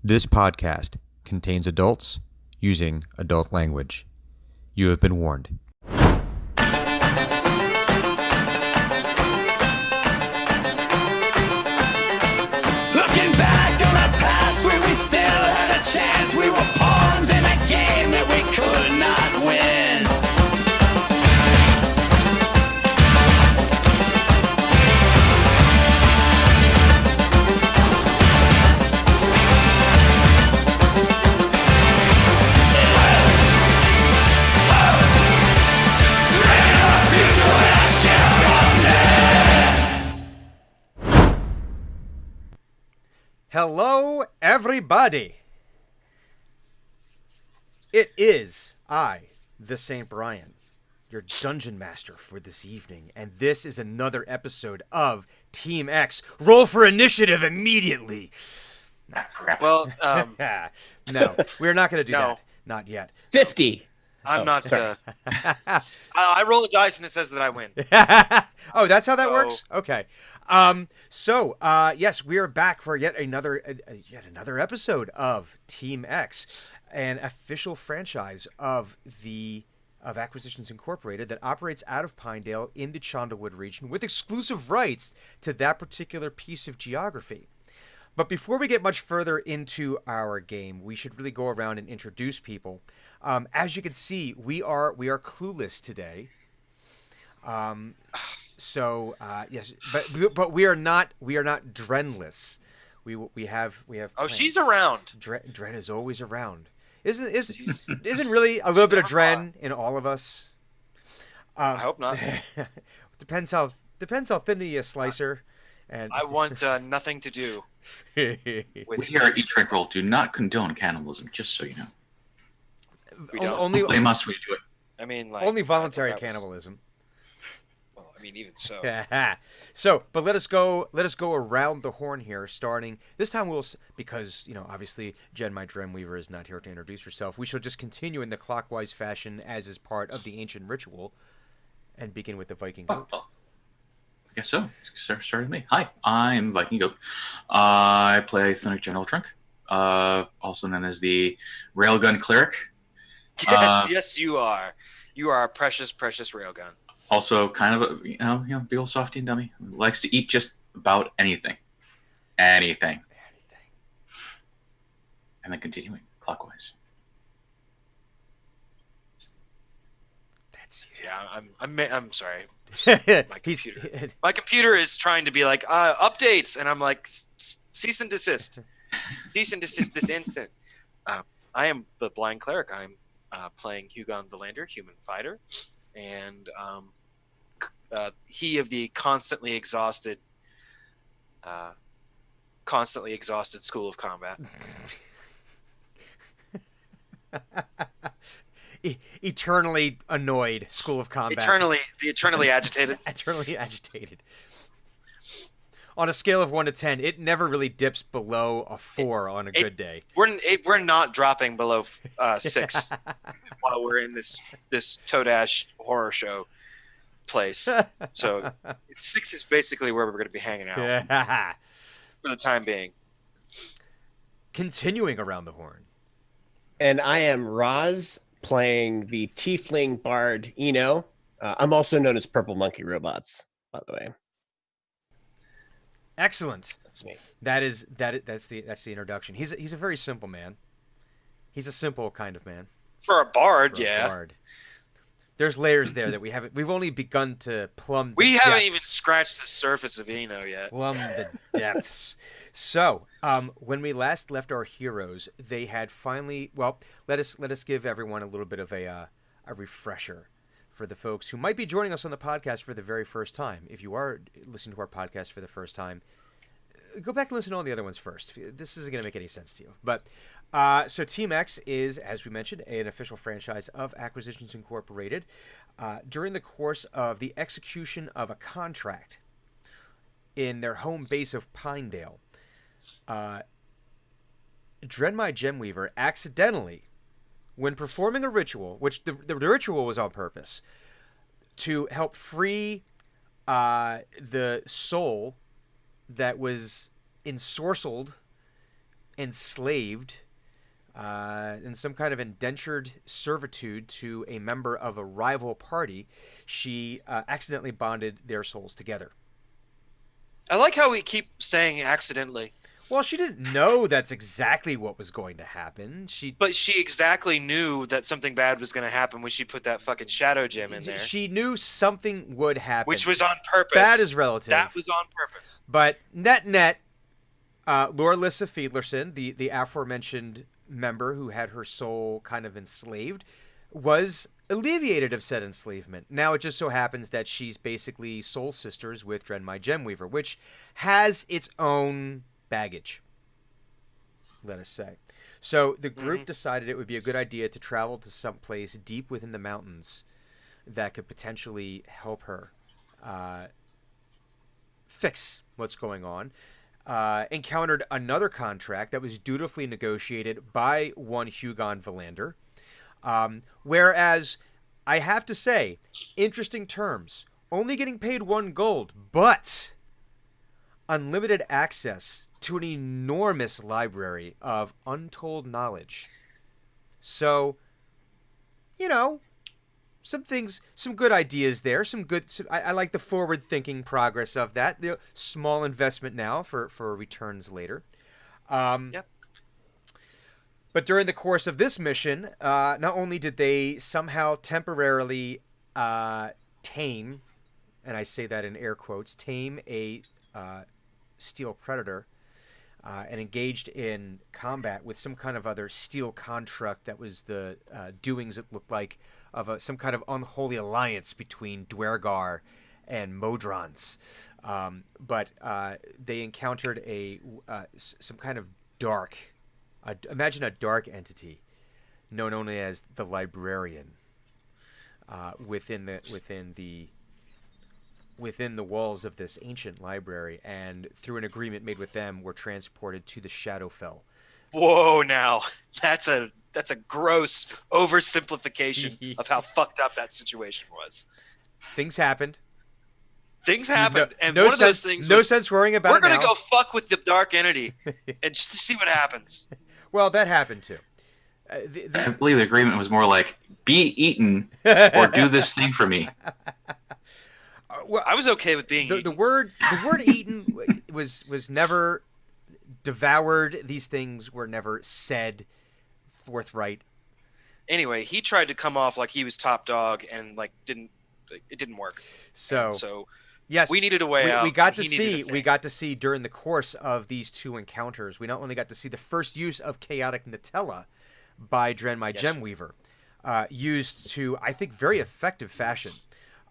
This podcast contains adults using adult language. You have been warned. Looking back on the past where we still had a chance. We were pawns in a game that we could not win. Hello, everybody. It is I, the St. Brian, your dungeon master for this evening, and this is another episode of Team X. Roll for initiative immediately. Well, No, we're not going to do No. that. Not yet. 50. I'm not. I roll a dice and it says that I win. Oh, that's how that So- works? Okay. Yes, we are back for yet another episode of Team X, an official franchise of Acquisitions Incorporated that operates out of Pinedale in the Chondawood region with exclusive rights to that particular piece of geography. But before we get much further into our game, we should really go around and introduce people. As you can see, we are clueless today. Yes, but we are not Drenless. We have. Oh, plans. she's around. Dren is always around. Isn't really a little bit of never Dren in all of us? I hope not. Depends how thin you slice her. And I want nothing to do with. We here at Eat, Drink, Roll do not condone cannibalism, just so you know. We don't. only Blame us when you do it. I mean, like only voluntary that was- cannibalism. Well, I mean, even so. So, but let us go around the horn here, starting this time because, obviously Jen, my Dreamweaver, is not here to introduce herself. We shall just continue in the clockwise fashion as is part of the ancient ritual and begin with the Viking Oh, goat. well, I guess so. Start with me. Hi, I'm Viking Goat. I play Thunic General Trunk, also known as the Railgun Cleric. Yes, yes, you are. You are a precious, precious railgun. Also, kind of a big old softy and dummy. Likes to eat just about anything. Anything. And then continuing clockwise. That's Yeah, I'm sorry. you. My computer. My computer is trying to be like updates, and I'm like cease and desist. Cease and desist this instant. I am the blind cleric. I'm playing Hugon Valander, human fighter, and he of the constantly exhausted school of combat. Eternally annoyed school of combat. Eternally agitated. Eternally agitated. On a scale of 1 to 10, it never really dips below a 4 on a good day. We're not dropping below 6 while we're in this Todash horror show place. So 6 is basically where we're going to be hanging out Yeah. for the time being. Continuing around the horn. And I am Roz, playing the Tiefling Bard Eno. I'm also known as Purple Monkey Robots, by the way. Excellent. That's me. That's the introduction. He's a very simple man. He's a simple kind of man. For a bard, for a yeah. bard. There's layers there that we've only begun to plumb. We the haven't depths. even scratched the surface of Eno yet. Plumb the depths. So, when we last left our heroes, they had finally. Well, let us give everyone a little bit of a refresher for the folks who might be joining us on the podcast for the very first time. If you are listening to our podcast for the first time, go back and listen to all the other ones first. This isn't going to make any sense to you. But so Team X is, as we mentioned, an official franchise of Acquisitions Incorporated. During the course of the execution of a contract in their home base of Pinedale, Drenmai Gemweaver accidentally, when performing a ritual, which the ritual was on purpose, to help free the soul that was ensorcelled enslaved in some kind of indentured servitude to a member of a rival party, she accidentally bonded their souls together. I like how we keep saying accidentally. Well, she didn't know that's exactly what was going to happen. But she exactly knew that something bad was going to happen when she put that fucking shadow gem in there. She knew something would happen. Which was on purpose. Bad is relative. That was on purpose. But net, Laura Lissa Fiedlerson, the aforementioned member who had her soul kind of enslaved, was alleviated of said enslavement. Now it just so happens that she's basically soul sisters with Drenmai Gemweaver, which has its own baggage, let us say. So the group decided it would be a good idea to travel to some place deep within the mountains that could potentially help her fix what's going on. Encountered another contract that was dutifully negotiated by one Hugon Valander. Whereas, I have to say, interesting terms. Only getting paid 1 gold, but unlimited access to an enormous library of untold knowledge. So, some things, some good ideas there. I like the forward-thinking progress of that. The small investment now for returns later. Yep. But during the course of this mission, not only did they somehow temporarily tame, and I say that in air quotes, tame a steel predator, and engaged in combat with some kind of other steel construct that was the doings, it looked like, of some kind of unholy alliance between Dwergar and Modrons. But they encountered some kind of dark, imagine a dark entity known only as the Librarian, within the walls of this ancient library, and through an agreement made with them, were transported to the Shadowfell. Whoa, now that's a gross oversimplification of how fucked up that situation was. Things happened. And no one of those sense, things no was, sense worrying about we're it now. gonna go fuck with the dark entity and just to see what happens. Well, that happened too. I believe the agreement was more like, be eaten or do this thing for me. Well, I was okay with being the eaten. word eaten was never devoured. These things were never said forthright. Anyway, he tried to come off like he was top dog, and it didn't work. So yes, we needed a way out. We got and to he needed see. a thing. We got to see during the course of these two encounters. We not only got to see the first use of chaotic Nutella by Drenmai Gemweaver, used to, I think, very effective fashion.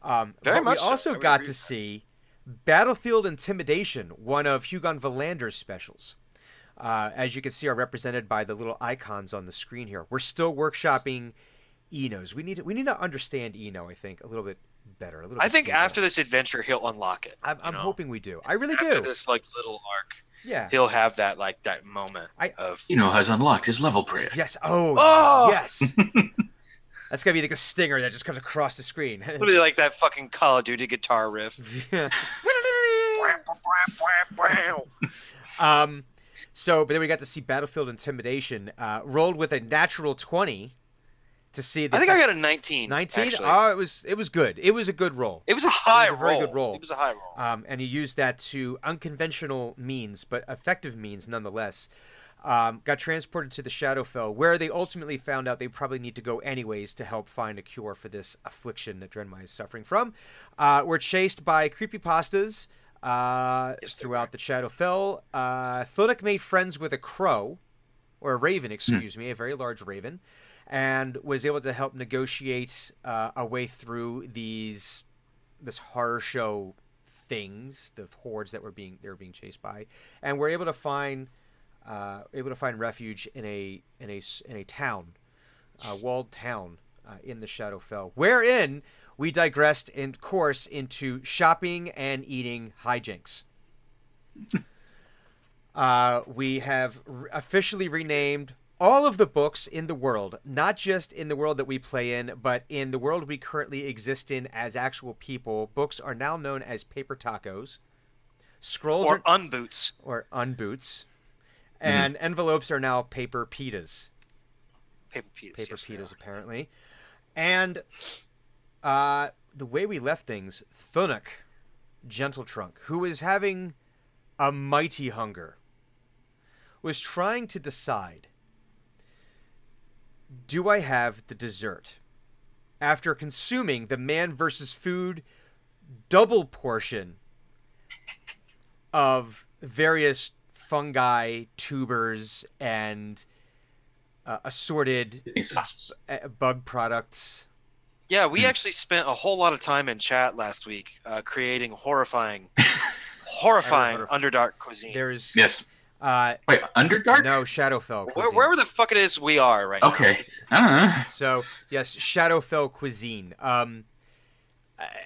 Very much We so. also I would got agree to with that. see Battlefield Intimidation, one of Hugon Valander's specials. As you can see, are represented by the little icons on the screen here. We're still workshopping Enos. We need to understand Eno, I think, a little bit better. I think after this adventure, he'll unlock it. I'm hoping we do. I really After do. this little arc, Yeah. he'll have that moment of. Has unlocked his level prayer. Yes. Oh. Oh! Yes. That's gonna be like a stinger that just comes across the screen. It'll be like that fucking Call of Duty guitar riff. So, but then we got to see Battlefield Intimidation, rolled with a natural 20 to see the I think I got a 19. 19. Actually. Oh, it was good. It was a good roll. It was a high It was a very roll. good roll. It was a high roll. And he used that to unconventional means, but effective means nonetheless. Got transported to the Shadowfell, where they ultimately found out they probably need to go anyways to help find a cure for this affliction that Drenmai is suffering from. Were chased by creepypastas throughout the Shadowfell. Thildic made friends with a crow, or a raven, excuse me, a very large raven, and was able to help negotiate a way through this horror show things, the hordes that they were being chased by, and were able to find refuge in a town, a walled town in the Shadowfell, wherein we digressed in course into shopping and eating hijinks. We have officially renamed all of the books in the world, not just in the world that we play in, but in the world we currently exist in as actual people. Books are now known as paper tacos. Scrolls Or unboots. or unboots. And envelopes are now paper pitas. Paper pitas. Paper yes, they pitas, are. apparently. And the way we left things, Thunuk, Gentle Trunk, who is having a mighty hunger, was trying to decide, do I have the dessert? After consuming the man versus food double portion of various fungi, tubers, and assorted Sauces. bug products. Yeah, we actually spent a whole lot of time in chat last week creating horrifying Underdark cuisine. There's Yes. uh, Wait, Underdark? no Shadowfell cuisine. Wherever the fuck it is we are right now. Okay. I don't know. So yes, Shadowfell cuisine.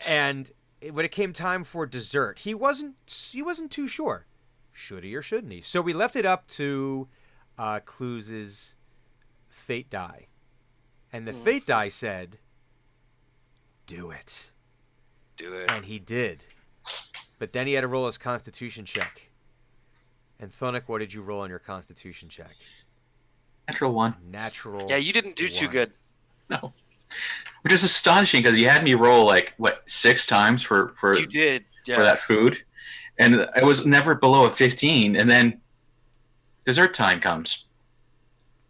And when it came time for dessert, he wasn't too sure. Should he or shouldn't he? So we left it up to Cluz's fate die, and the fate die said, "Do it," Do it. and he did. But then he had to roll his Constitution check. And Thunuk, what did you roll on your Constitution check? Natural one. Natural. Yeah, you didn't do too one. good. No. Which is astonishing because you had me roll like what 6 times for You did. Yeah. for that food, and I was never below a 15. And then dessert time comes.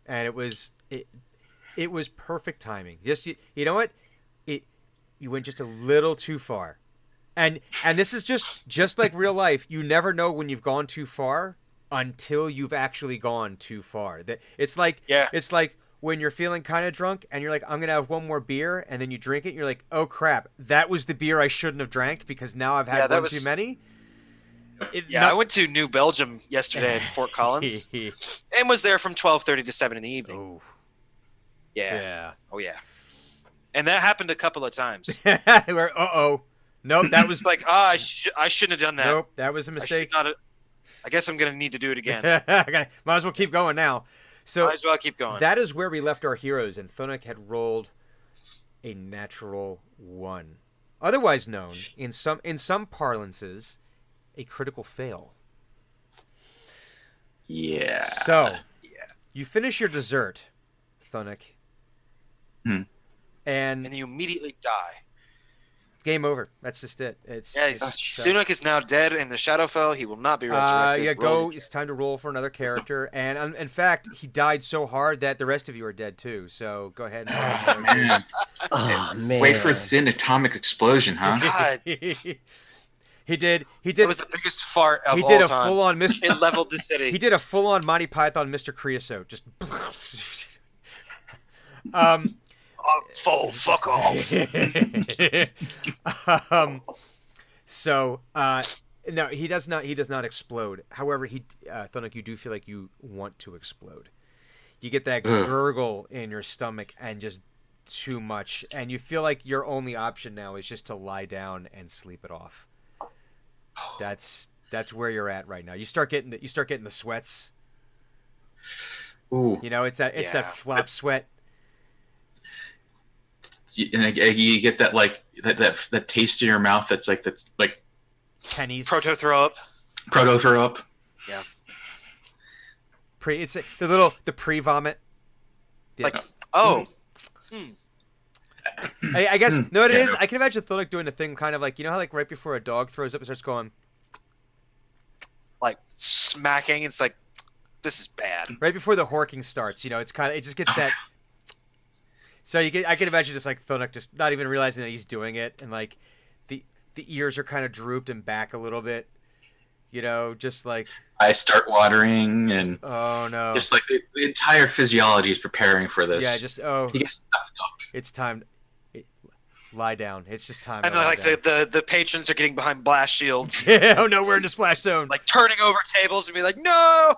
And it was perfect timing. Just you know what? You went just a little too far. And this is just like real life. You never know when you've gone too far until you've actually gone too far. It's like when you're feeling kind of drunk and you're like, I'm gonna have one more beer, and then you drink it and you're like, oh crap, that was the beer I shouldn't have drank because now I've had one too many. I went to New Belgium yesterday in Fort Collins and was there from 12:30 to 7 in the evening. Oh Yeah. Oh yeah. And that happened a couple of times. Where nope, that was It's like, I shouldn't have done that. nope, that was a I should mistake. not have- I guess I'm gonna need to do it again. Okay, might as well keep going now. So Might as well keep going. that is where we left our heroes, and Thunuk had rolled a natural 1, otherwise known in some parlances, a critical fail. Yeah. So you finish your dessert, Thunuk, and and you immediately die. game over. That's just it. Sunuk is now dead in the Shadowfell. He will not be resurrected. go. It's time to roll for another character, and in fact, he died so hard that the rest of you are dead too. So go ahead and roll Oh, man. Oh man. Wait for thin atomic explosion, huh? God, He did. that was the biggest fart of He all did a time. full-on It leveled the city. He did a full-on Monty Python Mr. Creosote. Just. Full fuck off. No, he does not. He does not explode. However, Thunuk, you do feel like you want to explode. You get that gurgle in your stomach and just too much, and you feel like your only option now is just to lie down and sleep it off. That's where you're at right now. You start getting the sweats. Ooh. You know, it's that flop sweat. And you get that like that taste in your mouth that's like Pennies. Proto throw up. proto throw up. Yeah. It's the pre-vomit. Yeah. Like, oh. I guess no, it is. Yeah. I can imagine Thunuk doing a thing kind of like, you know how like right before a dog throws up and starts going Like smacking. It's like, this is bad. right before the horking starts. You know, it just gets that. So I can imagine just like Thunuk just not even realizing that he's doing it, and like the ears are kind of drooped and back a little bit. You know, just like I start watering, and oh no, just like the entire physiology is preparing for this. yeah, just he gets stuffed up. it's time. Lie down. It's just time. And to lie like down. the patrons are getting behind blast shields, Oh no, we're in the splash zone. like turning over tables and be like, no.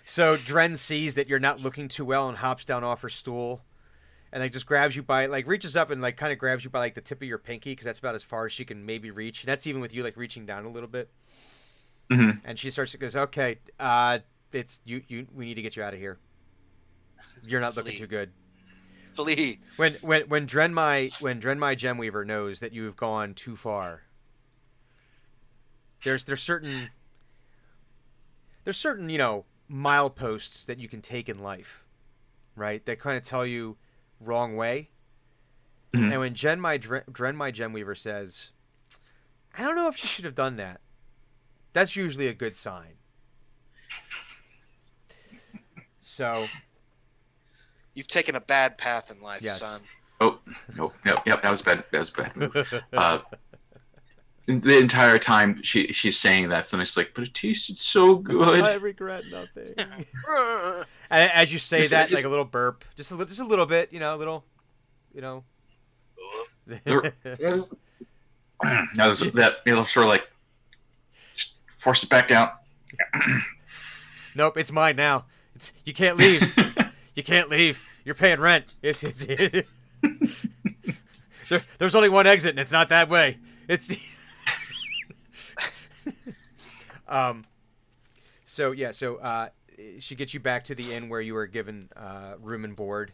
So Dren sees that you're not looking too well and hops down off her stool, and like just grabs you by like reaches up and like kind of grabs you by like the tip of your pinky because that's about as far as she can maybe reach. And that's even with you like reaching down a little bit. Mm-hmm. And she goes, okay, it's you. We need to get you out of here. You're not looking Flee. too good. Flee. When Drenmai Gemweaver knows that you've gone too far, there's certain mileposts that you can take in life, right? That kind of tell you wrong way. Mhm. And when Drenmai Gemweaver says, I don't know if you should have done that, that's usually a good sign. So, You've taken a bad path in life, Yes. son. Oh, no, yep, that was bad. That was a bad move. The entire time she's saying that, and it's like, but it tasted so good. I regret nothing. As you say Just- that, just- like a little burp, just a little bit, a little. that was that sort of like just force it back down. Nope, it's mine now. You can't leave. You can't leave. You're paying rent. There's only one exit, and it's not that way. It's. So she gets you back to the inn where you were given room and board.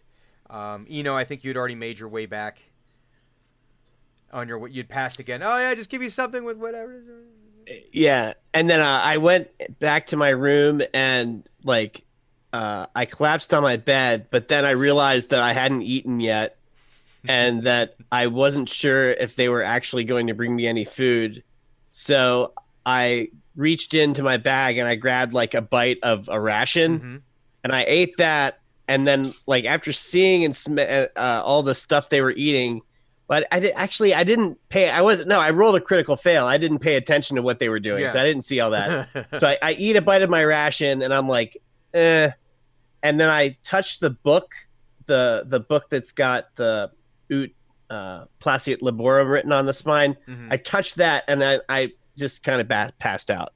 I think you'd already made your way back. You'd passed again. Oh yeah, just give me something with whatever. Yeah, and then I went back to my room and I collapsed on my bed, but then I realized that I hadn't eaten yet, and that I wasn't sure if they were actually going to bring me any food. So I reached into my bag and I grabbed like a bite of a ration, Mm-hmm. and I ate that. And then after seeing and all the stuff they were eating. But I didn't pay. I rolled a critical fail. I didn't pay attention to what they were doing, Yeah. so I didn't see all that. So I eat a bite of my ration, and I'm like, eh. And then I touch the book, the book that's got the Ut Placiat Laborum written on the spine. Mhm. I touched that, and I just kind of passed out.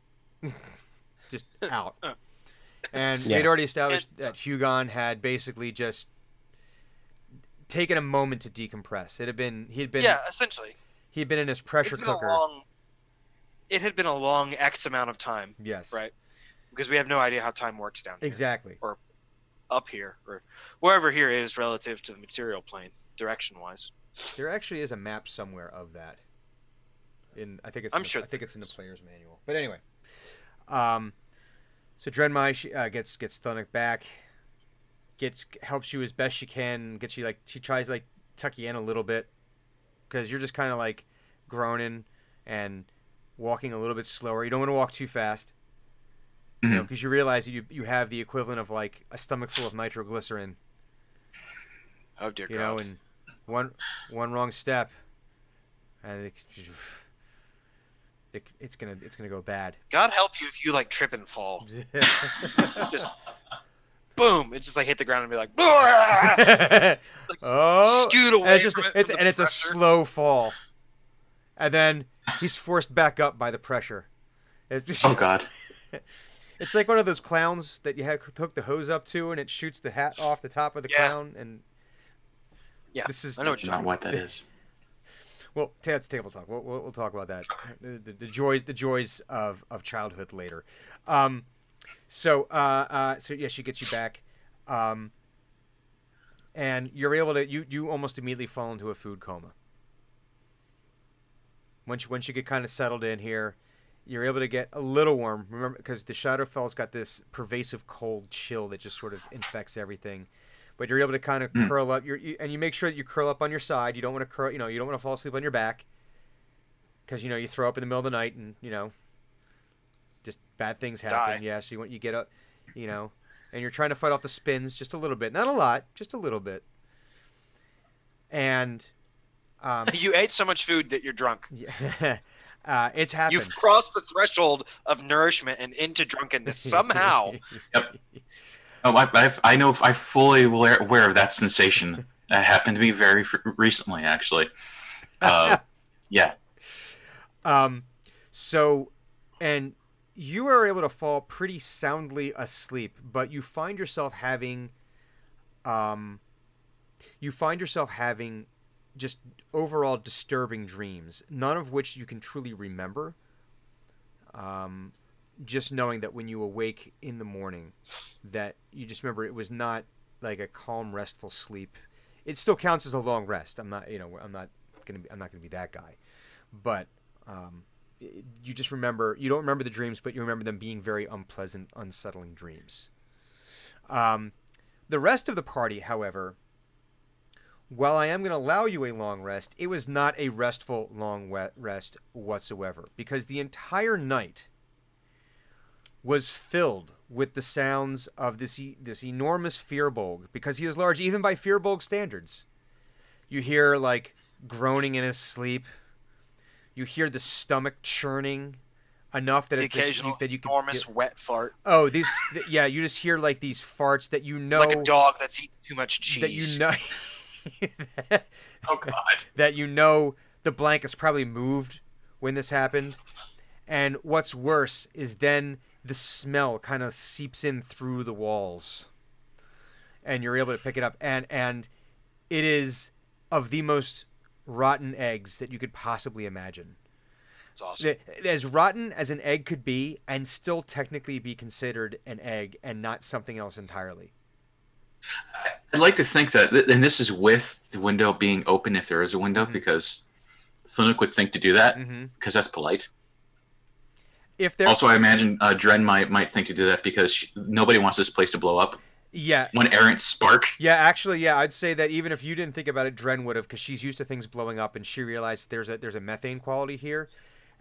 Just out. And Yeah. we'd already established that Hugon had basically just taken a moment to decompress. He'd been Essentially. he'd been in his pressure It's been cooker. It had been a long X amount of time, Yes. right? Because we have no idea how time works down here. Exactly. Or up here, or wherever here is relative to the material plane, direction-wise. There actually is a map somewhere of that. I think it's I'm in the, sure I think it's in the there is. player's manual. But anyway, so Drenmai gets Thunuk back, helps you as best she can, she tries to tuck you in a little bit, because you're just kind of like groaning and walking a little bit slower. You don't want to walk too fast, Mhm. because you realize that you have the equivalent of like a stomach full of nitroglycerin. Oh dear You God. know, and one wrong step, and it's gonna go bad. God help you if you trip and fall. Just boom! It just hit the ground and be like, Oh, scoot away and it's just from it. it's from the and it's a pressure. slow fall, and then he's forced back up by the pressure. Oh God. It's like one of those clowns that you hook the hose up to, and it shoots the hat off the top of the Yeah. clown. And Yeah, this is I know what you're Not talking what that is. well, that's table talk. We'll talk about that. The joys of childhood later. So yeah, she gets you back, and you're able to you almost immediately fall into a food coma. Once you get kind of settled in here, you're able to get a little warm. Remember, because the Shadowfell's got this pervasive cold chill that just sort of infects everything. But you're able to kind of curl up. And you make sure that you curl up on your side. You don't want to curl. You don't want to fall asleep on your back, because you throw up in the middle of the night, and just bad things happen. Die. Yeah, so you get up, and you're trying to fight off the spins just a little bit, not a lot, just a little bit. And You ate so much food that you're drunk. it's happened. You've crossed the threshold of nourishment and into drunkenness somehow. Oh, I know. I'm fully aware of that sensation. That happened to me very recently, actually. Yeah. So, and you are able to fall pretty soundly asleep, but you find yourself having just overall disturbing dreams, none of which you can truly remember. Just knowing that when you awake in the morning, that you just remember it was not like a calm, restful sleep. It still counts as a long rest. I'm not gonna be that guy, but you just remember, you don't remember the dreams, but you remember them being very unpleasant, unsettling dreams. The rest of the party, however, while I am going to allow you a long rest, it was not a restful long rest whatsoever, because the entire night was filled with the sounds of this enormous Firbolg, because he is large even by Firbolg standards. You hear like groaning in his sleep. You hear the stomach churning enough that The it's occasional that you can enormous feel. wet fart, Oh, yeah, you just hear like these farts that you know like a dog that's eating too much cheese. that you know Oh God. that you know the blankets probably moved when this happened. And what's worse is then the smell kind of seeps in through the walls, and you're able to pick it up, and it is of the most rotten eggs that you could possibly imagine. It's awesome. As rotten as an egg could be, and still technically be considered an egg and not something else entirely. I'd like to think that, and this is with the window being open if there is a window, because Thunuk would think to do that because that's polite. If there, Also, I imagine Dren might think to do that because nobody wants this place to blow up. yeah, One errant spark. yeah, actually, yeah, I'd say that even if you didn't think about it, Dren would have, because she's used to things blowing up, and she realized there's a methane quality here,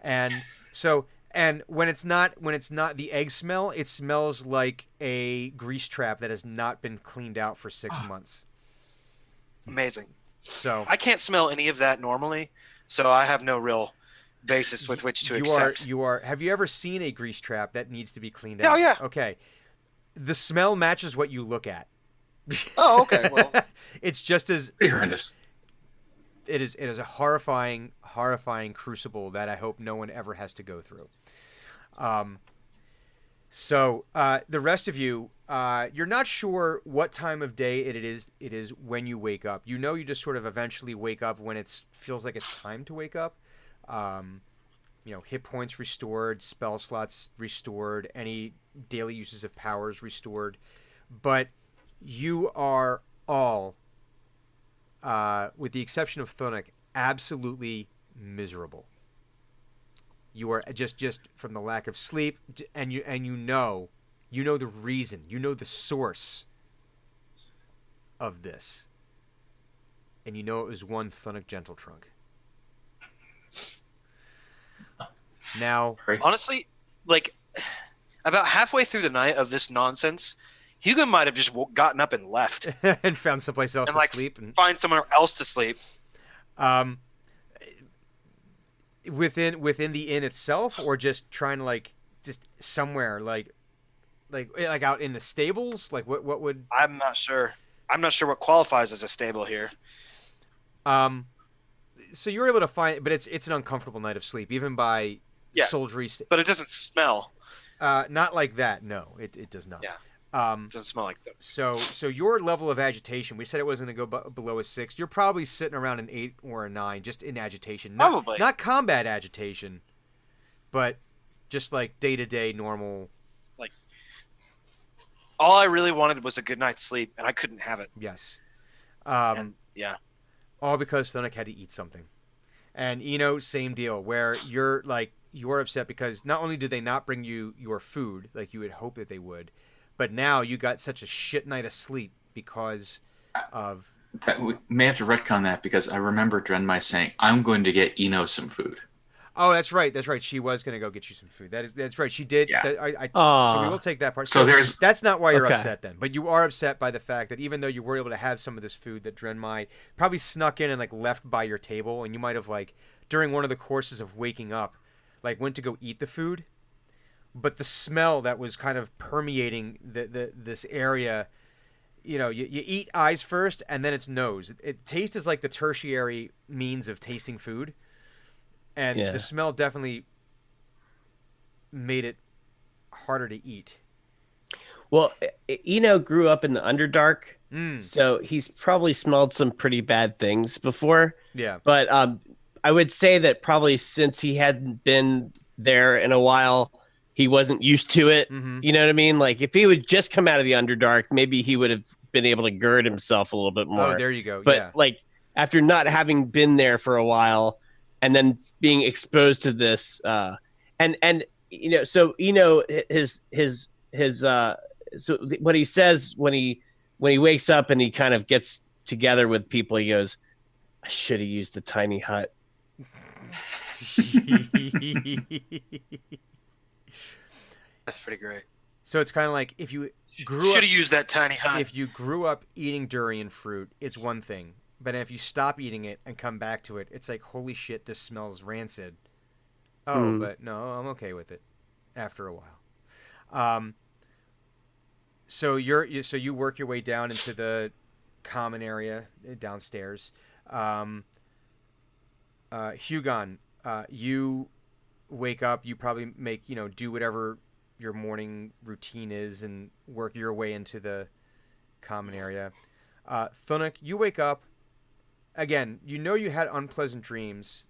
and so. And when it's not the egg smell, it smells like a grease trap that has not been cleaned out for 6 months. Amazing. So I can't smell any of that normally, so I have no real basis with which to accept. you are. Have you ever seen a grease trap that needs to be cleaned Oh, out? yeah. Okay. The smell matches what you look at. Oh, okay. Well, It's just as Pretty horrendous. it is a horrifying crucible that I hope no one ever has to go through. So the rest of you, you're not sure what time of day it is when you wake up. You know, you just sort of eventually wake up when it feels like it's time to wake up. Hit points restored, spell slots restored, any daily uses of powers restored. But you are all, with the exception of Thunuk, absolutely miserable. You are just from the lack of sleep, and you know the reason, you know the source of this, and you know it was one Thunuk Gentletrunk. Now, honestly, like about halfway through the night of this nonsense, Hugo might have just gotten up and left and found someplace else and to like sleep, and find somewhere else to sleep. Within the inn itself, or just trying to just somewhere like out in the stables, like what would I'm not sure. I'm not sure what qualifies as a stable here. So you're able to find, but it's an uncomfortable night of sleep, even by soldiery. But it doesn't smell. Not like that. No, it does not. Yeah. It doesn't smell like that. So your level of agitation, we said it wasn't going to go below a 6. You're probably sitting around an 8 or a 9, just in agitation. Probably. Not combat agitation, but just like day-to-day normal. Like, all I really wanted was a good night's sleep, and I couldn't have it. Yes. And yeah. All because Thunuk had to eat something. And Eno, same deal, where you're upset because not only did they not bring you your food like you had hoped that they would, but now you got such a shit night of sleep because of... We may have to retcon that, because I remember Drenmai saying, I'm going to get Eno some food. Oh, that's right. She was going to go get you some food. That's right. She did. Yeah. So we will take that part. So that's not why you're Okay. upset then. But you are upset by the fact that even though you were able to have some of this food, that Drenmai probably snuck in and left by your table, and you might have during one of the courses of waking up, went to go eat the food. But the smell that was kind of permeating this area, you eat eyes first and then it's nose. Taste is like the tertiary means of tasting food. And the smell definitely made it harder to eat. Well, Eno grew up in the Underdark, so he's probably smelled some pretty bad things before. Yeah. But I would say that probably since he hadn't been there in a while, he wasn't used to it. Mm-hmm. You know what I mean? Like, if he would just come out of the Underdark, maybe he would have been able to gird himself a little bit more. Oh, there you go. But after not having been there for a while, and then being exposed to this, and so so what he says when he wakes up and he kind of gets together with people, he goes, I should have used the tiny hut. That's pretty great. So it's kind of like if you grew Should up, have used that tiny hut. if you grew up eating durian fruit, it's one thing. But if you stop eating it and come back to it, it's like, holy shit, this smells rancid. Oh, but no, I'm okay with it after a while. So you work your way down into the common area downstairs. Hugon, you wake up, you probably make, do whatever your morning routine is and work your way into the common area. Thunuk, you wake up. Again, you had unpleasant dreams.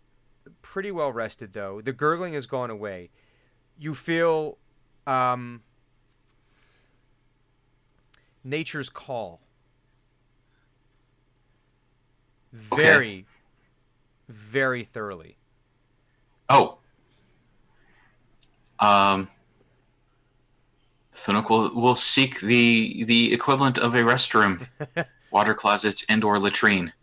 Pretty well rested, though. The gurgling has gone away. You feel nature's call. Very, very thoroughly. Oh. Thunuk will seek the equivalent of a restroom, water closet, and/or latrine,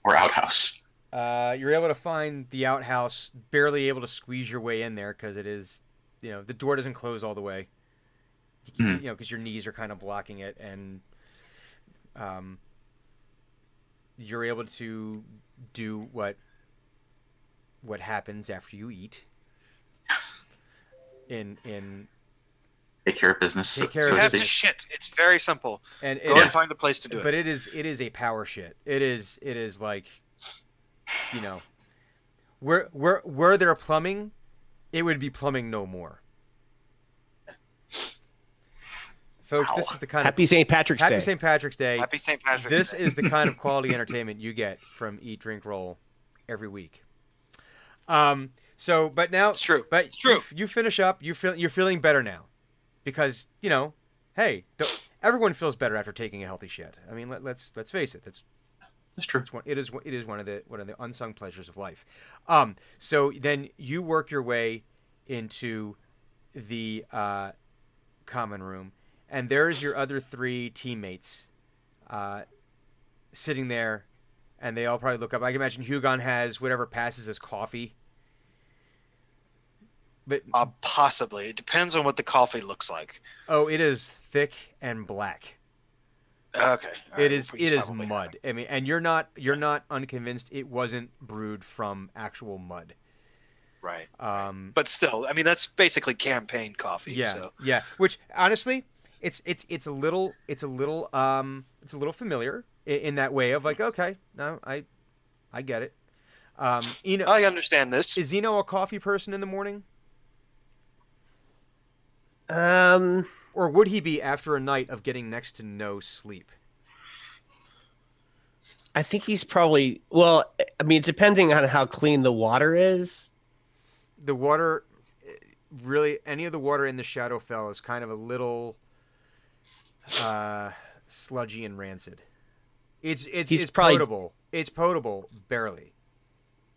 or outhouse. You're able to find the outhouse, barely able to squeeze your way in there because it is, the door doesn't close all the way. Because your knees are kind of blocking it, and you're able to do what happens after you eat. In Take care of business. Take care You of have to business. shit. It's very simple. and Go and find a place to do but it. it is a power shit. It is like, were there plumbing, it would be plumbing no more. Folks, this is the kind Happy St. Patrick's Happy Day. St. Patrick's Day. Happy St. Patrick's This Day. is the kind of quality entertainment you get from Eat, Drink, Roll every week. But now It's true. But It's true. You finish up. You're feeling better now, because hey, everyone feels better after taking a healthy shit. I mean, let's face it. That's true. it is one of the unsung pleasures of life. So then you work your way into the common room, and there's your other three teammates sitting there, and they all probably look up. I can imagine Hugon has whatever passes as coffee. But Possibly. It depends on what the coffee looks like. it is thick and black. Okay. All right, It is he's probably mud. I mean, and you're not unconvinced it wasn't brewed from actual mud. Right. But But still, I mean, that's basically campaign coffee. yeah, So. yeah. Which honestly, it's a little familiar in that way of like, okay, no, I get it. Eno, I understand this. is Eno a coffee person in the morning, or would he be after a night of getting next to no sleep? I think he's probably, well, I mean, depending on how clean the water is. The water, really, any of the water in the Shadowfell is kind of a little sludgy and rancid. It's probably- potable. It's potable, barely.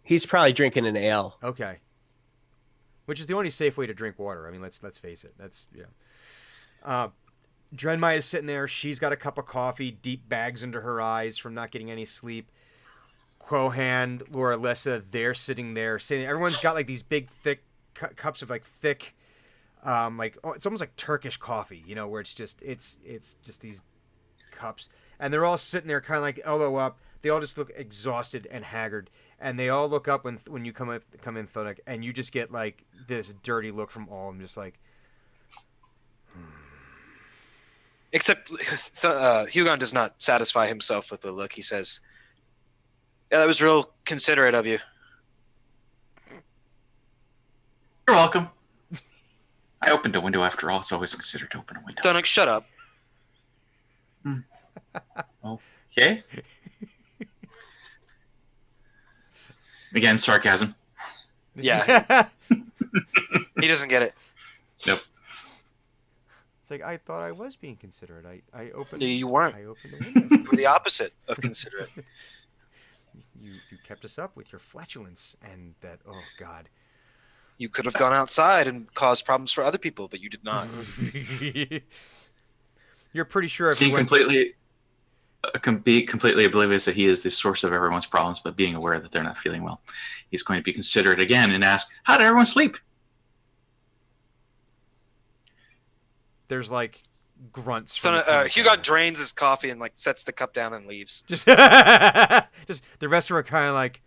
He's probably drinking an ale. Okay. Which is the only safe way to drink water. I mean, let's face it. That's Drenmai is sitting there. She's got a cup of coffee, deep bags under her eyes from not getting any sleep. Quohan, Laura Lessa, they're sitting there. Everyone's got like these big, thick cups of like thick, it's almost like Turkish coffee, where it's just these cups, and they're all sitting there kind of like elbow up. They all just look exhausted and haggard, and they all look up when you come in, Thunuk, and you just get like this dirty look from all of them, just like. Except Hugon does not satisfy himself with the look. He says, "Yeah, that was real considerate of you." You're welcome. I opened a window after all. It's always considered to open a window. Thunuk, shut up. Okay. Again, sarcasm. Yeah. He doesn't get it. Nope. It's like, I thought I was being considerate. I opened. You weren't. I opened the window. You were the opposite of considerate. You kept us up with your flatulence and that. Oh God. You could have gone outside and caused problems for other people, but you did not. You're pretty sure if you Being went. be completely oblivious that he is the source of everyone's problems, but being aware that they're not feeling well, he's going to be considerate again and ask, "How did everyone sleep?" There's like grunts. So, From the table Hugon guy. drains his coffee and like sets the cup down and leaves. Just the rest of her kind of like.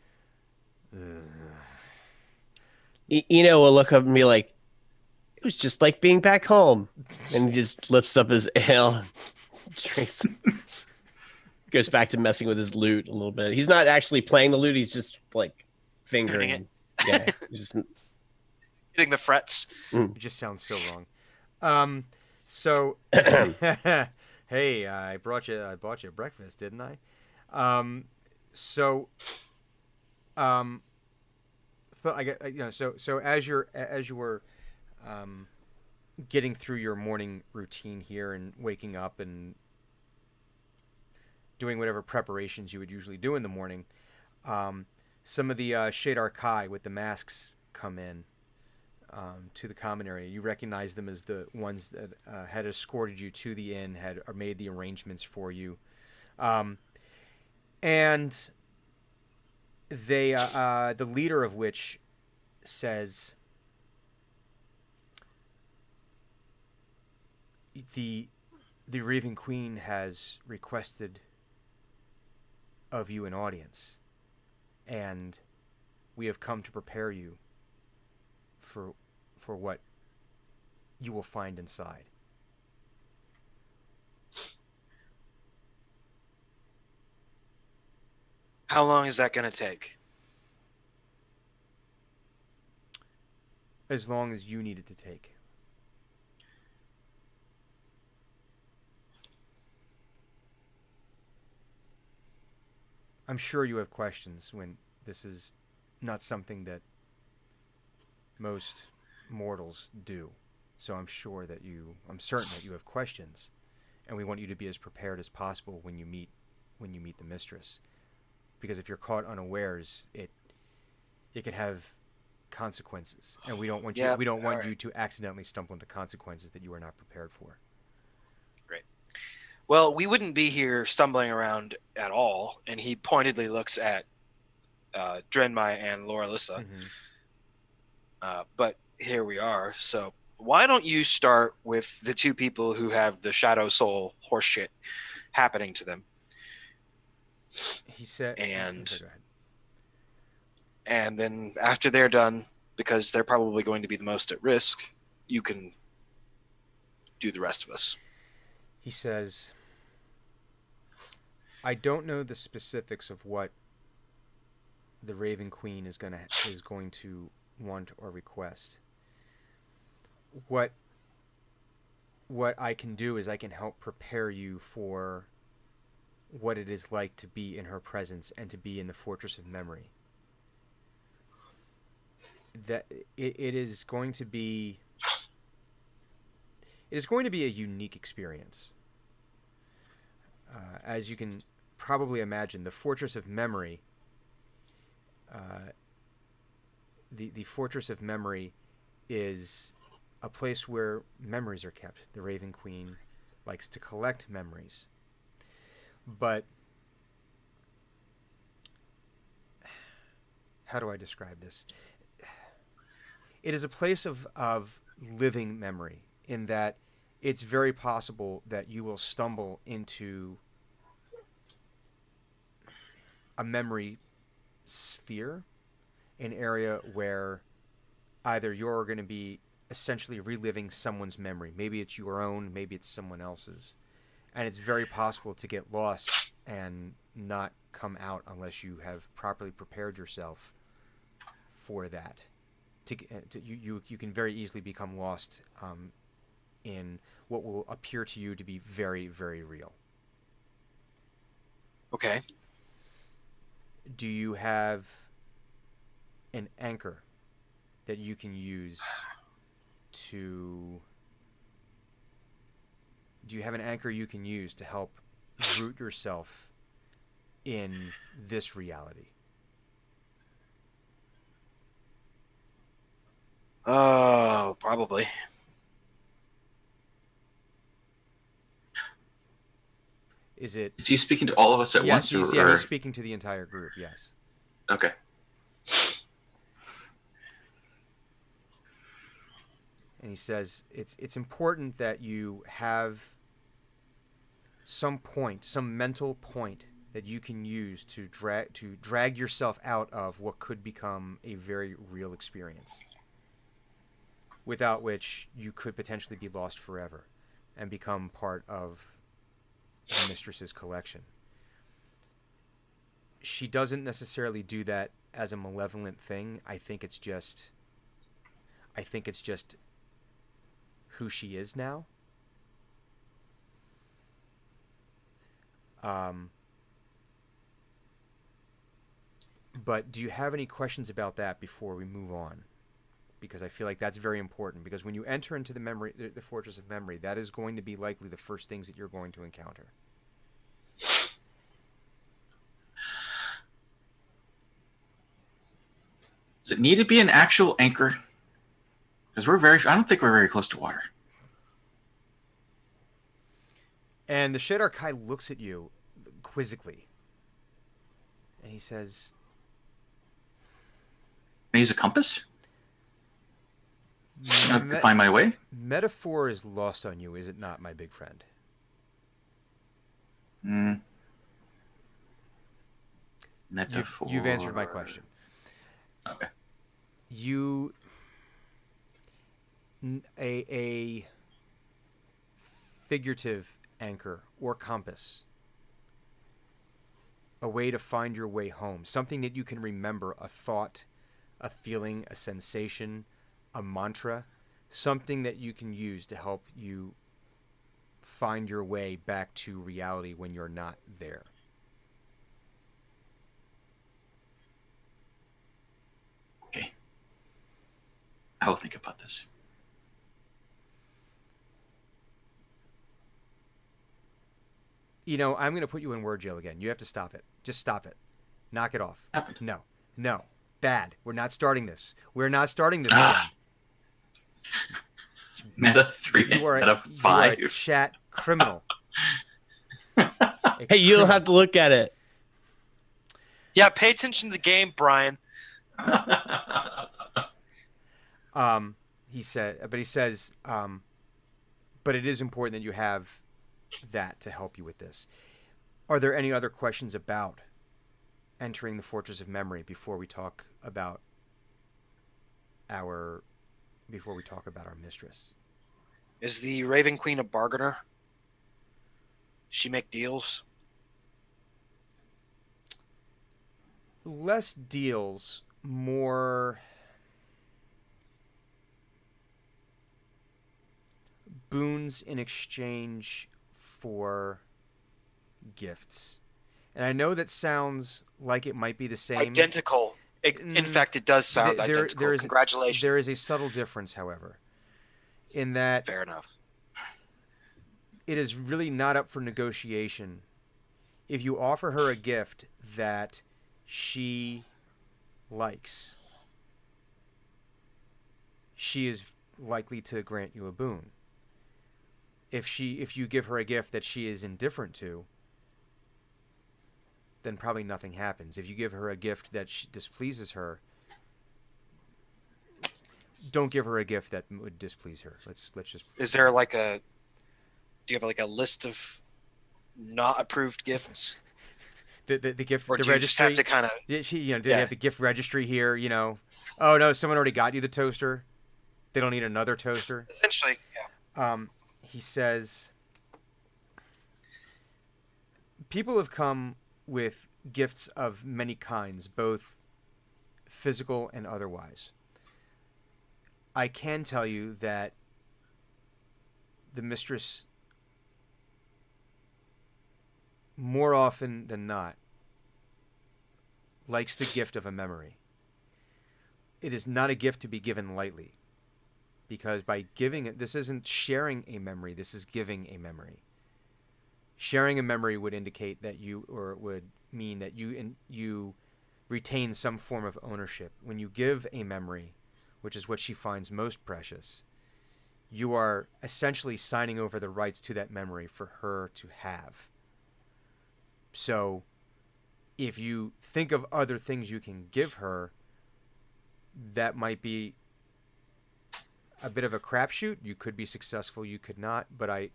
Eno will look up and be like, "It was just like being back home," and he just lifts up his ale, drinks, goes back to messing with his lute a little bit. He's not actually playing the lute; he's just like fingering Tuning it. Yeah, he's just Hitting the frets. It just sounds so wrong. So hey, I bought you breakfast, didn't I? So I get so as you were getting through your morning routine here and waking up and doing whatever preparations you would usually do in the morning, some of the Shadar Kai with the masks come in to the common area. You recognize them as the ones that had escorted you to the inn, had or made the arrangements for you, and they the leader of which says the Raven Queen has requested of you an audience, and we have come to prepare you for what you will find inside. How long is that going to take? As long as you need it to take. I'm sure you have questions when this is not something that most mortals do. So I'm certain that you have questions, and we want you to be as prepared as possible when you meet the mistress. Because if you're caught unawares, it can have consequences, and we don't want you to accidentally stumble into consequences that you are not prepared for. Great. Well, we wouldn't be here stumbling around at all, and he pointedly looks at Drenmai and Laura Lissa. Mm-hmm. But here we are. So why don't you start with the two people who have the Shadow Soul horseshit happening to them? He said, and okay, go ahead. And then after they're done, because they're probably going to be the most at risk, you can do the rest of us. He says, I don't know the specifics of what the Raven Queen is going to want or request. What I can do is I can help prepare you for what it is like to be in her presence and to be in the Fortress of Memory. That it is going to be a unique experience. As you can probably imagine, the Fortress of Memory, the Fortress of Memory is a place where memories are kept. The Raven Queen likes to collect memories. But how do I describe this? It is a place of living memory, in that it's very possible that you will stumble into a memory sphere, an area where either you're going to be essentially reliving someone's memory. Maybe it's your own, maybe it's someone else's. And it's very possible to get lost and not come out unless you have properly prepared yourself for that. You can very easily become lost in what will appear to you to be very, very real. Okay. Do you have an anchor that you can use to... Do you have an anchor you can use to help root yourself in this reality? Oh, probably. Is it? Is he speaking to all of us at Yes, once? he's speaking to the entire group. Yes. Okay. And he says it's important that you have some point, some mental point that you can use to drag yourself out of what could become a very real experience, without which you could potentially be lost forever and become part of the mistress's collection. She doesn't necessarily do that as a malevolent thing. I think it's just who she is now. But do you have any questions about that before we move on? Because I feel like that's very important. Because when you enter into the Fortress of Memory, that is going to be likely the first things that you're going to encounter. Does it need to be an actual anchor? Because I don't think we're very close to water. And the Shadar Kai looks at you quizzically. And he says, Can I use a compass? To find my way? Metaphor is lost on you, is it not, my big friend? Metaphor. You've answered my question. Okay. A figurative anchor or compass, a way to find your way home, something that you can remember, a thought, a feeling, a sensation, a mantra, something that you can use to help you find your way back to reality when you're not there. Okay. I will think about this. You know, I'm going to put you in word jail again. You have to stop it. Just stop it. Knock it off. Happened. No. Bad. We're not starting this. We're not starting this again. Meta 3, meta 5. You are a chat criminal. Hey, you'll have to look at it. Yeah, pay attention to the game, Brian. He says, but it is important that you have that to help you with this. Are there any other questions about entering the Fortress of Memory before we talk about our mistress? Is the Raven Queen a bargainer? She make deals? Less deals, more boons in exchange for gifts. And I know that sounds like it might be the same. Identical. In fact, it does sound identical. Congratulations. There is a subtle difference, however, in that Fair enough. it is really not up for negotiation. If you offer her a gift that she likes, she is likely to grant you a boon. If you give her a gift that she is indifferent to, then probably nothing happens. If you give her a gift that displeases her, don't give her a gift that would displease her. Let's just. Is there do you have like a list of not approved gifts? The gift, or the do you registry. just have to kind of? Do you have the gift registry here? You know, oh no, someone already got you the toaster. They don't need another toaster. Essentially, yeah. He says, people have come with gifts of many kinds, both physical and otherwise. I can tell you that the mistress, more often than not, likes the gift of a memory. It is not a gift to be given lightly, because by giving it, this isn't sharing a memory, this is giving a memory. Sharing a memory would indicate that would mean that you retain some form of ownership. When you give a memory, which is what she finds most precious, you are essentially signing over the rights to that memory for her to have. So if you think of other things you can give her, that might be a bit of a crapshoot. You could be successful, you could not, but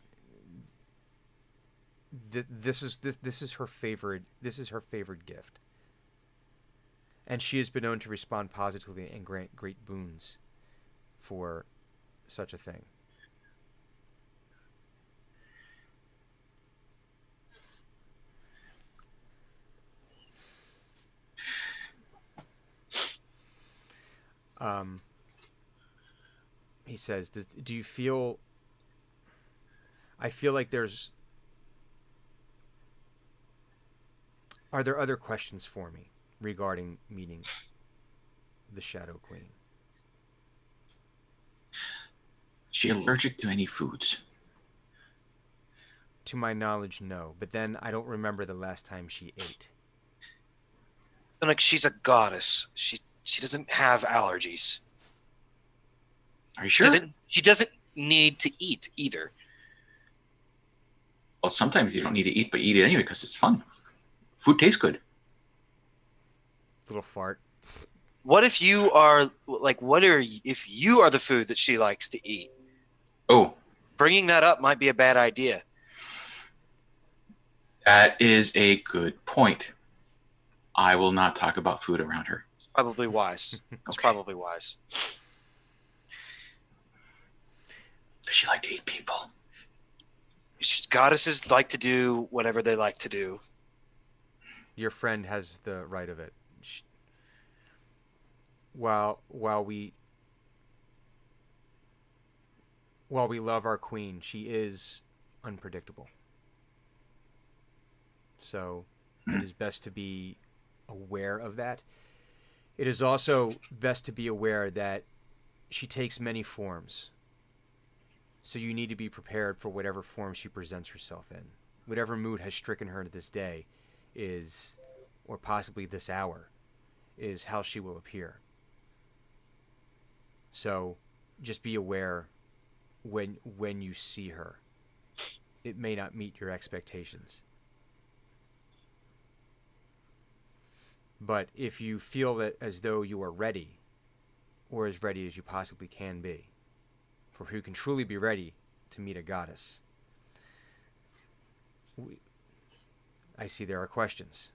this is her favorite. This is her favorite gift, and she has been known to respond positively and grant great boons for such a thing. He says, do you feel... I feel like there's... Are there other questions for me regarding meeting the Shadow Queen? Is she allergic to any foods? To my knowledge, no. But then I don't remember the last time she ate. And like, she's a goddess. She doesn't have allergies. Are you sure? She doesn't need to eat either. Well, sometimes you don't need to eat, but you eat it anyway because it's fun. Food tastes good. Little fart. What if you are if you are the food that she likes to eat? Oh, Bringing that up might be a bad idea. that is a good point. I will not talk about food around her. Probably wise. It's Okay. probably wise. Does she like to eat people? Goddesses like to do whatever they like to do. Your friend has the right of it. While we love our queen, she is unpredictable. So it is best to be aware of that. It is also best to be aware that she takes many forms. So you need to be prepared for whatever form she presents herself in. Whatever mood has stricken her to this day is, or possibly this hour, is how she will appear. So just be aware when you see her. It may not meet your expectations. But if you feel that as though you are ready, or as ready as you possibly can be, for who can truly be ready to meet a goddess, I see there are questions.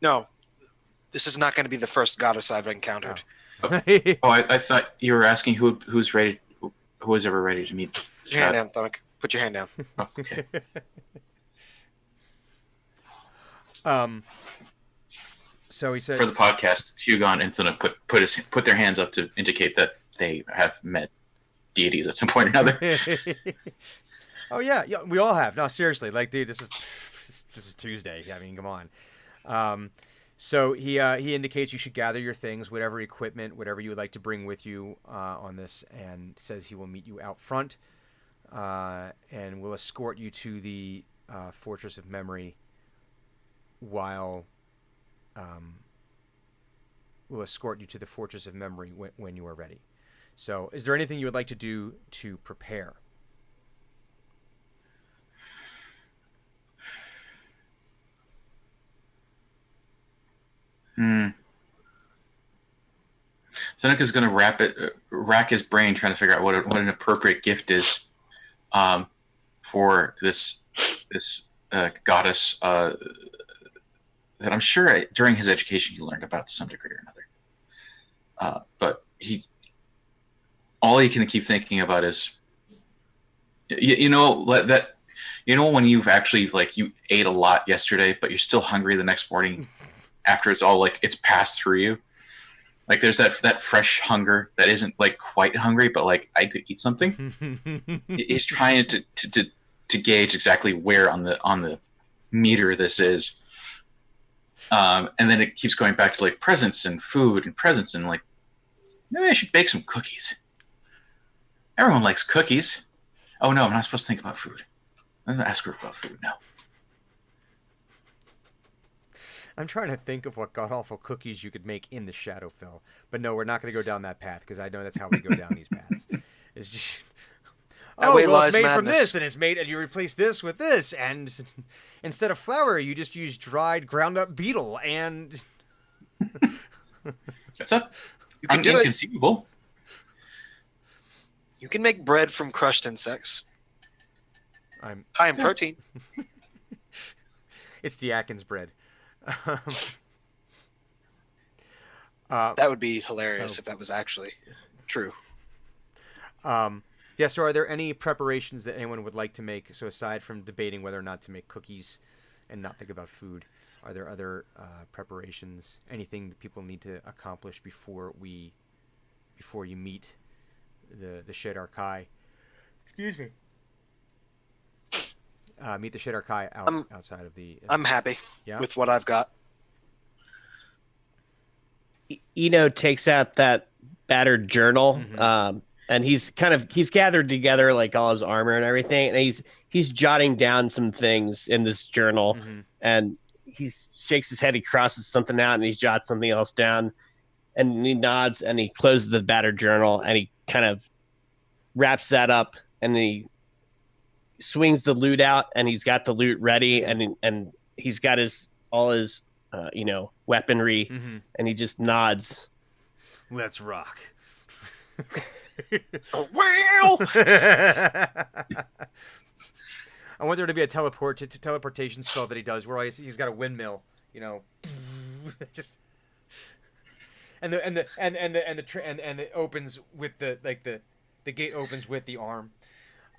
No, this is not going to be the first goddess I've encountered. Oh, I thought you were asking who's ready, who was ever ready to meet. Put your hand down, Thonic. Put your hand down. Oh, okay. So he said, For the podcast, Hugon and Thuna put their hands up to indicate that they have met deities at some point or another. oh yeah, we all have. No, seriously, like, dude, this is Tuesday. I mean, come on. So he indicates you should gather your things, whatever equipment, whatever you would like to bring with you on this, and says he will meet you out front, and will escort you to the Fortress of Memory. While will escort you to the Fortress of Memory when you are ready. So, is there anything you would like to do to prepare? Seneca's going to rack his brain trying to figure out what an appropriate gift is for this goddess that I'm sure during his education he learned about to some degree or another. But all he can keep thinking about is, when you've actually, like, you ate a lot yesterday, but you're still hungry the next morning after it's all, like, it's passed through you. Like, there's that fresh hunger that isn't, like, quite hungry, but, like, I could eat something. He's trying to gauge exactly where on the meter this is. And then it keeps going back to, like, presents and food and presents, and, like, maybe I should bake some cookies. Everyone likes cookies. Oh no, I'm not supposed to think about food. I'm going to ask her about food now. I'm trying to think of what god awful cookies you could make in the Shadowfell, but no, we're not going to go down that path because I know that's how we go down these paths. It's just, That oh, way well, it's lies made from madness. this, and it's made, and you replace this with this, and instead of flour, you just use dried, ground up beetle, and That's up. You can do it. Inconceivable. You can make bread from crushed insects. I'm. High in protein. It's the Atkins bread. That would be hilarious Oh. if that was actually true. Yeah, so are there any preparations that anyone would like to make? So aside from debating whether or not to make cookies and not think about food, are there other preparations, anything that people need to accomplish before you meet the Shadar Kai? Excuse me. Meet the Shadar Kai outside of the... I'm happy Yeah? with what I've got. Eno takes out that battered journal, Mhm. and he's gathered together like all his armor and everything, and he's jotting down some things in this journal, Mhm. and he shakes his head, he crosses something out, and he jots something else down, and he nods, and he closes the battered journal, and he kind of wraps that up, and he swings the loot out, and he's got the loot ready, and he's got all his weaponry, Mhm. and he just nods. Let's rock. Wow! I want there to be a teleportation spell that he does where he's got a windmill, just and it opens with the gate opens with the arm.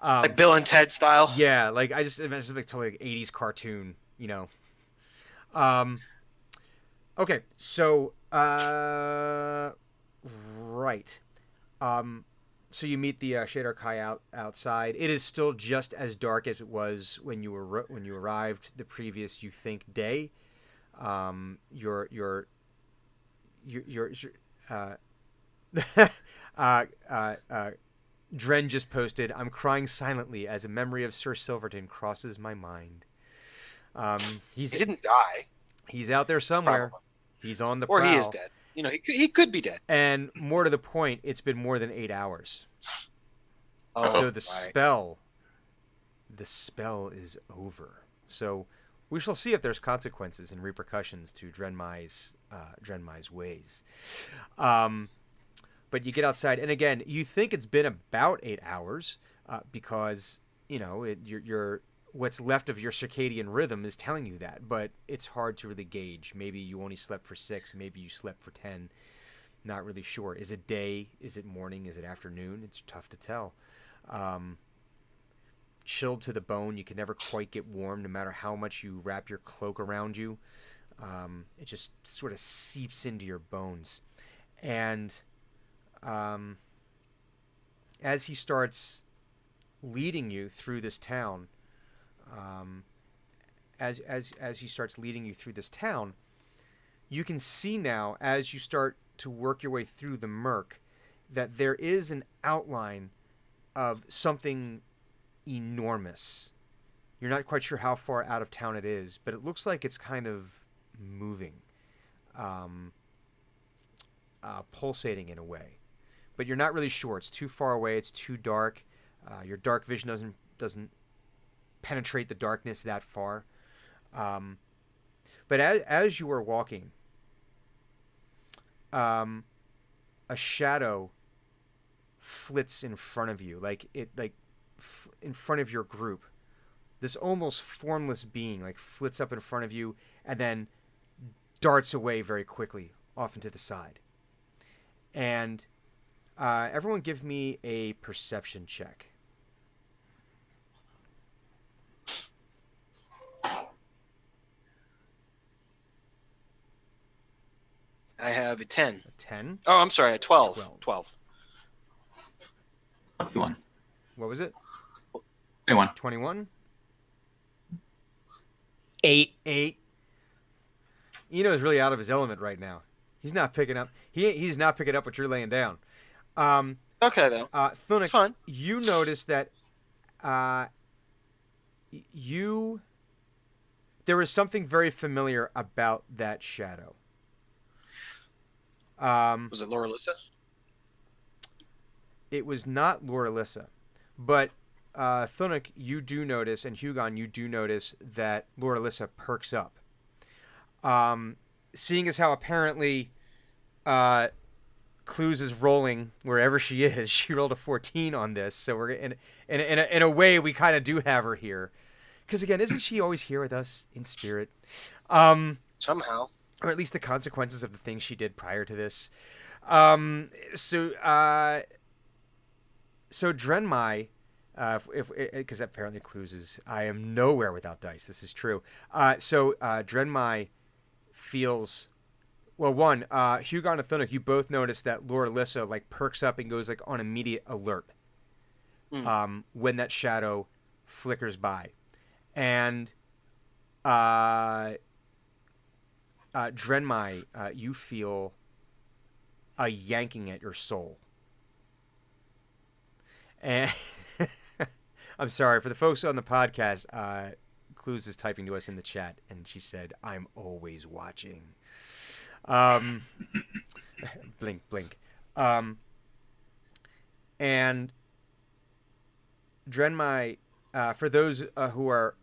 Like Bill and Ted style. Yeah, like I just imagine like totally like 80s cartoon, Okay, so right. So you meet the Shadar Kai outside. It is still just as dark as it was when you arrived the previous, you think, day. Your Dren just posted, "I'm crying silently as a memory of Sir Silverton crosses my mind." He didn't die. He's out there somewhere. Probably. He's on the Or prowl. he is dead. He could be dead. And more to the point, it's been more than 8 hours. Oh, So the right. spell is over. So we shall see if there's consequences and repercussions to Drenmai's ways. But you get outside, and again, you think it's been about 8 hours because you're what's left of your circadian rhythm is telling you that, but it's hard to really gauge. Maybe you only slept for 6, maybe you slept for 10. Not really sure. Is it day? Is it morning? Is it afternoon? It's tough to tell. Chilled to the bone. You can never quite get warm no matter how much you wrap your cloak around you. It just sort of seeps into your bones. And as he starts leading you through this town, as he starts leading you through this town, you can see now, as you start to work your way through the murk, that there is an outline of something enormous. You're not quite sure how far out of town it is, but it looks like it's kind of moving, pulsating in a way. But you're not really sure. It's too far away. It's too dark. Your dark vision doesn't penetrate the darkness that far. But as you are walking, a shadow flits in front of you, in front of your group. This almost formless being flits up in front of you and then darts away very quickly off into the side. And everyone give me a perception check. I have a 10. A 10? Oh, I'm sorry, a 12. 12. 12. 21. What was it? 21. 21? 8. 8. Eno is really out of his element right now. He's not picking up. He's not picking up what you're laying down. Okay, though. Thunic, It's fine. you notice that you there is something very familiar about that shadow. Was it Laura Lissa? It was not Laura Lissa, but Thunuk, you do notice, and Hugon, you do notice that Laura Lissa perks up. Seeing as how apparently Clues is rolling wherever she is, she rolled a 14 on this, so we're in a way we kind of do have her here, because again, isn't she always here with us in spirit? Somehow. Or at least the consequences of the things she did prior to this. So Drenmai, because apparently Clues is, I am nowhere without dice. This is true. So Drenmai feels, well, one, Hugon and Thunuk, you both notice that Laura Lissa like perks up and goes like on immediate alert when that shadow flickers by, and Drenmai, you feel a yanking at your soul. And I'm sorry for the folks on the podcast. Clues is typing to us in the chat, and she said, "I'm always watching." Blink, blink. And Drenmai, for those who are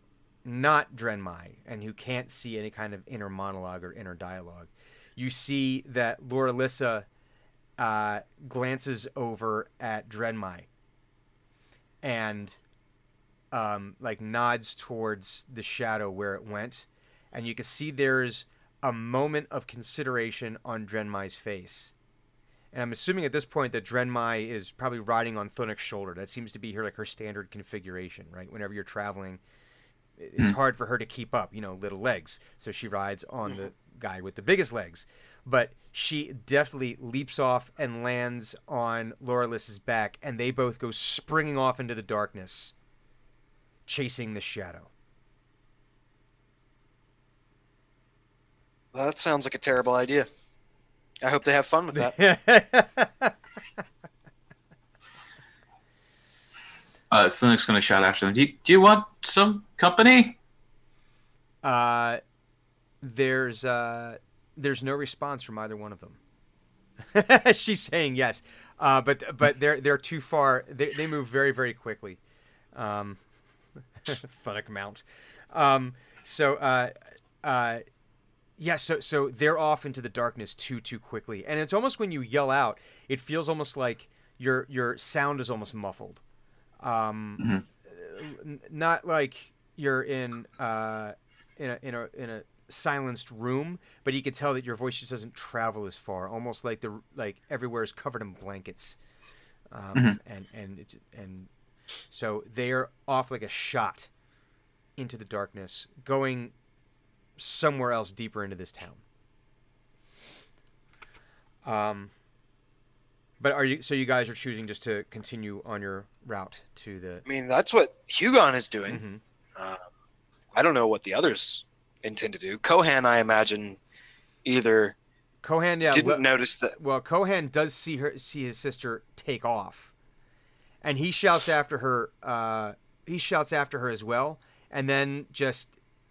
not Drenmai and who can't see any kind of inner monologue or inner dialogue, you see that Laura Lissa glances over at Drenmai and like nods towards the shadow where it went, and you can see there's a moment of consideration on Drenmai's face. And I'm assuming at this point that Drenmai is probably riding on Thunuk's shoulder. That seems to be her standard configuration, right? Whenever you're traveling, it's hard for her to keep up, little legs. So she rides on the guy with the biggest legs. But she definitely leaps off and lands on Laura Lissa's back, and they both go springing off into the darkness, chasing the shadow. Well, that sounds like a terrible idea. I hope they have fun with that. Thunuk's going to shout after them. Do you want some company? There's no response from either one of them. She's saying yes, but they're too far. They move very, very quickly. Thunuk mount. Yeah, so they're off into the darkness too quickly, and it's almost when you yell out, it feels almost like your sound is almost muffled. Not like you're in a silenced room, but you can tell that your voice just doesn't travel as far. Almost like everywhere is covered in blankets, and so they're off like a shot into the darkness, going somewhere else deeper into this town. But you guys are choosing just to continue on your route to the... I mean, that's what Hugon is doing. Mm-hmm. I don't know what the others intend to do. Kohan, I imagine, either Kohan, didn't notice that. Well, Kohan does see his sister take off, and he shouts after her. He shouts after her as well, and then just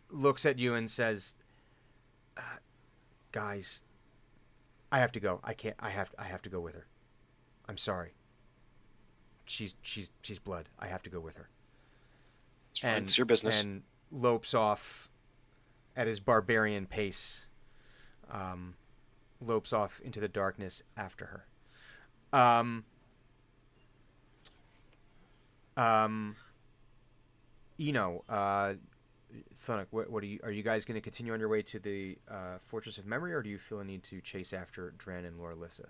looks at you and says, "Guys, I have to go. I can't. I have to go with her. I'm sorry. She's blood. I have to go with her." It's fine. It's your business. And lopes off at his barbarian pace. Lopes off into the darkness after her. Thunuk, what are you guys going to continue on your way to the Fortress of Memory, or do you feel a need to chase after Dren and Laura Lissa?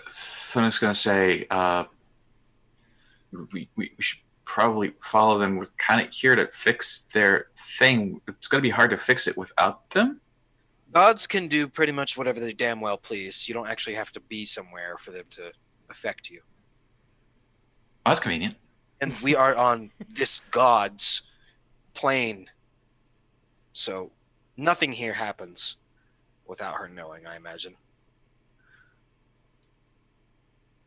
Thunuk's going to say, we should probably follow them. We're kind of here to fix their thing. It's going to be hard to fix it without them. Gods can do pretty much whatever they damn well please. You don't actually have to be somewhere for them to affect you. Oh, that's convenient. And we are on this god's plane. So nothing here happens without her knowing, I imagine.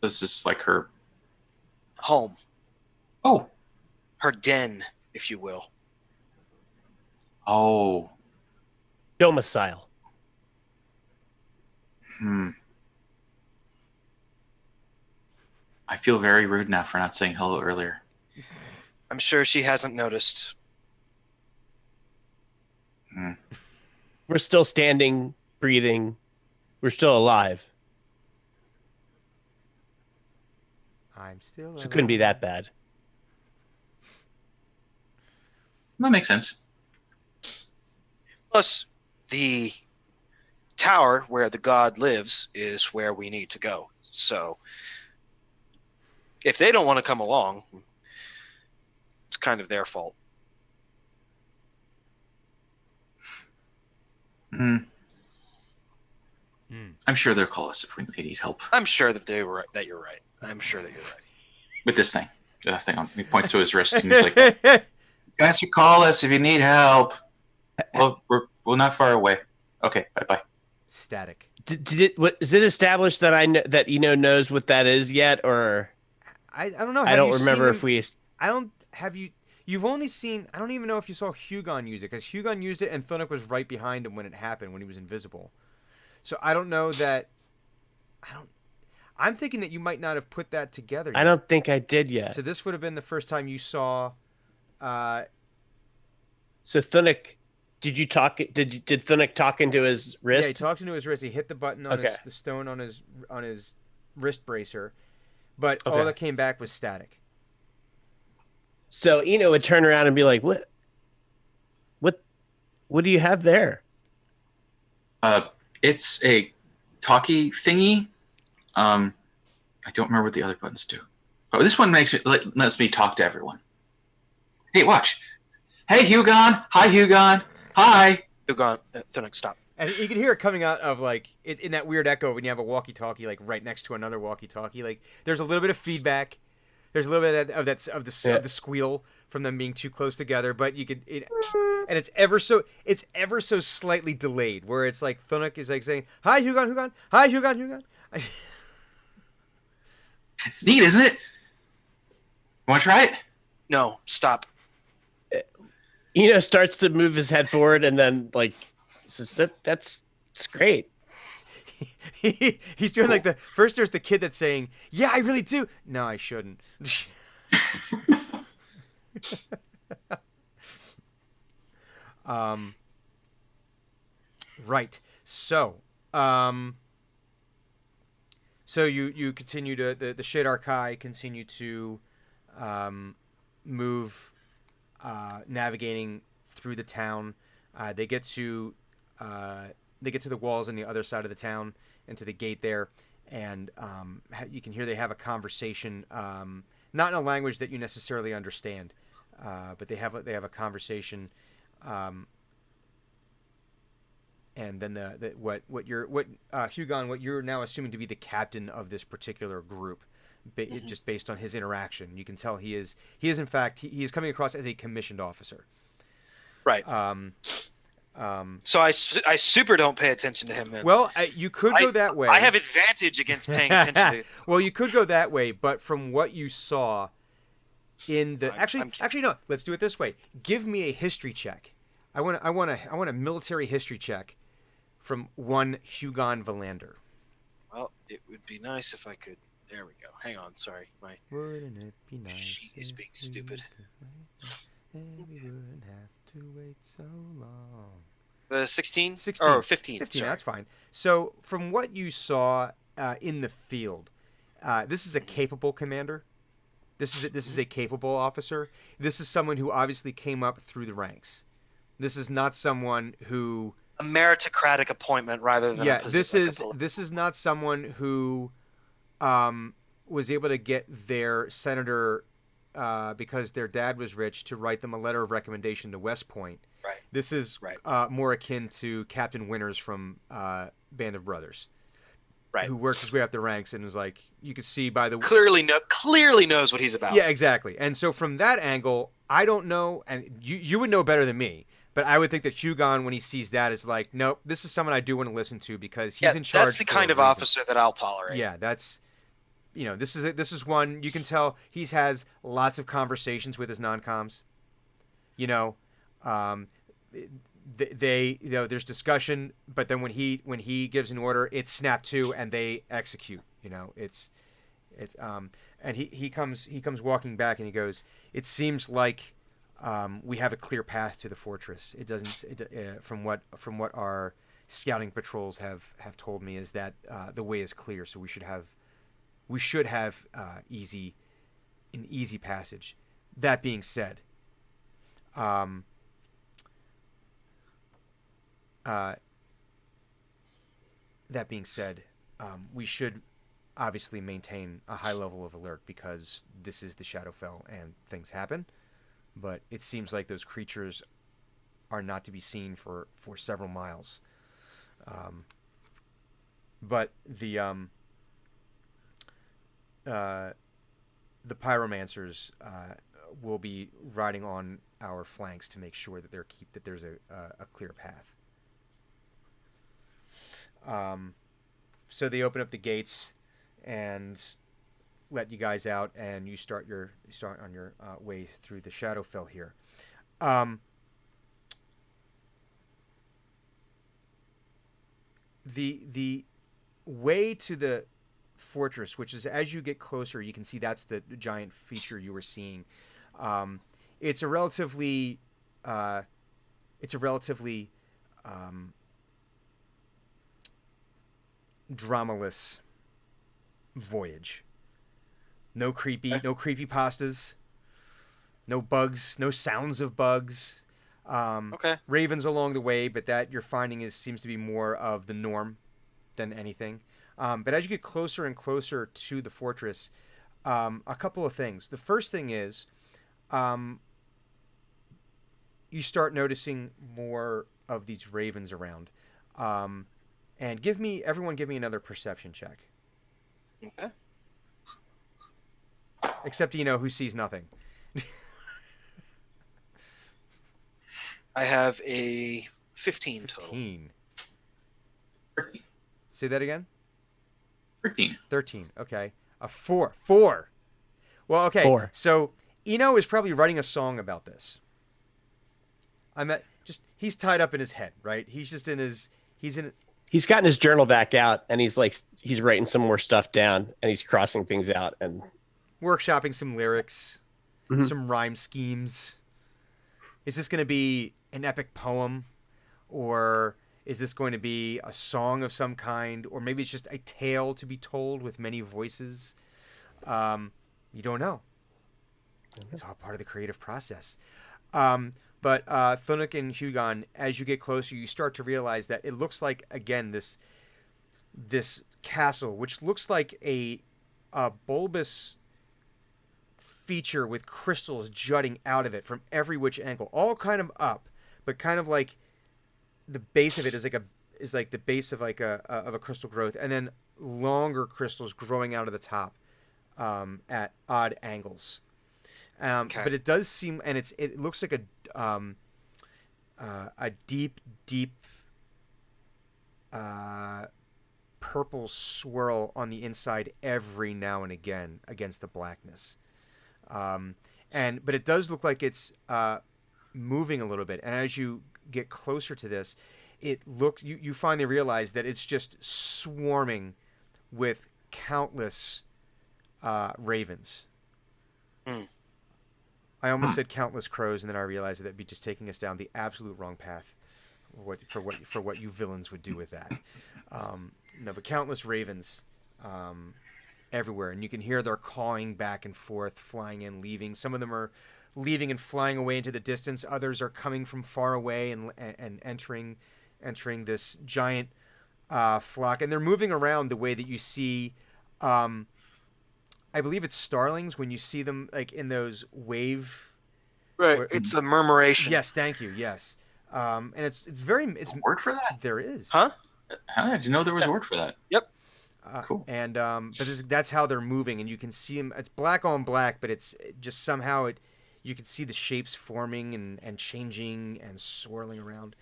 This is like her home, Oh. her den, if you will. Oh. Domicile. I feel very rude now for not saying hello earlier. I'm sure she hasn't noticed. We're still standing, breathing. We're still alive. I'm still. So it couldn't be that bad. That makes sense. Plus, the tower where the god lives is where we need to go. So, if they don't want to come along, it's kind of their fault. I'm sure they'll call us if they need help I'm sure that you're right. I'm sure that you're right. with this thing. The thing on. He points to his wrist and he's like, "You guys should call us if you need help. Well, we're not far away. Okay, bye. Static. Is it established that that Eno knows what that is yet, or I don't know. I don't remember if we. I don't have you. You've only seen. I don't even know if you saw Hugon use it, because Hugon used it and Thunuk was right behind him when it happened, when he was invisible. So I don't know that. I'm thinking that you might not have put that together yet. I don't think I did yet. So this would have been the first time you saw. So Thunuk, did you talk? Did Thunuk talk into his wrist? Yeah, he talked into his wrist. He hit the button on the stone on his wrist bracer, but all that came back was static. So Eno would turn around and be like, "What do you have there?" It's a talkie thingy. I don't remember what the other buttons do. But this one lets me talk to everyone. Hey, watch. Hey, Hugon. Hi, Hugon. Hi. Hugon, Thunuk, stop. And you can hear it coming out of in that weird echo when you have a walkie-talkie right next to another walkie-talkie. Like there's a little bit of feedback. There's a little bit of the squeal from them being too close together, but you could, and it's ever so slightly delayed, where it's like Thunuk is like saying, "Hi, Hugon, hi, Hugon." It's neat, isn't it? Want to try it? No, stop. Eno starts to move his head forward, and then says, "That's great." He's doing first. There's the kid that's saying, "Yeah, I really do." No, I shouldn't. Right. So, you continue to the Shadar Kai continue to move, navigating through the town. They get to the walls on the other side of the town and to the gate there, and you can hear they have a conversation, not in a language that you necessarily understand, but they have a conversation, and then Hugon, what you're now assuming to be the captain of this particular group, just based on his interaction, you can tell he is in fact he is coming across as a commissioned officer. Right. So I super don't pay attention to him then. Well, you could go that way. I have advantage against paying attention to. Well, you could go that way, but from what you saw in the actually no, let's do it this way. Give me a history check. I want a military history check from one Hugon Valander. Well, it would be nice if I could. There we go. Hang on, sorry. My Wouldn't it be nice sheet is being stupid. And we wouldn't have to wait so long. 16? 16. Or 15. 15, sorry. that's fine. So, from what you saw in the field, this is a capable commander. This is a capable officer. This is someone who obviously came up through the ranks. This is not someone who... A meritocratic appointment rather than a position. This is not someone who was able to get their senator... because their dad was rich, to write them a letter of recommendation to West Point. Right. This is more akin to Captain Winters from Band of Brothers, right? Who worked his way up the ranks and was like, you could see by the clearly knows what he's about. Yeah, exactly. And so from that angle, I don't know, and you would know better than me, but I would think that Hugon, when he sees that, is like, nope, this is someone I do want to listen to because he's in charge. That's the kind of officer that I'll tolerate. Yeah, that's. this is one you can tell has lots of conversations with his non-coms. Um, they there's discussion, but then when he gives an order, it's snap to and they execute. It's and he comes walking back and he goes, "It seems like we have a clear path to the fortress. It doesn't from what our scouting patrols have told me is that the way is clear, so we should have an easy passage. That being said, we should obviously maintain a high level of alert because this is the Shadowfell and things happen. But it seems like those creatures are not to be seen for several miles. But the pyromancers will be riding on our flanks to make sure that there's a clear path. So they open up the gates and let you guys out, and you start on your way through the Shadowfell here. The way to the fortress, which is as you get closer, you can see that's the giant feature you were seeing. It's a relatively dramaless voyage. No creepy pastas, no bugs, no sounds of bugs. Okay. Ravens along the way, but that you're finding seems to be more of the norm than anything. But as you get closer and closer to the fortress, a couple of things. The first thing is, you start noticing more of these ravens around. And everyone give me another perception check. Okay. Except who sees nothing. I have a 15 total. 15. 13. Say that again? 13. 13. Okay. A 4. 4. Well, okay. 4. So Eno is probably writing a song about this. He's tied up in his head, right? He's gotten his journal back out and he's writing some more stuff down and he's crossing things out and workshopping some lyrics, Mhm. some rhyme schemes. Is this going to be an epic poem, or is this going to be a song of some kind, or maybe it's just a tale to be told with many voices? You don't know. It's all part of the creative process. But Thunuk and Hugon, as you get closer, you start to realize that it looks like, again, this castle, which looks like a bulbous feature with crystals jutting out of it from every which angle, all kind of up, but kind of like the base of it is like the base of a crystal growth, and then longer crystals growing out of the top at odd angles. Okay. But it does seem, and it looks like a deep purple swirl on the inside every now and again against the blackness. But it does look like it's moving a little bit, and as you get closer to this, you finally realize that it's just swarming with countless ravens. Hmm. I almost said countless crows, and then I realized that it'd be just taking us down the absolute wrong path for what you villains would do with that. No, but countless ravens everywhere, and you can hear their cawing back and forth, flying in, leaving. Some of them are leaving and flying away into the distance. Others are coming from far away and entering this giant flock, and they're moving around the way that you see. I believe it's starlings when you see them like in those wave. Right. It's a murmuration. Yes, thank you. Yes, and it's Is there a word for that? there is. Huh? How did you know there was a word for that? Cool. And that's how they're moving, and you can see them. It's black on black, but it's just somehow you can see the shapes forming and changing and swirling around.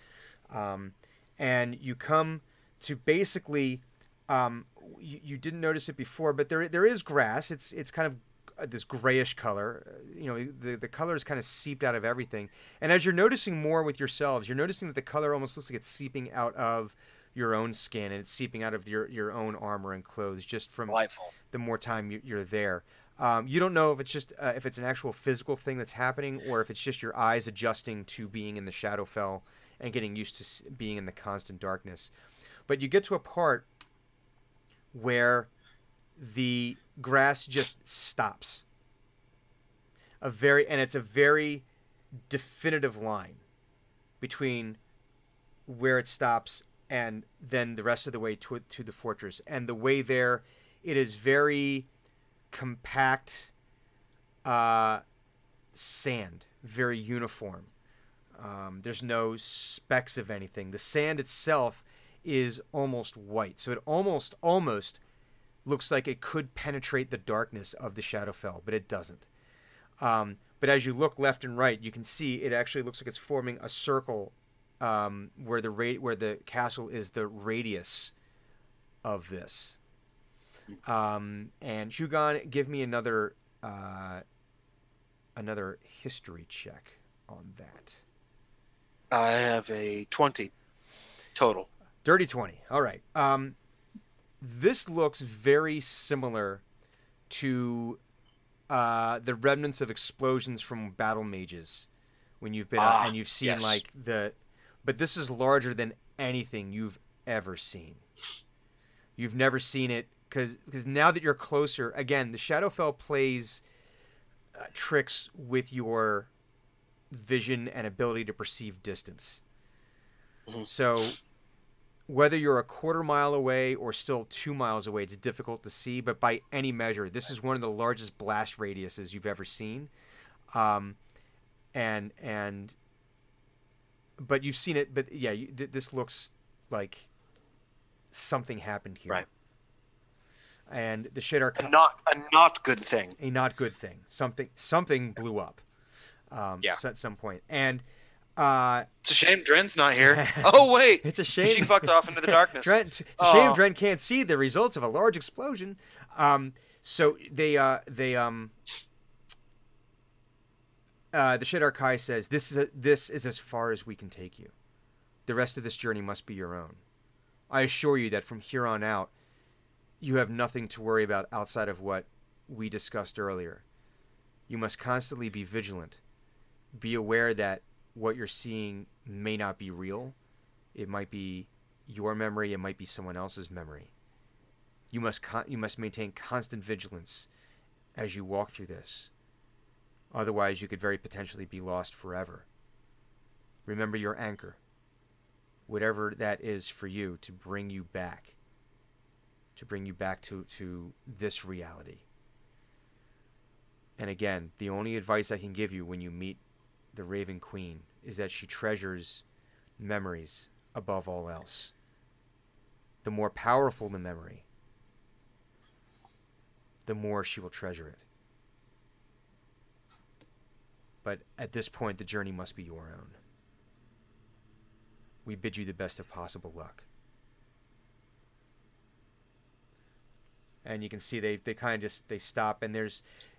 And you come to basically You didn't notice it before, but there is grass. It's kind of this grayish color. The color is kind of seeped out of everything. And as you're noticing more with yourselves, you're noticing that the color almost looks like it's seeping out of your own skin, and it's seeping out of your own armor and clothes just from Delightful. the more time you're there. You don't know if it's just if it's an actual physical thing that's happening, or if it's just your eyes adjusting to being in the Shadowfell and getting used to being in the constant darkness. But you get to a part where the grass just stops. It's a very definitive line between where it stops and then the rest of the way to the fortress. And the way there, it is very compact sand, very uniform. There's no specks of anything. The sand itself is almost white, so it almost looks like it could penetrate the darkness of the Shadowfell, but it doesn't. But as you look left and right, you can see it actually looks like it's forming a circle where the castle is the radius of this. And Hugon, give me another history check on that. I have a 20 total. Dirty 20. All right. This looks very similar to the remnants of explosions from battle mages when you've been out and you've seen yes. but this is larger than anything you've ever seen. You've never seen it because now that you're closer, again, the Shadowfell plays tricks with your vision and ability to perceive distance. Mm-hmm. So whether you're a quarter mile away or still 2 miles away, it's difficult to see. But by any measure, this is one of the largest blast radiuses you've ever seen. But you've seen it. But yeah, this looks like something happened here. Right. And the Shadar a not good thing. A not good thing. Something blew up. At some point. And it's a shame Dren's not here. Oh wait, it's a shame she fucked off into the darkness. It's a shame Dren can't see the results of a large explosion. So the Shadar Kai says this is as far as we can take you. The rest of this journey must be your own. I assure you that from here on out, you have nothing to worry about outside of what we discussed earlier. You must constantly be vigilant. Be aware that what you're seeing may not be real. It might be your memory. It might be someone else's memory. You must maintain constant vigilance as you walk through this. Otherwise, you could very potentially be lost forever. Remember your anchor, whatever that is for you, to bring you back to this reality. And again, the only advice I can give you when you meet the Raven Queen is that she treasures memories above all else. The more powerful the memory, the more she will treasure it. But at this point, the journey must be your own. We bid you the best of possible luck. And you can see they kind of just stop, and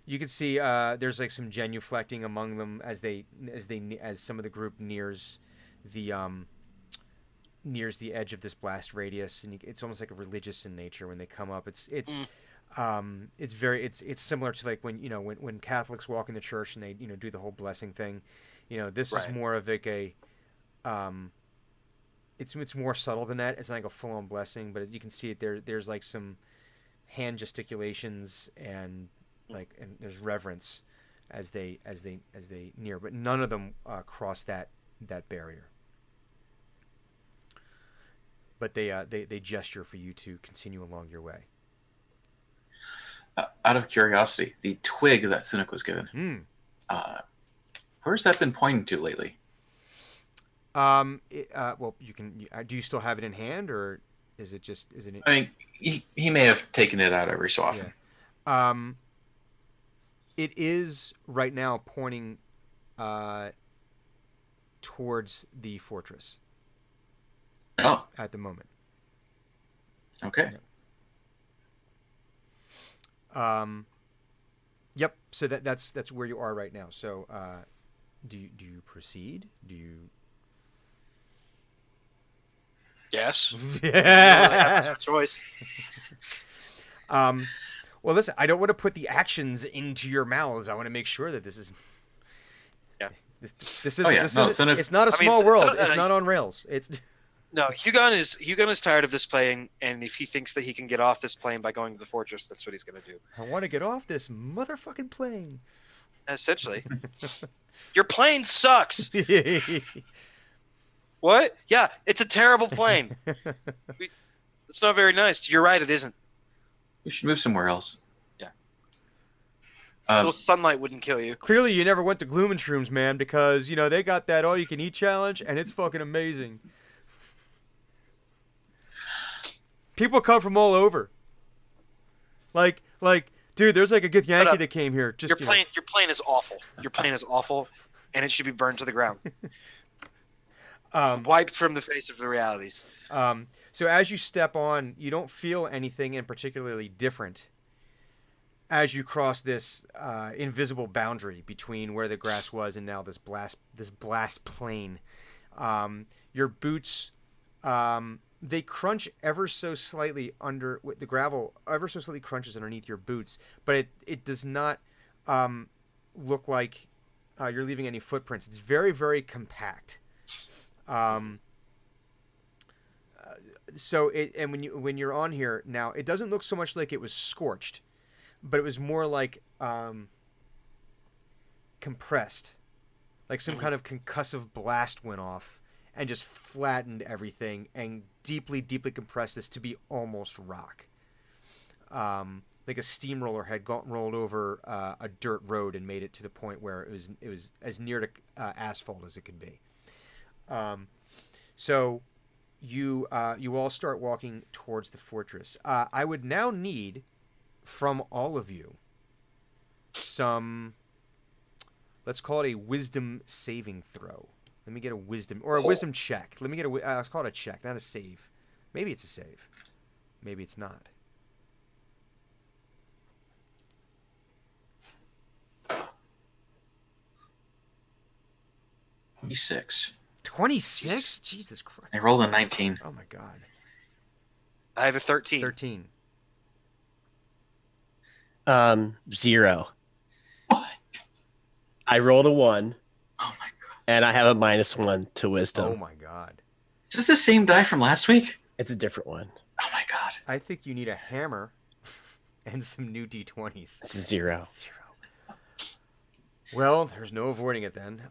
you can see there's like some genuflecting among them as some of the group nears the edge of this blast radius, and it's almost like a religious in nature when they come up. It's similar to like when Catholics walk in the church and they do the whole blessing thing. This is more of like a it's more subtle than that. It's not like a full on blessing, but you can see it there's like some hand gesticulations and there's reverence as they near, but none of them cross that barrier. But they gesture for you to continue along your way. Out of curiosity, the twig that Thunuk was given, where's that been pointing to lately? Well, you can. Do you still have it in hand, or is it? I mean, he may have taken it out every so often. Yeah. It is right now pointing towards the fortress. Oh. At the moment. Okay. Yeah. Yep. So that's where you are right now. So, do you proceed? Do you? Yes. You don't really have much of Yeah. a choice. Well, listen. I don't want to put the actions into your mouths. I want to make sure that this is. Yeah. This is. Oh, yeah. This No, is. so no- It's not a I mean, small th- world. th- It's not on rails. It's. No, Hugon is tired of this plane, and if he thinks that he can get off this plane by going to the fortress, that's what he's going to do. I want to get off this motherfucking plane. Essentially, your plane sucks. What? Yeah, it's a terrible plane. It's not very nice. You're right. It isn't. We should move somewhere else. Yeah. Um, Little sunlight wouldn't kill you. Clearly, you never went to Gloom and Shrooms, man, because they got that all-you-can-eat challenge, and it's fucking amazing. People come from all over. Like, dude, there's like a good Yankee that came here. Just Your plane is awful. Your plane is awful, and it should be burned to the ground. Wiped from the face of the realities. So as you step on, you don't feel anything in particularly different as you cross this invisible boundary between where the grass was and now this blast plain. Your boots, they crunch ever so slightly under the gravel. Ever so slightly crunches underneath your boots, but it does not look like you're leaving any footprints. It's very, very compact. So when you're on here now, it doesn't look so much like it was scorched, but it was more like compressed, like some kind of concussive blast went off and just flattened everything and deeply, deeply compressed this to be almost rock. Like a steamroller had rolled over a dirt road and made it to the point where it was as near to asphalt as it could be. So you all start walking towards the fortress. I would now need from all of you some, let's call it a wisdom saving throw. Let me get a wisdom or a wisdom check. Let me get let's call it a check, not a save. Maybe it's a save. Maybe it's not. 26. 26? Jesus Christ. I rolled a 19. Oh my God. I have a 13. 13. 0. What? I rolled a 1, Oh my god. and I have a -1 to wisdom. Oh my God. Is this the same die from last week? It's a different one. Oh my god. I think you need a hammer and some new D20s. It's a 0. 0. Well, there's no avoiding it then.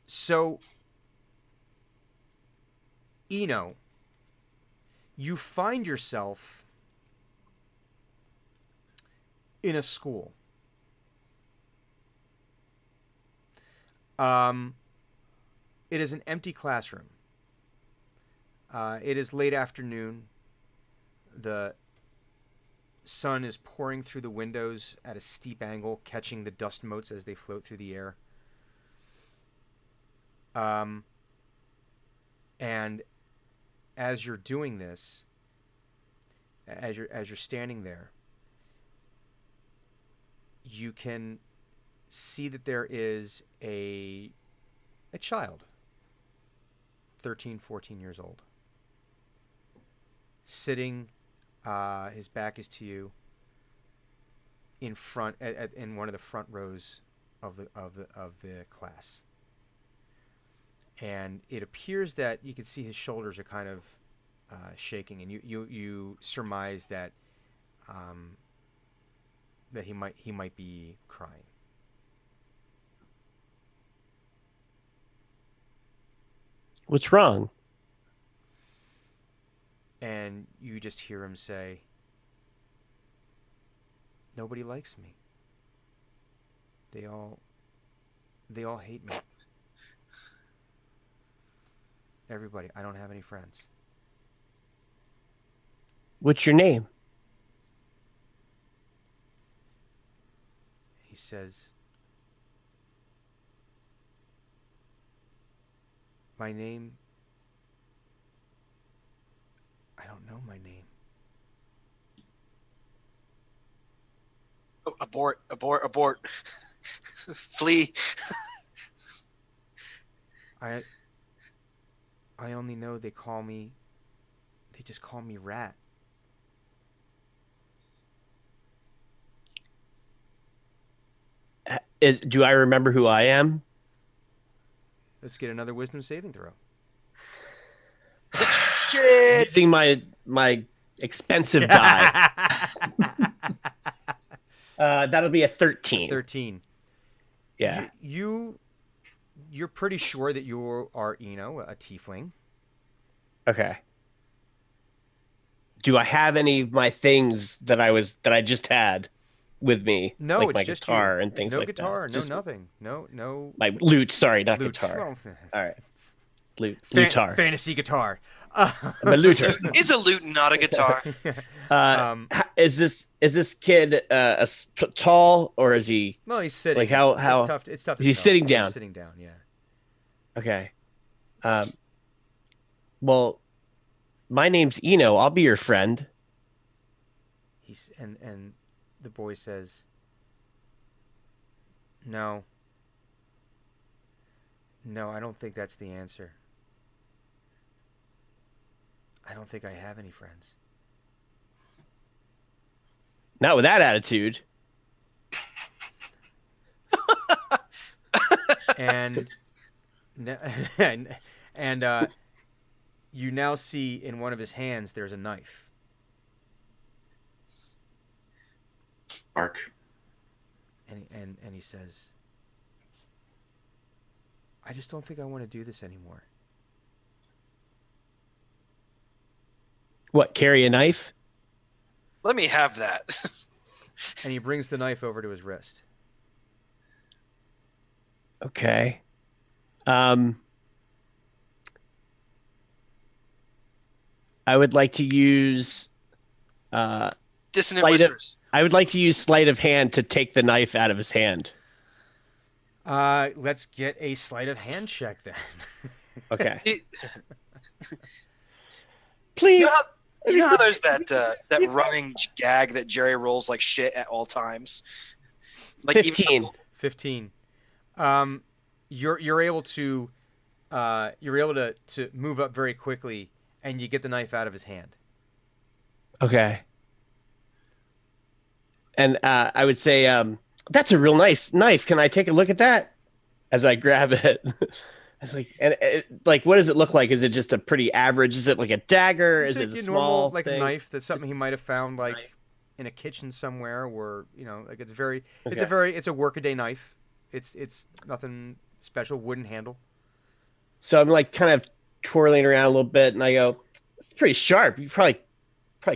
So, Eno, you find yourself in a school. It is an empty classroom. It is late afternoon. The sun is pouring through the windows at a steep angle, catching the dust motes as they float through the air. And as you're doing this, as you're standing there, you can see that there is a child, 13, 14 years old, sitting. His back is to you. In front, in one of the front rows of the class, and it appears that you can see his shoulders are kind of shaking, and you surmise that that he might be crying. What's wrong? And you just hear him say, "Nobody likes me. They all hate me. Everybody. I don't have any friends." What's your name? He says, "My name don't know my name. Oh, abort! Abort! Abort! Flee! I only know they just call me Rat. Do I remember who I am? Let's get another wisdom saving throw. Shit! Using my expensive die. That'll be a 13. 13. Yeah. You're pretty sure that you are Eno, a tiefling. Okay. Do I have any of my things that I just had with me? No, like it's my just guitar you. and things no like guitar, that. no nothing. No My lute, sorry, not lute. guitar. Well, All right. Lutar. fantasy guitar. I'm a luter. Is a lute not a guitar? Is this kid tall, or is he? No, he's sitting. Like how it's tough to is he tell. sitting Yeah, down? He's sitting down, yeah. Okay. Well, my name's Eno. I'll be your friend. And the boy says, No, I don't think that's the answer. I don't think I have any friends. Not with that attitude. And you now see in one of his hands there's a knife. Bark. And he says, I just don't think I want to do this anymore. What? Carry a knife? Let me have that. And he brings the knife over to his wrist. Okay. I would like to use Dissonant Sleight of- whispers. I would like to use sleight of hand to take the knife out of his hand. Let's get a sleight of hand check then. Okay. You Please. know how there's that running gag that Jerry rolls like shit at all times. Like 15. 15. You're able to move up very quickly, and you get the knife out of his hand. Okay. And I would say, that's a real nice knife. Can I take a look at that? As I grab it. I was like, what does it look like? Is it just a pretty average? Is it like a dagger? Is Just it a like your small normal, like thing? a knife? That's something he might have found like knife. in a kitchen somewhere, or like it's Okay. it's a workaday knife. It's nothing special. Wooden handle. So I'm like kind of twirling around a little bit, and I go, "It's pretty sharp. You probably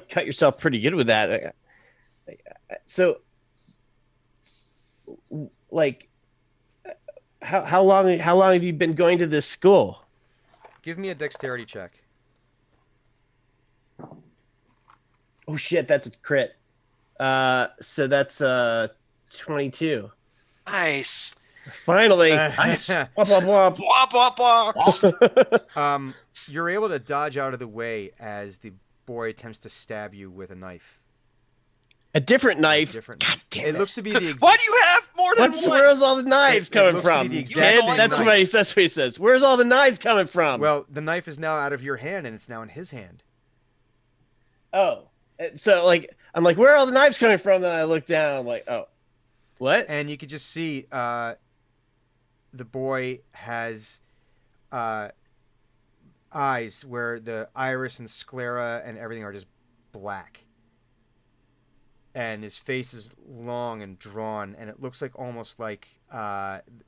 cut yourself pretty good with that." So, like, how long have you been going to this school? Give me a dexterity check. Oh shit, that's a crit. So that's 22. nice. Finally. Nice. Womp, womp, Womp, womp, womp. womp. You're able to dodge out of the way as the boy attempts to stab you with a knife. A different knife. Different. God damn It looks to be the exact. Why do you have more than one? Where's all the knives It coming looks to be from? the exact Kid? same That's knife. what he says. Where's all the knives coming from? Well, the knife is now out of your hand, and it's now in his hand. Oh, so like I'm like, where are all the knives coming from? Then I look down. I'm like, oh, what? And you can just see the boy has eyes where the iris and sclera and everything are just black. And his face is long and drawn, and it looks like almost like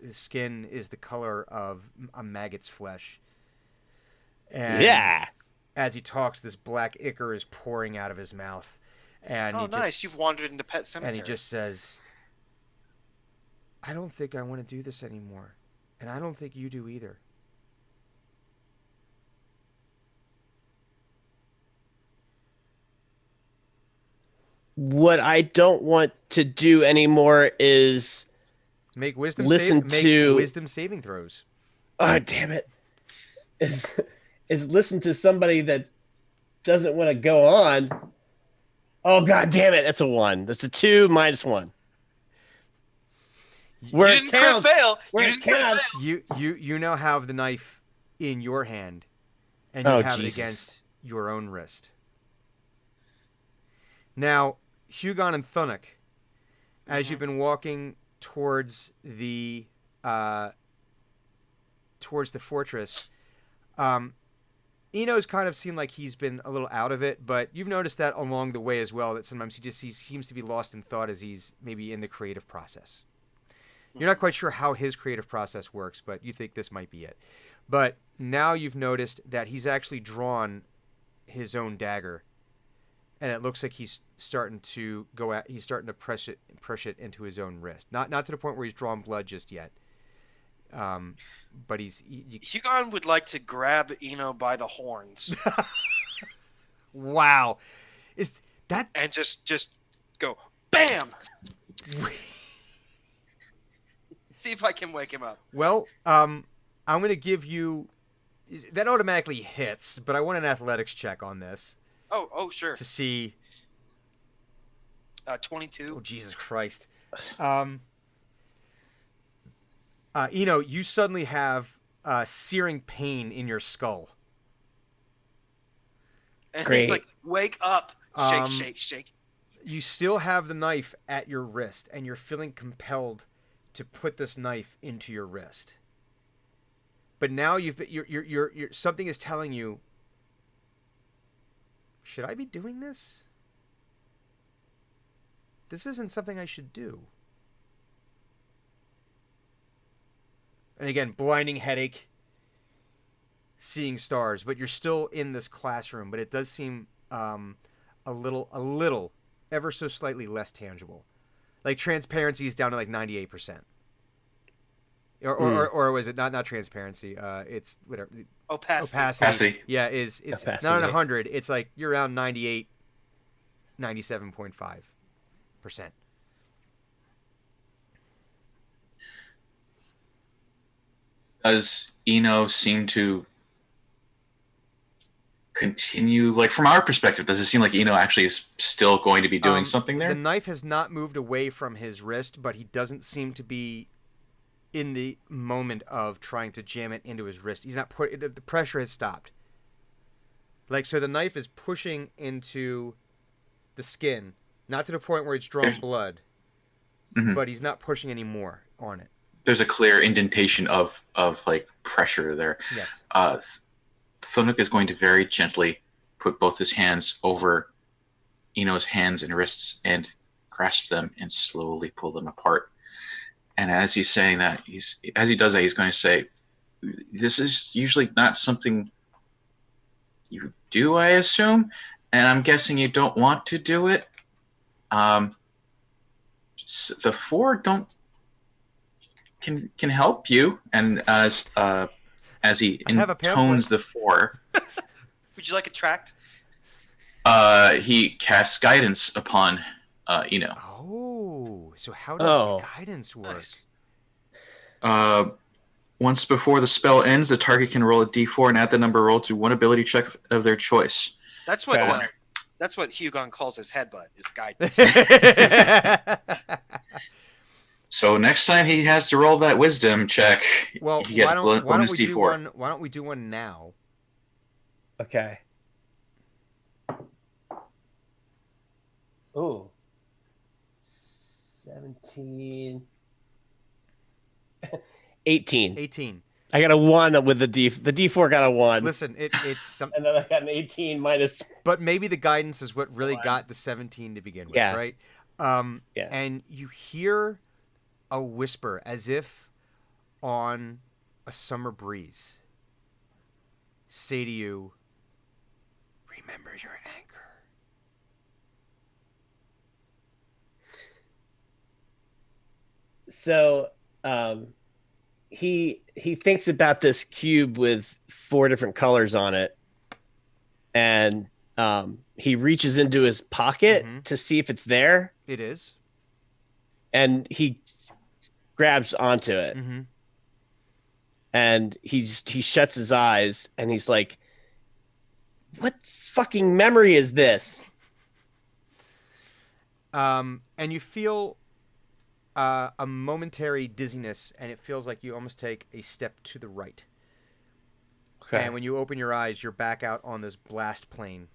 his skin is the color of a maggot's flesh. And Yeah. as he talks, this black ichor is pouring out of his mouth. And Oh, he nice. just, You've wandered into Pet and Cemetery. he just says, I don't think I want to do this anymore. And I don't think you do either. What I don't want to do anymore is, Make Listen make to- wisdom saving throws. oh damn it, is listen to somebody that doesn't want to go on. Oh god damn it! That's a 1. That's a 2 minus 1. Where You it didn't crit counts. fail. Where You it didn't crit counts. fail. You now have the knife in your hand, and you Oh, have Jesus. it against your own wrist. Now, Hugon and Thunuk, as you've been walking towards the fortress, Eno's kind of seemed like he's been a little out of it, but you've noticed that along the way as well, that sometimes he seems to be lost in thought as he's maybe in the creative process. You're not quite sure how his creative process works, but you think this might be it. But now you've noticed that he's actually drawn his own dagger, and it looks like he's starting to press it into his own wrist. Not to the point where he's drawn blood just yet. But Hugon would like to grab Eno by the horns wow. Is that and just go bam. See if I can wake him up. well, I'm going to give you that automatically hits, but I want an athletics check on this Oh, sure. to see 22. Oh, Jesus Christ. Eno, you suddenly have searing pain in your skull. And Great. he's like, wake up. Shake, Um, shake, shake. You still have the knife at your wrist, and you're feeling compelled to put this knife into your wrist. But now you're something is telling you, should I be doing this? This isn't something I should do. And again, blinding headache, seeing stars, but you're still in this classroom, but it does seem a little, ever so slightly less tangible. Like transparency is down to like 98%. Or was it not transparency? It's whatever. Opacity. Opacity. Yeah, it's Opacity. not 100. It's like you're around 98, 97.5%. Does Eno seem to continue, like from our perspective, does it seem like Eno actually is still going to be doing something there? The knife has not moved away from his wrist, but he doesn't seem to be in the moment of trying to jam it into his wrist. He's not the pressure has stopped. Like, so the knife is pushing into the skin, not to the point where it's drawn blood, Mhm. but he's not pushing any more on it. There's a clear indentation of like pressure there. Yes. Thunuk is going to very gently put both his hands over Eno's hands and wrists and grasp them and slowly pull them apart. And as he's saying that, as he does that, he's going to say, "This is usually not something you do, I assume, and I'm guessing you don't want to do it. The four can help you." And as he I have a intones the four, Would you like a tract? he casts guidance upon Eno. Oh, so how does Oh. guidance work? Nice. Once before the spell ends, the target can roll a d4 and add the number rolled to one ability check of their choice. That's what Okay. that's what Hugon calls his headbutt, is guidance. So next time he has to roll that wisdom check, Well, you get why don't bonus we do d4. one? Why don't we do one now? Okay. Ooh. 17. 18. 18. I got a 1 with the D. The D4 got a 1. Listen, it's some, And then I got an 18 minus. but maybe the guidance is what really One. got the 17 to begin with, Yeah. right? Yeah. And you hear a whisper as if on a summer breeze say to you, "Remember your anchor." So, he thinks about this cube with 4 different colors on it, and he reaches into his pocket Mhm. to see if it's there, It is. and he grabs onto it, Mm-hmm. and he shuts his eyes, and he's like, what fucking memory is this? And you feel a momentary dizziness, and it feels like you almost take a step to the right. Okay. And when you open your eyes, you're back out on this blast plane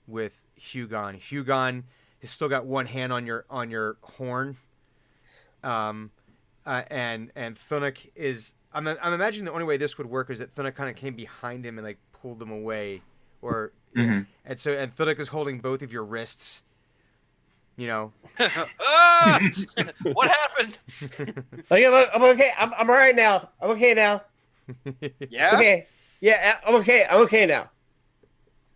with Hugon. Hugon has still got one hand on your horn. And Thunuk is. I'm imagining the only way this would work is that Thunuk kind of came behind him and like pulled them away, or Mhm. and Thunuk is holding both of your wrists. You know. Ah! What happened? Like, I'm okay. I'm all right now. I'm okay now. Yeah. Okay. Yeah, I'm okay. I'm okay now.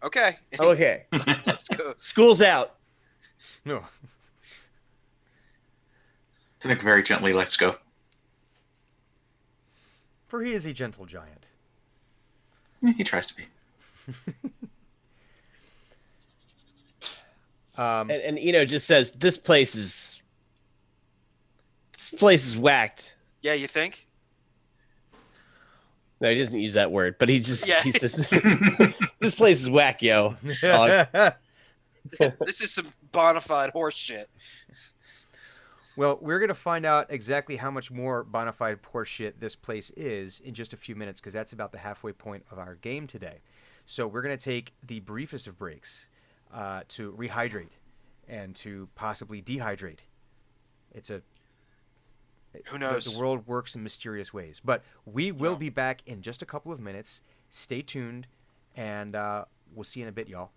Okay. I'm okay. Let's go. School's out. No. Cynic very gently lets go. For he is a gentle giant. He tries to be. And Eno just says, This place is whacked. Yeah, you think? No, he doesn't use that word, but he Yeah. says, This place is whack, yo. Dog. This is some bona fide horse shit. Well, we're going to find out exactly how much more bona fide poor shit this place is in just a few minutes, because that's about the halfway point of our game today. So we're going to take the briefest of breaks to rehydrate and to possibly dehydrate. Who knows? The world works in mysterious ways. But we will be back in just a couple of minutes. Stay tuned, and we'll see you in a bit, y'all.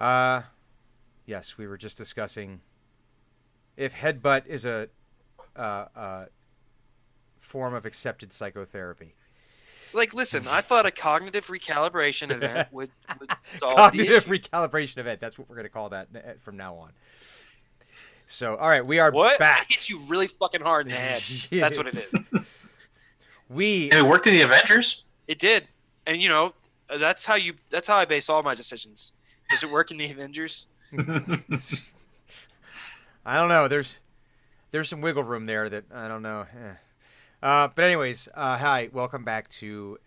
Yes, we were just discussing if headbutt is a form of accepted psychotherapy. Like, listen, I thought a cognitive recalibration event would solve Cognitive the issue. recalibration event. That's what we're going to call that from now on. So, all right, we are What? back. I hit you really fucking hard in the head. That's what it is. We It worked in the Avengers. It did, and that's how I base all my decisions. Does it work in the Avengers? I don't know. There's some wiggle room there that I don't know. But anyways, hi, welcome back to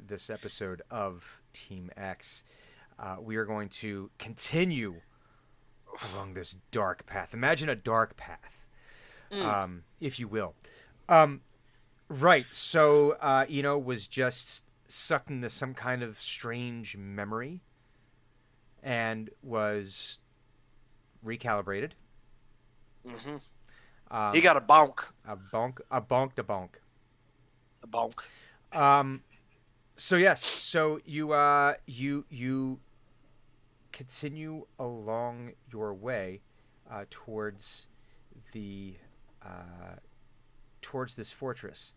this episode of Team X. We are going to continue along this dark path. Imagine a dark path, if you will. Right. So Eno was just sucked into some kind of strange memory and was recalibrated. Mm-hmm. He got a bonk. A bonk. A bonk. So yes. So you continue along your way towards this fortress,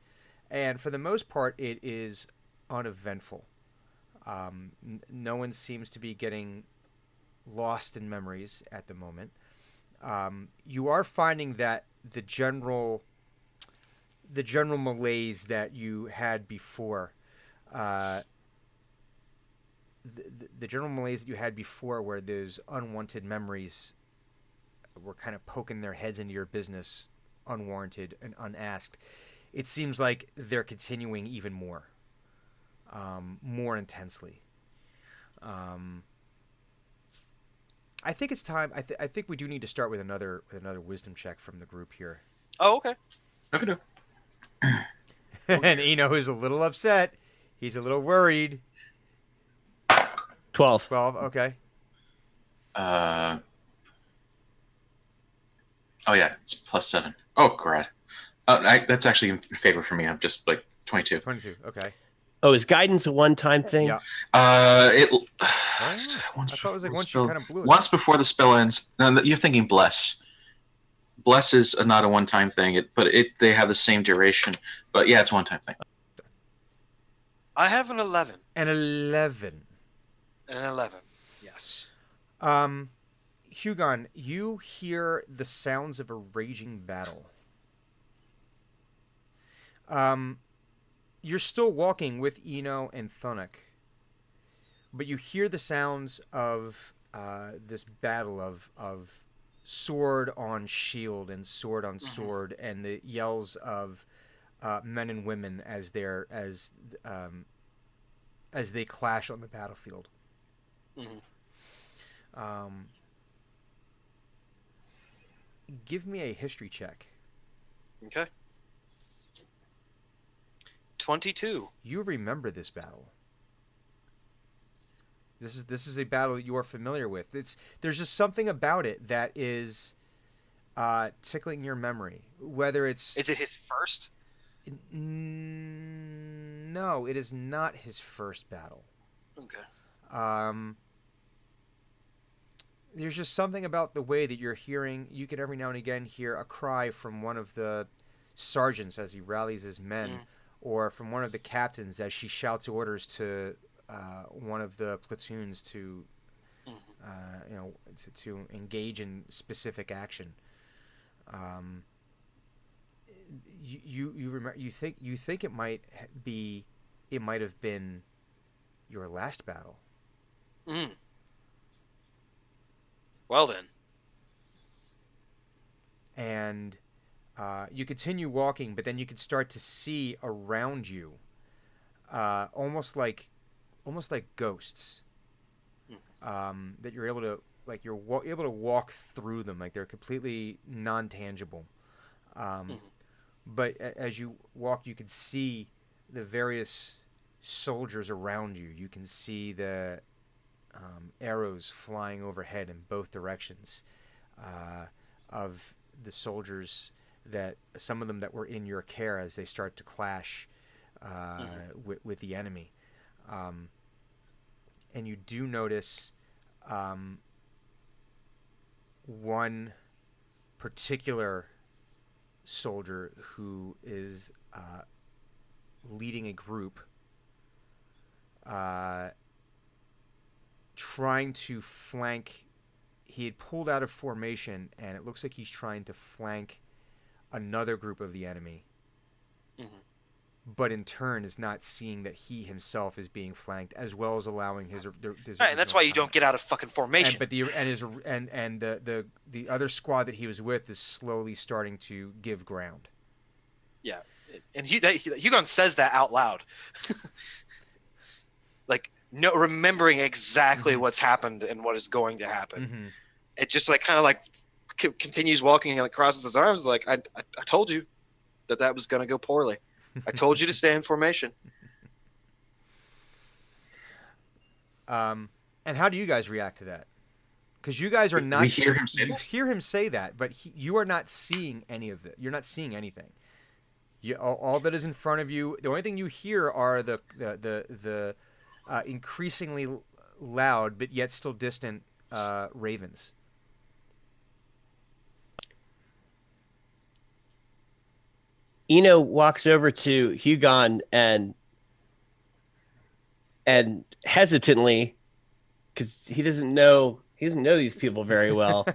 and for the most part, it is uneventful. No one seems to be getting lost in memories at the moment. You are finding that the general malaise that you had before, the general malaise that you had before, where those unwanted memories were kind of poking their heads into your business, unwarranted and unasked. It seems like they're continuing even more intensely. I think it's time. I think we do need to start with another wisdom check from the group here. Oh, okay. Okay. And Eno is a little upset. He's a little worried. 12. 12. Okay. Oh yeah, it's +7. Oh god. That's actually in favor for me. I'm just like 22. 22. Okay. Oh, is guidance a one-time thing? Yeah. I I thought it was like once you kind of blew it. Once before the spell ends. No, you're thinking bless. Bless is not a one-time thing, but they have the same duration. But yeah, it's a one-time thing. I have an 11. An 11. An 11. Yes. Hugon, you hear the sounds of a raging battle. You're still walking with Eno and Thunuk, but you hear the sounds of this battle of sword on shield and sword on sword, and the yells of men and women as they clash on the battlefield. Give me a history check. Okay. 22. You remember this battle. This is a battle that you are familiar with. There's just something about it that is tickling your memory. Whether it's... Is it his first? No, it is not his first battle. Okay. There's just something about the way that you're hearing. You can every now and again hear a cry from one of the sergeants as he rallies his men, or from one of the captains as she shouts orders to one of the platoons to, to engage in specific action. You remember? You think it might have been your last battle. Well then. And you continue walking, but then you can start to see around you, almost like ghosts. That you're able to able to walk through them, like they're completely non-tangible. But as you walk, you can see the various soldiers around you. You can see the arrows flying overhead in both directions of the soldiers, that some of them that were in your care as they start to clash with the enemy. And you do notice one particular soldier who is leading a group trying to flank. He had pulled out of formation, and it looks like he's trying to flank another group of the enemy. Mm-hmm. But in turn is not seeing that he himself is being flanked, as well as allowing his Right, and that's why you don't get out of fucking formation. But the other squad that he was with is slowly starting to give ground. Yeah, and Hugon says that out loud, like no, remembering exactly what's happened and what is going to happen. Mm-hmm. It just like kind of like continues walking and like crosses his arms, like I told you that was going to go poorly. I told you to stay in formation. And how do you guys react to that? Because you guys are not. We hear him say you this? hear him say that, but you are not seeing any of it. You're not seeing anything. All that is in front of you. The only thing you hear are the increasingly loud but yet still distant ravens. Eno walks over to Hugon and hesitantly, because he doesn't know these people very well,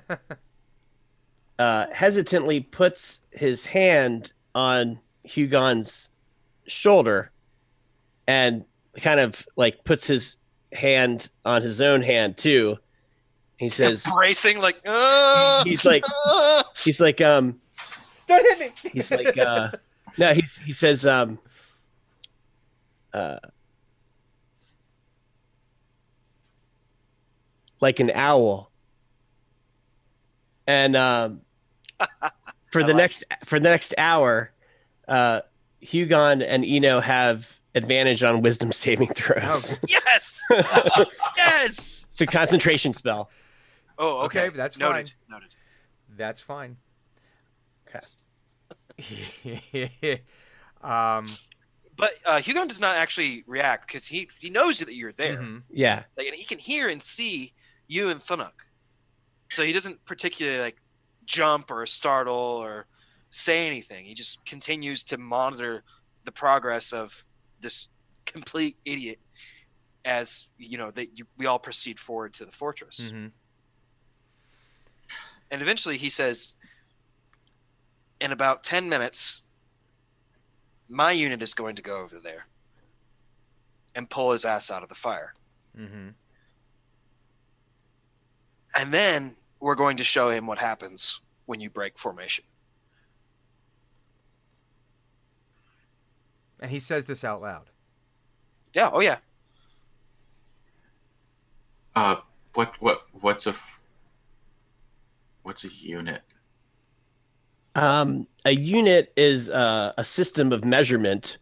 hesitantly puts his hand on Hugon's shoulder and kind of like puts his hand on his own hand too. He says, bracing like, he's like, Don't hit me. he's like, no, he says, like an owl. And for the next hour, Hugon and Eno have advantage on wisdom saving throws. Oh, yes, yes. It's a concentration spell. Oh, okay, Okay, that's noted. fine. Noted. That's fine. Okay. But Hugon does not actually react because he knows that you're there. Mhm. Yeah. Like, and he can hear and see you and Thunuk. So he doesn't particularly like jump or startle or say anything. He just continues to monitor the progress of this complete idiot as we all proceed forward to the fortress. Mhm. And eventually he says, in about 10 minutes, my unit is going to go over there and pull his ass out of the fire. Mhm. And then we're going to show him what happens when you break formation. And he says this out loud. Yeah, oh yeah. What's a unit? A unit is a system of measurement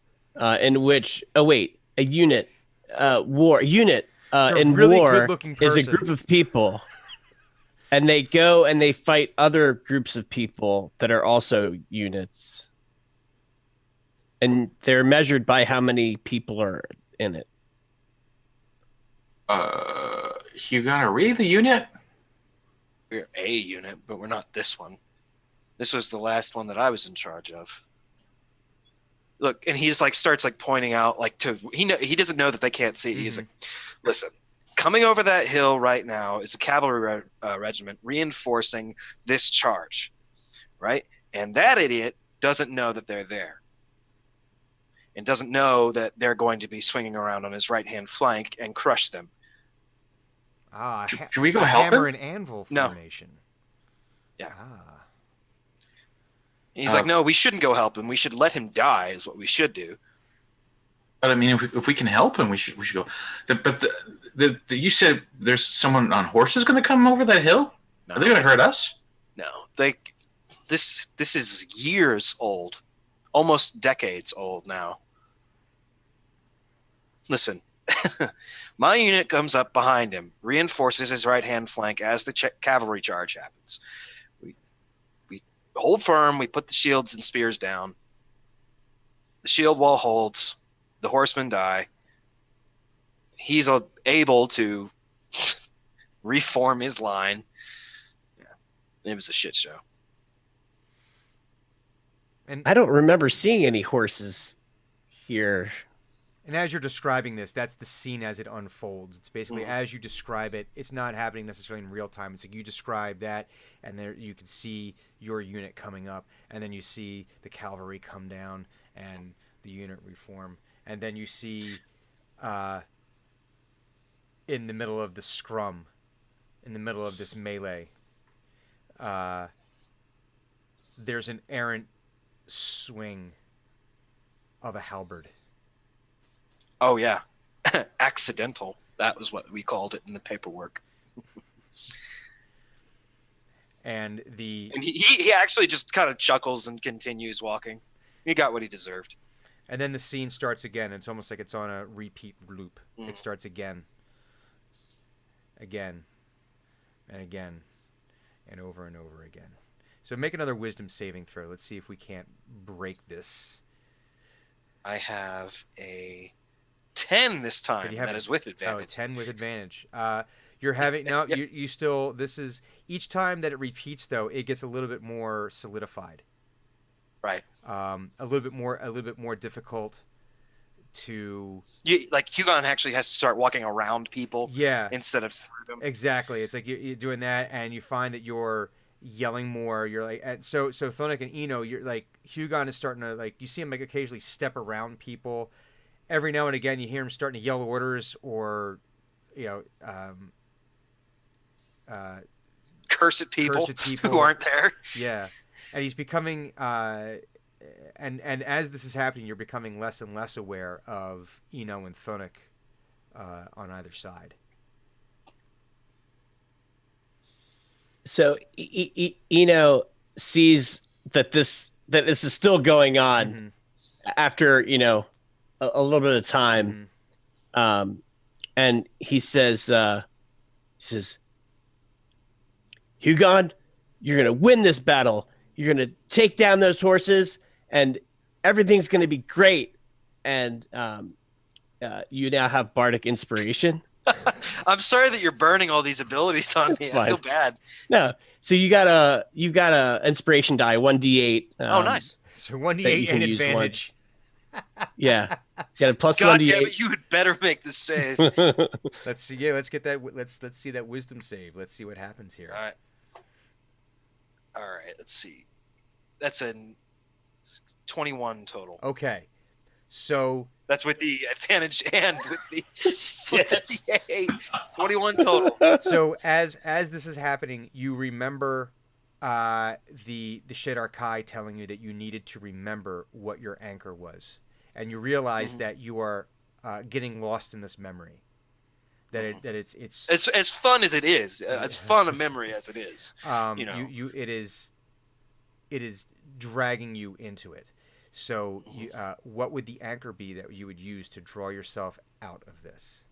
in which war It's a in really war good-looking is a person. group of people, and they go and they fight other groups of people that are also units, and they're measured by how many people are in it. Hugon, are we the unit? We're a unit, but we're not this one. This was the last one that I was in charge of. Look, and he's like starts like pointing out like to he doesn't know that they can't see. He's like, listen, coming over that hill right now is a cavalry regiment reinforcing this charge, right? And that idiot doesn't know that they're there, and doesn't know that they're going to be swinging around on his right hand flank and crush them. Should we go a help hammer him? and anvil No. formation. Yeah. Ah. And he's like, no, we shouldn't go help him. We should let him die. Is what we should do. But I mean, if we can help him, we should go. You said there's someone on horses going to come over that hill. No, Are they going to hurt us? No, this is years old, almost decades old now. Listen, my unit comes up behind him, reinforces his right-hand flank as the cavalry charge happens. We hold firm, we put the shields and spears down. The shield wall holds, the horsemen die. He's able to reform his line. It was a shit show. And I don't remember seeing any horses here. And as you're describing this, that's the scene as it unfolds. It's basically as you describe it. It's not happening necessarily in real time. It's like you describe that, and there you can see your unit coming up, and then you see the cavalry come down and the unit reform, and then you see, in the middle of the scrum, in the middle of this melee, there's an errant swing of a halberd. Oh yeah, accidental. That was what we called it in the paperwork. And he actually just kind of chuckles and continues walking. He got what he deserved. And then the scene starts again. It's almost like it's on a repeat loop. It starts again, and again, and over again. So make another wisdom saving throw. Let's see if we can't break this. I have a 10 this time. You have that is with advantage. Oh, 10 with advantage. You're having now. You still. This is each time that it repeats, though, it gets a little bit more solidified. Right. A little bit more difficult to. Like Hugon actually has to start walking around people. Yeah. Instead of through them. Exactly. It's like you're doing that, and you find that you're yelling more. You're like, and so Thonik and Eno, you're like Hugon is starting to like. You see him like occasionally step around people. Every now and again, you hear him starting to yell orders, or curse at people who aren't there. Yeah, and he's becoming and as this is happening, you're becoming less and less aware of Eno and Thonik on either side. So Eno sees that this is still going on after a little bit of time, and he says, Hugon, you're gonna win this battle. You're gonna take down those horses, and everything's gonna be great. And you now have bardic inspiration. I'm sorry that you're burning all these abilities on me. I feel bad. No, so you've got a inspiration die, 1d8. Oh, nice. So 1d8 and advantage. Yeah, got a plus God 1d8. damn it! You had better make this save. Let's see. Yeah, let's get that. Let's see that wisdom save. Let's see what happens here. All right. Let's see. That's a 21 total. Okay, so that's with the advantage and with the D8. 21 total. So as this is happening, you remember the Shadar Kai telling you that you needed to remember what your anchor was, and you realize that you are getting lost in this memory. That it's as fun as it is, as fun a memory as it is. It is dragging you into it. So what would the anchor be that you would use to draw yourself out of this?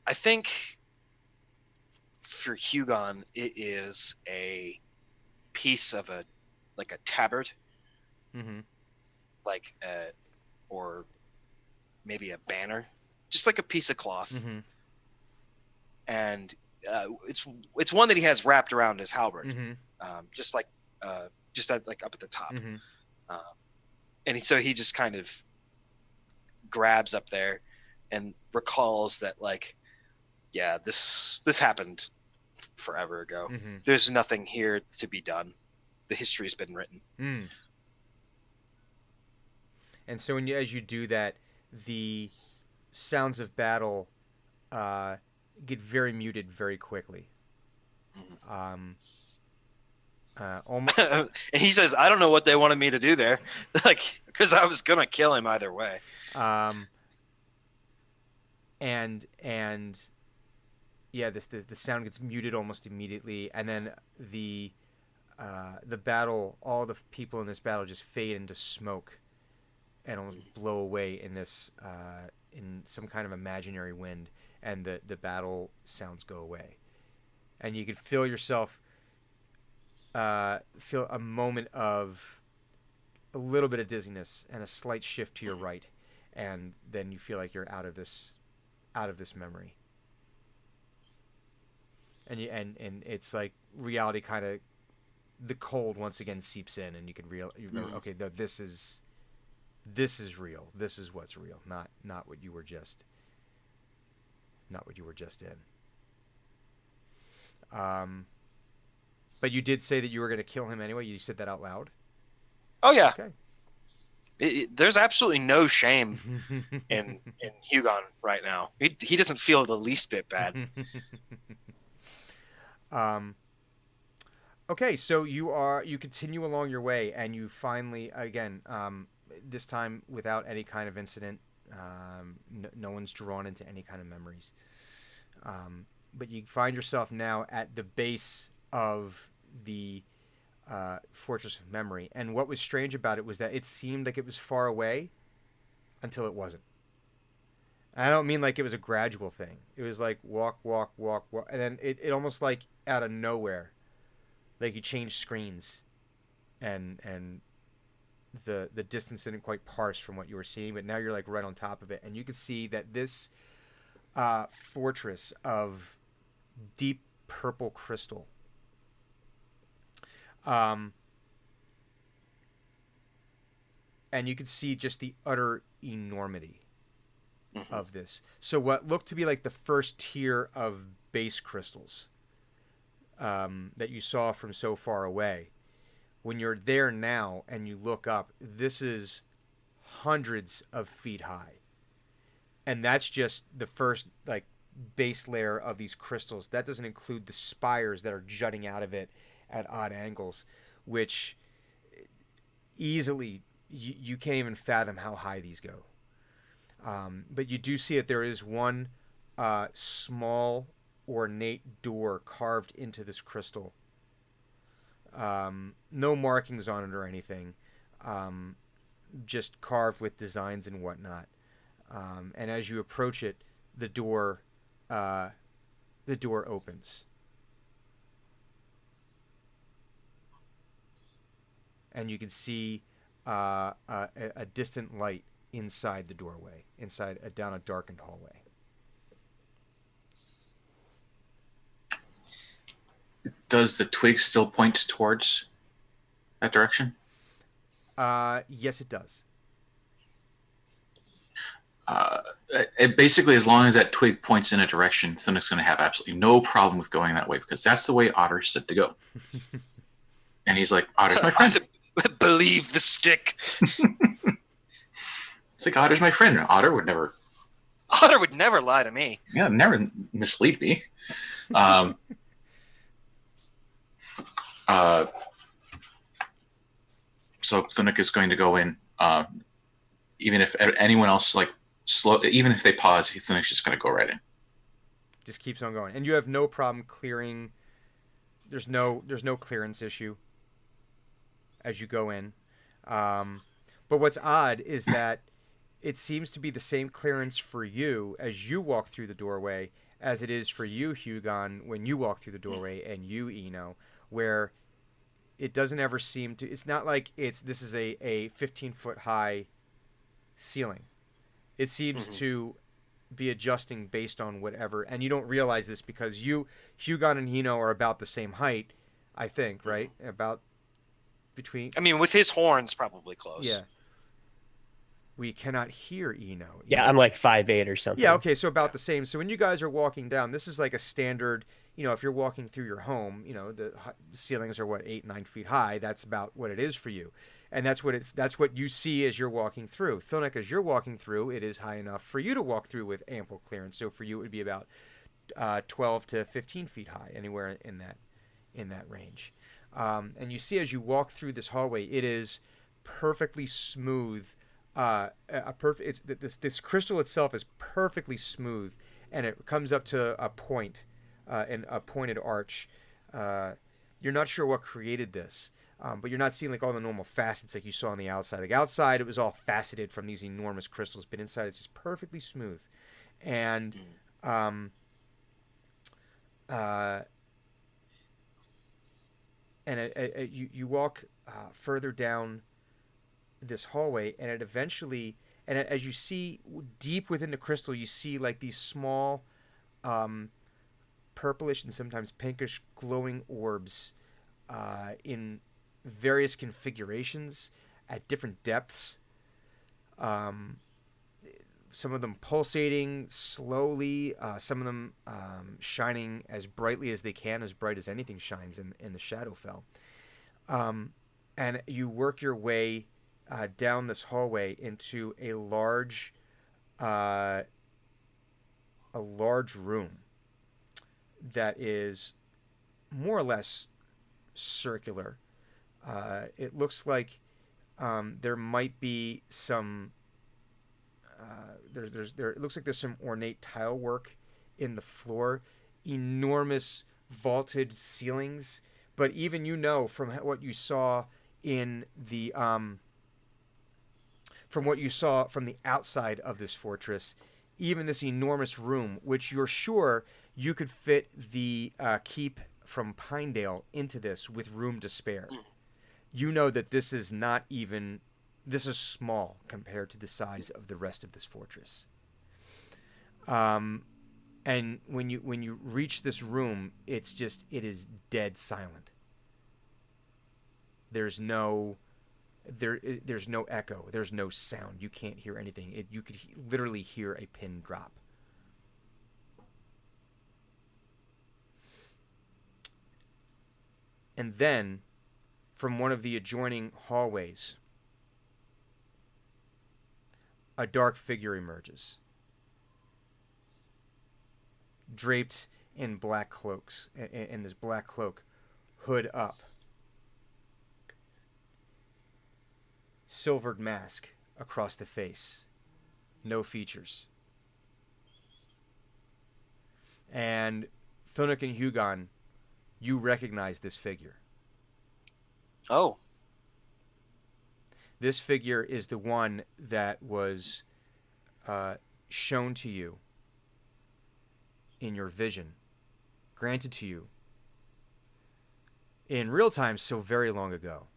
I think for Hugon, it is a piece of a tabard, or maybe a banner, just like a piece of cloth, and it's one that he has wrapped around his halberd, just up at the top, so he just kind of grabs up there and recalls that this happened forever ago. There's nothing here to be done. The history's been written. And so as you do that, the sounds of battle get very muted very quickly. And he says, I don't know what they wanted me to do there. Because I was going to kill him either way. And yeah, the sound gets muted almost immediately, and then the battle, all the people in this battle just fade into smoke and almost blow away in this in some kind of imaginary wind, and the battle sounds go away, and you can feel yourself feel a moment of a little bit of dizziness and a slight shift to your right, and then you feel like you're out of this memory. And it's like reality kind of, the cold once again seeps in, and you remember, okay, this is real. This is what's real, not what you were just in. But you did say that you were going to kill him anyway. You said that out loud. Oh yeah. Okay. There's absolutely no shame in Hugon right now. He doesn't feel the least bit bad. Okay, so you continue along your way, and you finally, again, this time without any kind of incident. No one's drawn into any kind of memories. But you find yourself now at the base of the Fortress of Memory. And what was strange about it was that it seemed like it was far away until it wasn't. I don't mean like it was a gradual thing. It was like walk, walk, walk, walk. And then it almost like out of nowhere, like you changed screens and the distance didn't quite parse from what you were seeing, but now you're like right on top of it. And you can see that this fortress of deep purple crystal and you can see just the utter enormity of this. So what looked to be like the first tier of base crystals that you saw from so far away, when you're there now and you look up, this is hundreds of feet high. And that's just the first like base layer of these crystals. That doesn't include the spires that are jutting out of it at odd angles, which easily you can't even fathom how high these go. But you do see that there is one small ornate door carved into this crystal. No markings on it or anything, just carved with designs and whatnot. And as you approach it, the door opens, and you can see a distant light inside the doorway, down a darkened hallway. Does the twig still point towards that direction? Yes, it does. Basically, as long as that twig points in a direction, Thunuk's going to have absolutely no problem with going that way, because that's the way Otter said to go. And he's like, Otter's my friend. Believe the stick. It's like, Otter's my friend. Otter would never lie to me. Yeah, never mislead me. So Thunuk is going to go in, even if anyone else even if they pause, Thunuk's just going to go right in. Just keeps on going, and you have no problem clearing. There's no clearance issue as you go in. But what's odd is that it seems to be the same clearance for you as you walk through the doorway as it is for you, Hugon, when you walk through the doorway, and you, Eno, where it doesn't ever seem to. It's not like this is a 15-foot high ceiling. It seems to be adjusting based on whatever, and you don't realize this because Hugon and Eno are about the same height, I think, right? About between. I mean, with his horns, probably close. Yeah. We cannot hear Eno. Yeah, I'm like 5'8" or something. Yeah, okay, so about the same. So when you guys are walking down, this is like a standard, if you're walking through your home, the ceilings are 8-9 feet high. That's about what it is for you. And that's what you see as you're walking through. Thunuk, as you're walking through, it is high enough for you to walk through with ample clearance. So for you, it would be about 12 to 15 feet high, anywhere in that range. And you see as you walk through this hallway, it is perfectly smooth. This crystal itself is perfectly smooth, and it comes up to a point, in a pointed arch. You're not sure what created this. But you're not seeing like all the normal facets like you saw on the outside. Like outside, it was all faceted from these enormous crystals, but inside it's just perfectly smooth. And you walk further down this hallway, and it eventually and as you see deep within the crystal, you see like these small, purplish and sometimes pinkish glowing orbs in various configurations at different depths. Some of them pulsating slowly, some of them shining as brightly as they can, as bright as anything shines in the Shadowfell. And you work your way down this hallway into a large room that is more or less circular. It looks like there might be some. It looks like there's some ornate tile work in the floor, enormous vaulted ceilings. But even from what you saw in the from the outside of this fortress, even this enormous room, which you're sure you could fit the keep from Pinedale into this with room to spare. You know that this is not even. This is small compared to the size of the rest of this fortress. And when you reach this room, it is dead silent. There's no echo. There's no sound. You can't hear anything. You could literally hear a pin drop. And then, from one of the adjoining hallways, a dark figure emerges, draped in black cloaks, in this black cloak, hood up, silvered mask across the face, no features. And Thunuk and Hugon, you recognize this figure. Oh. This figure is the one that was shown to you in your vision, granted to you in real time so very long ago,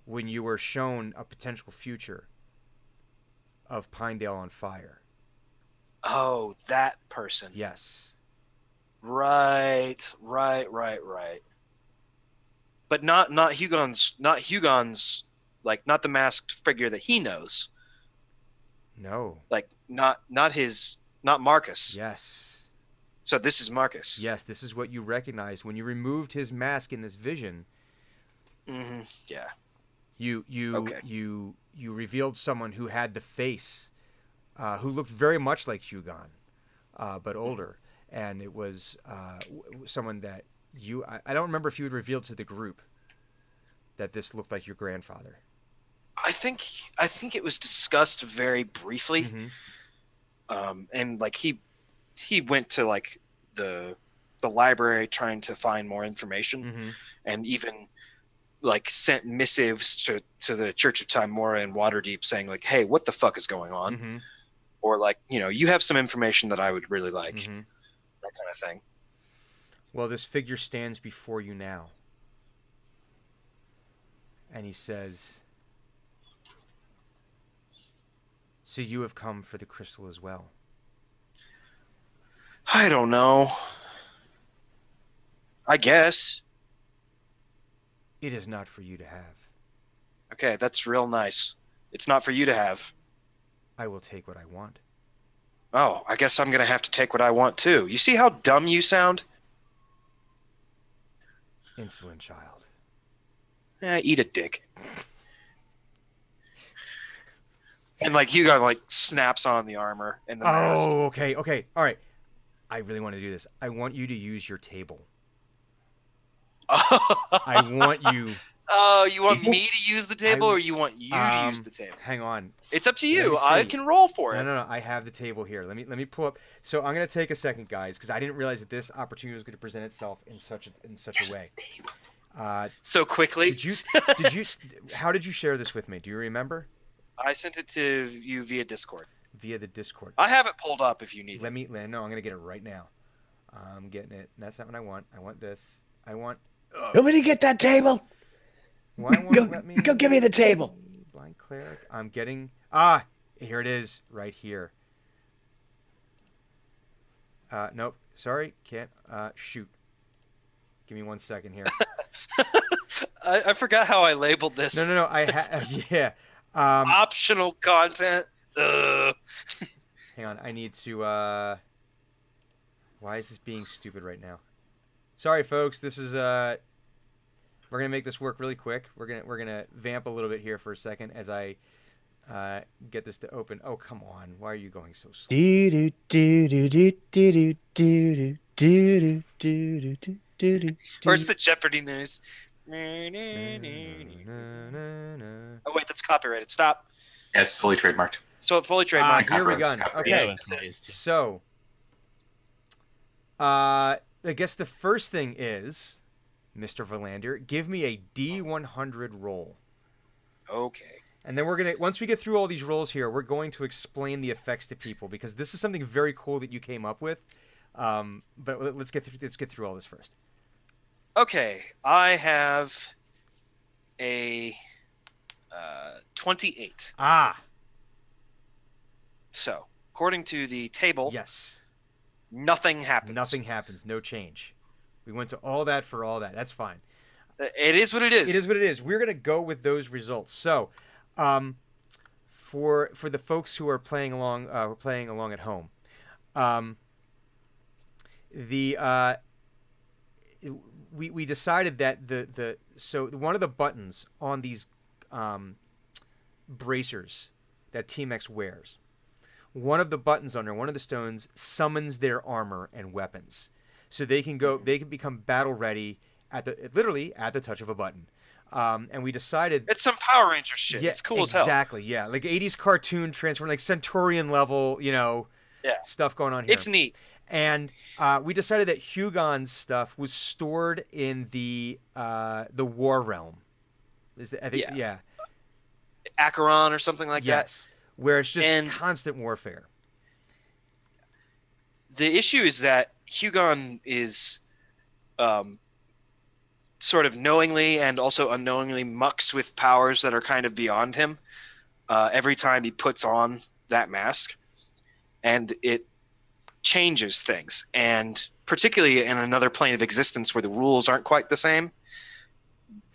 when you were shown a potential future of Pinedale on fire. Oh, that person. Yes. Right. But not Hugon's, like, not the masked figure that he knows. No. Like, not Marcus. Yes. So this is Marcus. Yes, this is what you recognized when you removed his mask in this vision. Mm-hmm. Yeah. You revealed someone who had the face, who looked very much like Hugon, but older, and it was someone that I don't remember if you had revealed to the group that this looked like your grandfather. I think it was discussed very briefly. Mm-hmm. And like he went to like the library trying to find more information, Mm-hmm. and even like sent missives to the Church of Timora and Waterdeep saying like, hey, what the fuck is going on? Mm-hmm. Or like, you have some information that I would really like. Mm-hmm. That kind of thing. Well, this figure stands before you now. And he says, so you have come for the crystal as well. I don't know. I guess. It is not for you to have. Okay, that's real nice. It's not for you to have. I will take what I want. Oh, I guess I'm going to have to take what I want too. You see how dumb you sound? Insolent child. Eat a dick. And like Hugo like snaps on the armor and the mask. Oh, okay. All right. I really want to do this. I want you to use your table. I want you. Oh, you want me to use the table, or you want you to use the table? Hang on. It's up to Let you. me I see. can roll for it. No. I have the table here. Let me pull up. So I'm gonna take a second, guys, because I didn't realize that this opportunity was going to present itself in such a way. So quickly. Did you? How did you share this with me? Do you remember? I sent it to you via Discord. Via the Discord. I have it pulled up if you need it. No, I'm gonna get it right now. I'm getting it. That's not what I want. I want this. I want. Nobody get that table. Why won't it let me? Go give me the table. Blind Cleric. I'm getting here it is right here. Nope. Sorry, can't. Shoot. Give me 1 second here. I forgot how I labeled this. No. Yeah. Optional content. Ugh. Hang on. I need to. Why is this being stupid right now? Sorry, folks. This is We're gonna make this work really quick. We're gonna vamp a little bit here for a second as I get this to open. Oh, come on. Why are you going so slow? Where's the Jeopardy news? Oh wait, that's copyrighted. Stop. Yeah, it's fully trademarked. So fully trademarked. Here we go. Copyright. Okay. So, I guess the first thing is, Mr. Verlander, give me a D100 roll. Okay. And then once we get through all these rolls here, we're going to explain the effects to people because this is something very cool that you came up with. But let's get through all this first. Okay, I have a 28. So, according to the table, Yes. nothing happens. Nothing happens. No change. We went to all that for all that. That's fine. It is what it is. It is what it is. We're going to go with those results. So, for the folks who are playing along at home, we decided that so one of the buttons on these bracers that Team X wears, one of the buttons under one of the stones summons their armor and weapons, so they can become battle ready literally at the touch of a button. And we decided It's some Power Ranger shit. It's cool as hell. Exactly, yeah, like 80s cartoon transform, like Centaurian level, stuff going on here. It's neat. And we decided that Hugon's stuff was stored in the War Realm. Yeah. Acheron or something like that. Yes, where it's just And- constant warfare. The issue is that Hugon is sort of knowingly and also unknowingly mucks with powers that are kind of beyond him every time he puts on that mask. And it changes things. And particularly in another plane of existence where the rules aren't quite the same,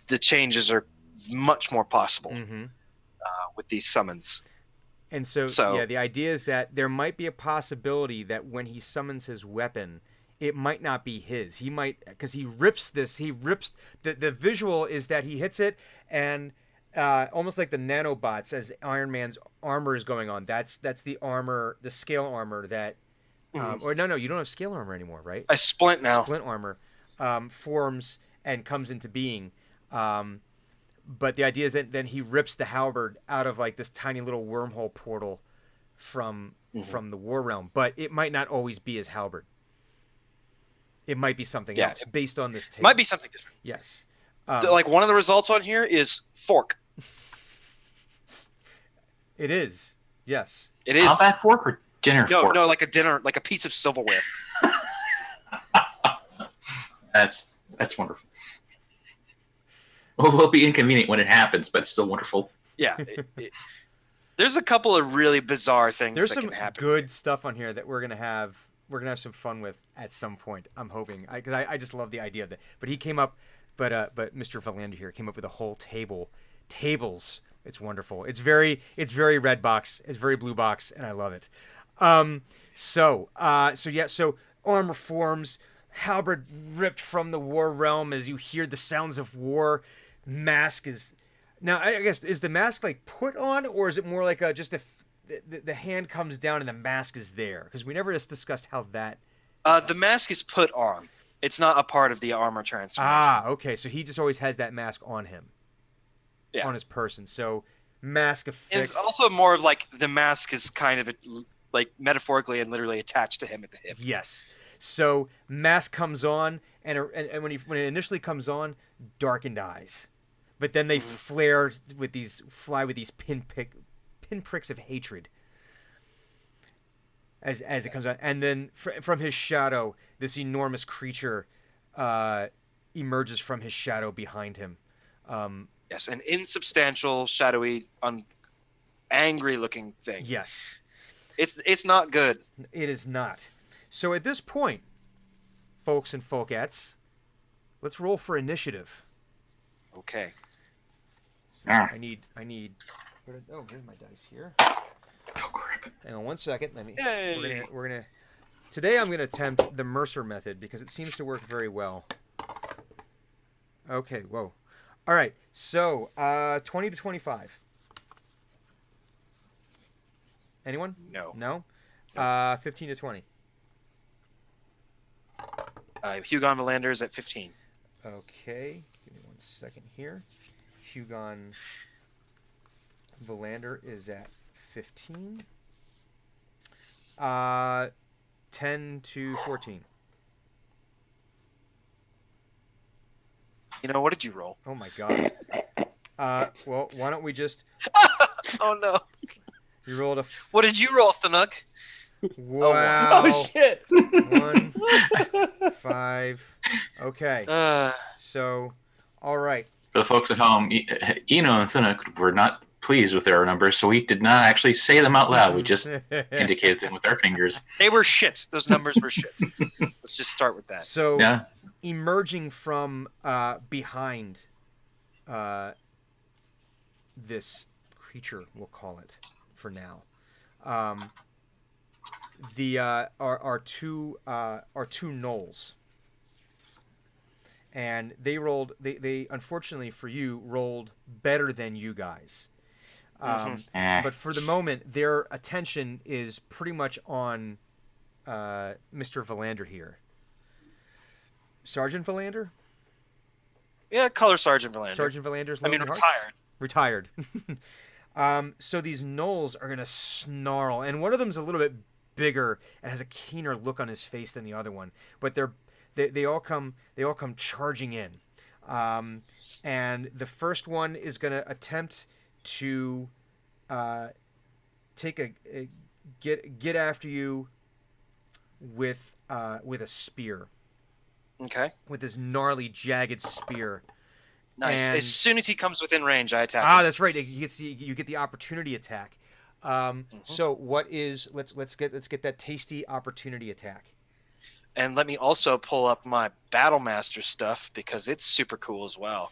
the changes are much more possible Mm-hmm. with these summons. And so, So- yeah, the idea is that there might be a possibility that when he summons his weapon, it might not be his. He might, because he rips the visual is that he hits it and almost like the nanobots as Iron Man's armor is going on. That's the armor, the scale armor that, or no, you don't have scale armor anymore, right? I splint now. Splint armor forms and comes into being. But the idea is that then he rips the halberd out of like this tiny little wormhole portal from the War Realm. But it might not always be his halberd. It might be something else based on this tape. Might be something different. Yes. Like one of the results on here is fork. It is. Yes. It is. Combat fork or dinner fork? No, like a dinner, like a piece of silverware. That's wonderful. Well, it'll be inconvenient when it happens, but it's still wonderful. Yeah. There's a couple of really bizarre things There's that some can happen. good stuff on here that we're gonna have some fun with at some point. I'm hoping, because I just love the idea of that. But he came up, but Mr. Verlander here came up with a whole tables. It's wonderful. It's very red box. It's very blue box, and I love it. So armor forms, halberd ripped from the War Realm as you hear the sounds of war. Mask is now. I guess is the mask like put on, or is it more like the hand comes down and the mask is there? Because we never just discussed how that. The mask is put on. It's not a part of the armor transformation. Okay. So he just always has that mask on him. Yeah. On his person. So mask And affixed. it's also more of like the mask is kind of like metaphorically and literally attached to him at the hip. Yes. So mask comes on, and when it initially comes on, darkened eyes, but then they fly with these pinpricks of hatred as it comes on, and then from his shadow, this enormous creature emerges from his shadow behind him. Yes, an insubstantial, shadowy, angry looking thing. Yes, It's not good. it is not. So at this point, folks and folkettes, let's roll for initiative. Okay. So I need. Oh, here's my dice here. Oh crap! Hang on one second. Let me. Yay. We're gonna. Today I'm gonna attempt the Mercer method because it seems to work very well. Okay. Whoa. All right. So 20 to 25. Anyone? No. No. 15 to 20. Hugon Valander is at 15. Okay. Give me 1 second here. Hugon Valander is at 15. 10 to 14. You know, what did you roll? Oh my god. Well, why don't we just... Oh no. You rolled a... What did you roll, Thanuk? Wow. Oh shit! 1, 5. Okay. So, all right. For the folks at home, Eno and Thunuk were not pleased with their numbers, so we did not actually say them out loud. We just indicated them with our fingers. They were shit. Those numbers were shit. Let's just start with that. So, Yeah. emerging from behind this creature, we'll call it for now, are two gnolls, and they rolled. They unfortunately for you rolled better than you guys. But for the moment, their attention is pretty much on Mr. Valander here. Sergeant Valander? Yeah, Color Sergeant Valander. Sergeant Valander's I mean, Lonely retired. Retired. So these gnolls are going to snarl, and one of them's a little bit bigger and has a keener look on his face than the other one. But they all come charging in. And the first one is going to attempt to get after you with a spear. Okay. With this gnarly, jagged spear. Nice. And- As soon as he comes within range, I attack Ah, him. that's right. You get the opportunity attack. So what is? Let's get that tasty opportunity attack. And let me also pull up my Battlemaster stuff because it's super cool as well.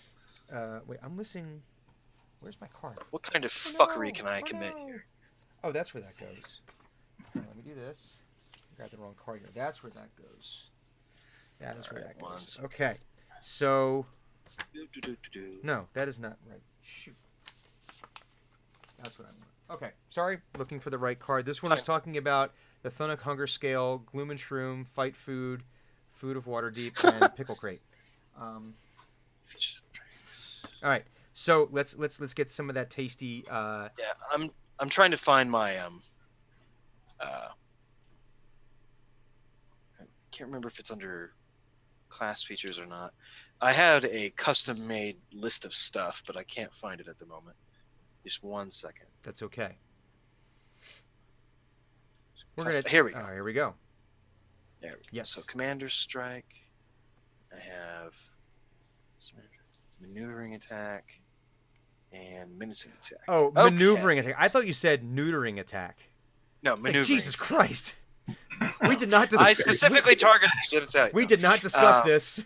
Wait, I'm missing. Where's my card? What kind of Oh, fuckery no. can I Oh, commit no. here? Oh, that's where that goes. Let me do this. I got the wrong card here. That's where that goes. That is where that goes. once. Okay. So Do-do-do-do-do. no, that is not right. Shoot. That's what I want. Okay. Sorry, looking for the right card. This one was talking about the Thunuk Hunger Scale, Gloom and Shroom, Fight Food, Food of Waterdeep, and Pickle Crate. All right. So let's get some of that tasty. Yeah, I'm trying to find my I can't remember if it's under class features or not. I had a custom made list of stuff, but I can't find it at the moment. Just 1 second. That's okay. Here we go. Oh, here we go. There we go. Yes. So Commander Strike. I have maneuvering attack and menacing attack. Oh, Okay. maneuvering attack. I thought you said neutering attack. No, It's like, maneuvering. Jesus attack. Christ. We did not I discuss. specifically targeted the genitalia. We did not discuss Um, this.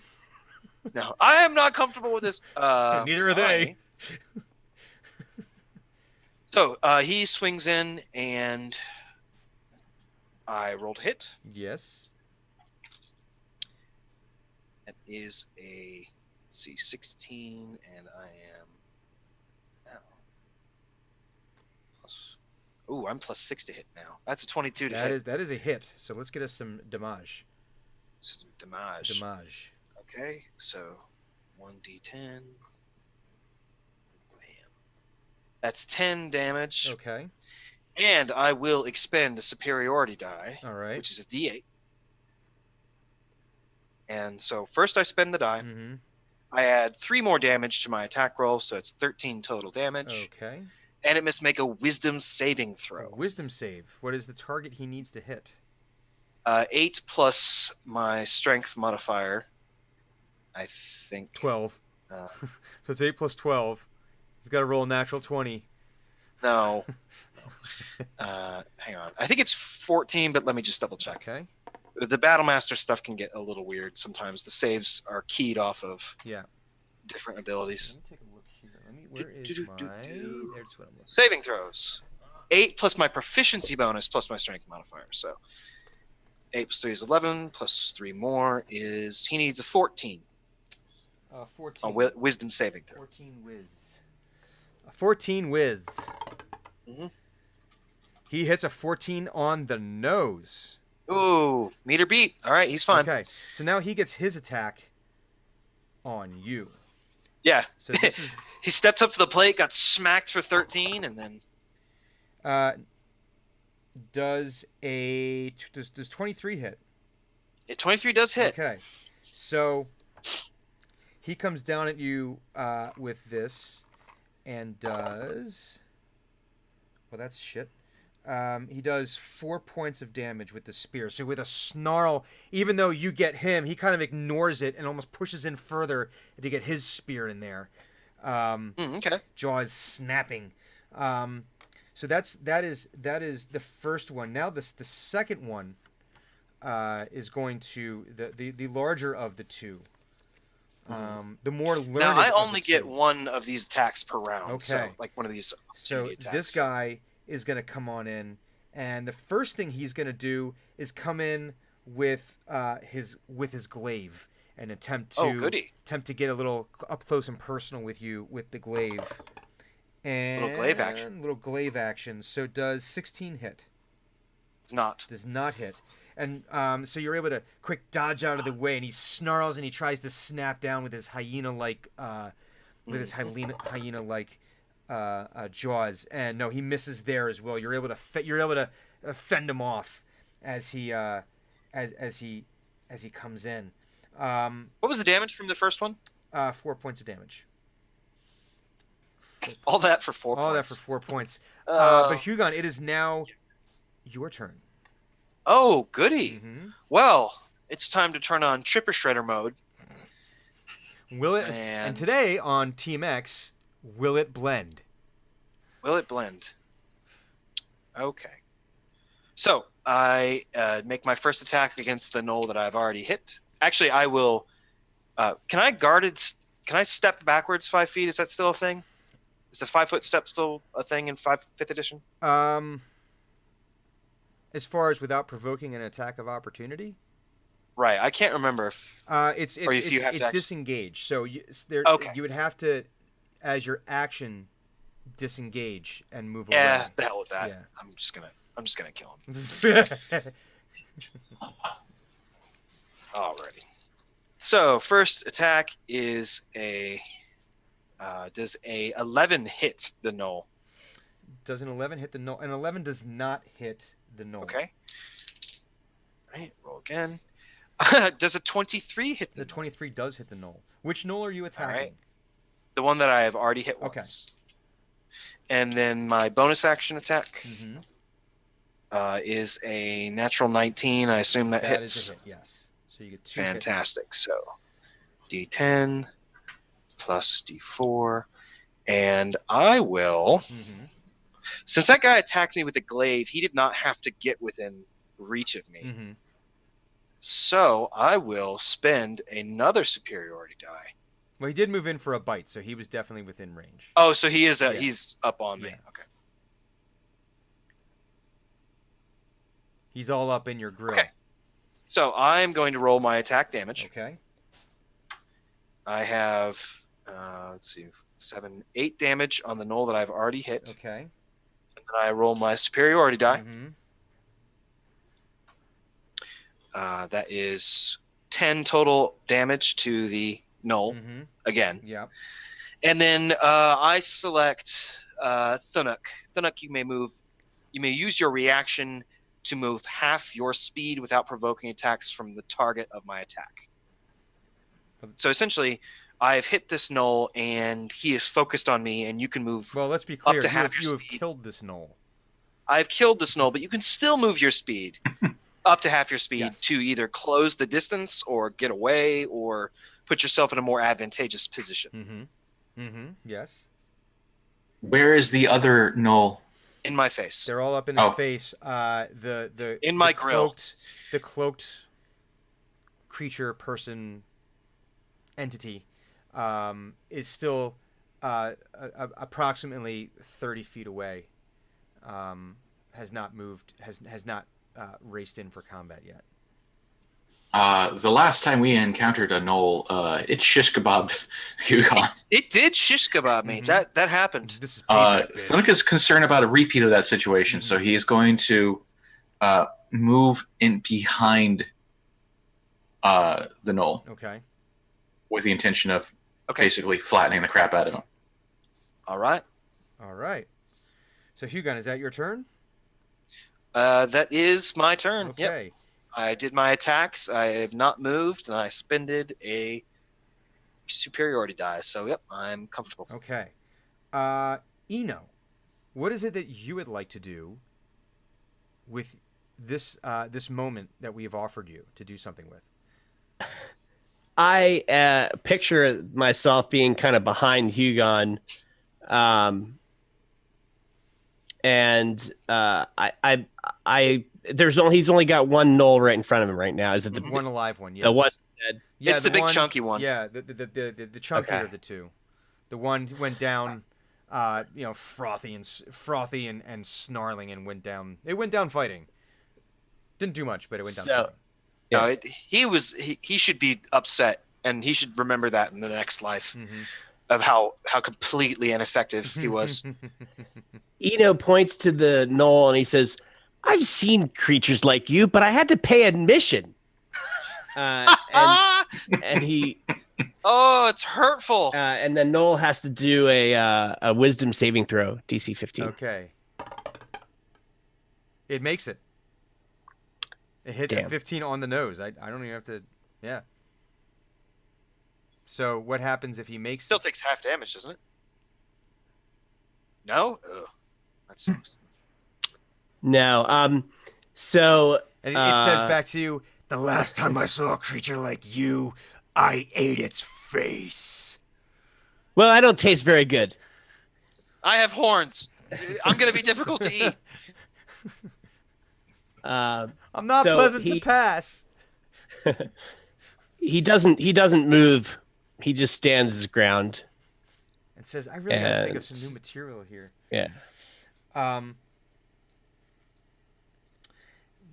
No, I am not comfortable with this. Neither are they. So he swings in, and I rolled a hit. Yes. That is a, let's see, 16, and I am now plus. Ooh, I'm plus 6 to hit now. That's a 22 to hit. That is a hit. So let's get us some damage. Some damage. Damage. Okay, so 1d10. Bam. That's 10 damage. Okay. And I will expend a superiority die, All right. which is a d8. And so first I spend the die. Mm-hmm. I add 3 more damage to my attack roll, so it's 13 total damage. Okay. And it must make a wisdom saving throw. Wisdom save. What is the target he needs to hit? 8 plus my strength modifier. I think. 12. Uh, So it's 8 plus 12. He's got to roll a natural 20. No. Hang on. I think it's 14, but let me just double check. Okay. The Battlemaster stuff can get a little weird sometimes. The saves are keyed off of Yeah. different abilities. Let me take a look here. Where is my? There's what I'm looking. Saving throws. 8 plus my proficiency bonus plus my strength modifier. So 8 plus 3 is 11, plus 3 more is he needs a 14. 14. Wisdom saving throw. 14 whiz. A 14 whiz. Mhm. He hits a 14 on the nose. Ooh, meter beat. All right, he's fine. Okay, so now he gets his attack on you. Yeah. So this is He stepped up to the plate, got smacked for 13, and then does 23 hit? 23 does hit. Okay, so he comes down at you with this and does. Well, that's shit. He does 4 points of damage with the spear. So with a snarl, even though you get him, he kind of ignores it and almost pushes in further to get his spear in there. Okay. Jaws snapping. So that is the first one. Now the second one is going to the larger of the two. The more learned. Now I of the only get two. one of these attacks per round. Okay. So like one of these. So opportunity attacks. this guy is going to come on in, and the first thing he's going to do is come in with his glaive and attempt to get a little up close and personal with you with the glaive. And little glaive action. So does 16 hit? It's not. Does not hit. And so you're able to quick dodge out of the way, and he snarls and he tries to snap down with his hyena-like jaws, and no, he misses there as well. You're able to fend him off as he comes in. What was the damage from the first one? 4 points of damage. All that for 4 points. All that for 4 points. But Hugon, it is now your turn. Oh, goody. Mm-hmm. Well, it's time to turn on Tripper Shredder mode. Will it? And today on Team X, will it blend? Will it blend? Okay. So I make my first attack against the knoll that I've already hit. Actually, I will. Can I step backwards 5 feet? Is that still a thing? Is a 5 foot step still a thing in 5th edition? As far as without provoking an attack of opportunity. Right. I can't remember if. It's disengaged. So you would have to, as your action, disengage and move away. Yeah, the hell with that. Yeah. I'm just gonna kill him. Alrighty. So first attack is does a 11 hit the knoll? Does an 11 hit the knoll? An 11 does not hit the knoll. Okay. All right. Roll again. Does a 23 hit the knoll? 23 does hit the knoll. Which knoll are you attacking? All right. The one that I have already hit once. And then my bonus action attack is a natural 19. I assume that hits. Is a hit, yes. So you get 2 Fantastic. hits. So D10 plus D4. And I will... Since that guy attacked me with a glaive, he did not have to get within reach of me. Mm-hmm. So I will spend another superiority die. Well, he did move in for a bite, so he was definitely within range. Oh, so he is. He's up on me. Yeah. Okay. He's all up in your grill. Okay. So I'm going to roll my attack damage. Okay. I have, 8 damage on the knoll that I've already hit. Okay. And then I roll my superiority die. That is 10 total damage to the knoll again. Yeah. And then I select Thunuk. Thunuk, you may use your reaction to move half your speed without provoking attacks from the target of my attack. So essentially, I've hit this knoll and he is focused on me, and you can move. Well, let's be clear. Up to half you your have speed. killed this knoll. I've killed this knoll, but you can still move your speed up to half your speed Yes. to either close the distance or get away or put yourself in a more advantageous position. Yes. Where is the other Null? In my face. They're all up in his Oh. face. The In my the grill. the cloaked creature person entity is still approximately 30 feet away. Has not moved. Has not raced in for combat yet. The last time we encountered a Null, it shish kebabbed Hugon. It did shish kebab me. Mhm. That happened. This is payback, bitch. Thunuk is concerned about a repeat of that situation, so he is going to move in behind the Null Okay. with the intention of Okay. basically flattening the crap out of him. All right. All right. So Hugon, is that your turn? That is my turn. Yep. Okay. I did my attacks. I have not moved, and I spended a superiority die. So, yep, I'm comfortable. Okay. Eno, what is it that you would like to do with this moment that we have offered you to do something with? I picture myself being kind of behind Hugon, and he's only got one Null right in front of him right now. Is it the One alive one, yeah. the one? Yeah, It's the big chunky one. Yeah, the chunkier Okay. of the two. The one who went down, frothy and snarling and went down. It went down fighting. Didn't do much, but it went down So- fighting. No, he should be upset, and he should remember that in the next life Mhm. of how completely ineffective he was. Eno points to the Null and he says, "I've seen creatures like you, but I had to pay admission." And he Oh, it's hurtful. and then Null has to do a Wisdom saving throw, DC 15. Okay. It makes it. It hit a Damn. 15 on the nose. I don't even have to. Yeah. So what happens if he makes? Still takes half damage, doesn't it? No. Ugh. That sucks. No. So And it says Uh, back to you, the last time I saw a creature like you, I ate its face. well, I don't taste very good. I have horns. I'm gonna be difficult to eat. I'm not So pleasant he- to pass. He doesn't move. He just stands his ground. And says, I really gotta think of And- some new material here. Yeah.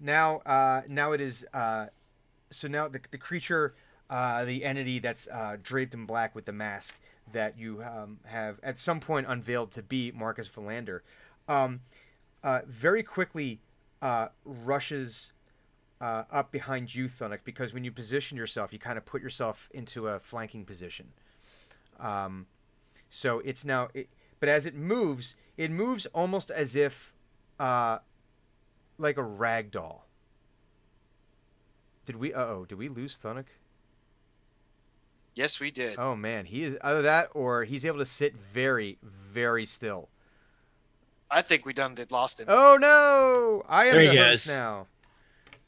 Now it is. So now the creature, the entity that's draped in black with the mask that you have at some point unveiled to be Marcus Philander, very quickly rushes up behind you, Thunuk, because when you position yourself, you kind of put yourself into a flanking position. So it's now, but as it moves almost as if, like a rag doll. Did we lose Thunuk? Yes, we did. Oh man, he is either that or he's able to sit very, very still. I think we lost him. Oh no! I am There the he host goes. now.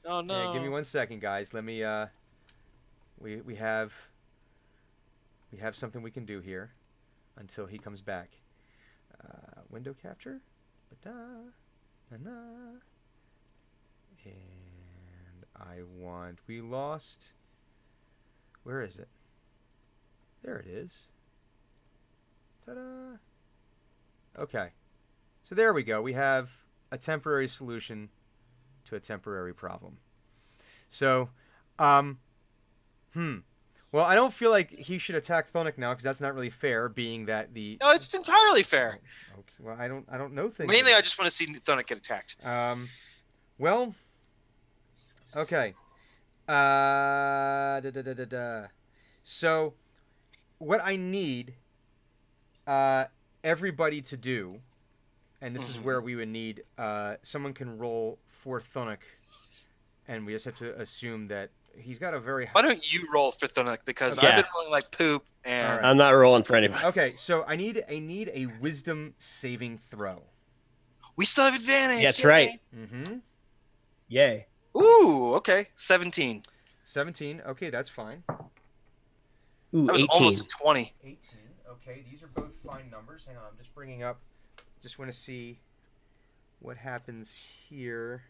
Oh no. Yeah, give me 1 second, guys. Let me we have something we can do here until he comes back. Window capture. Da, na, na. And we lost. Where is it? There it is. Ta-da. Okay. So there we go. We have a temporary solution to a temporary problem. So, well, I don't feel like he should attack Thunuk now because that's not really fair, being that the. No, it's entirely fair. Okay, well, I don't know things. Mainly, I just want to see Thunuk get attacked. Well. Okay. So, what I need everybody to do, and this is where we would need someone can roll for Thunuk, and we just have to assume that he's got a very Why don't you roll for Thunuk? Because Yeah. I've been rolling like poop, and Alright. I'm not rolling for anybody. Okay, so I need a wisdom saving throw. we still have advantage. That's Yay. right. Mm-hmm. Yay. Ooh, okay. 17. 17. Okay, that's fine. Ooh, That was 18. almost a 20. 18. Okay. Okay, these are both fine numbers. Hang on, I'm just bringing up. Just want to see what happens here.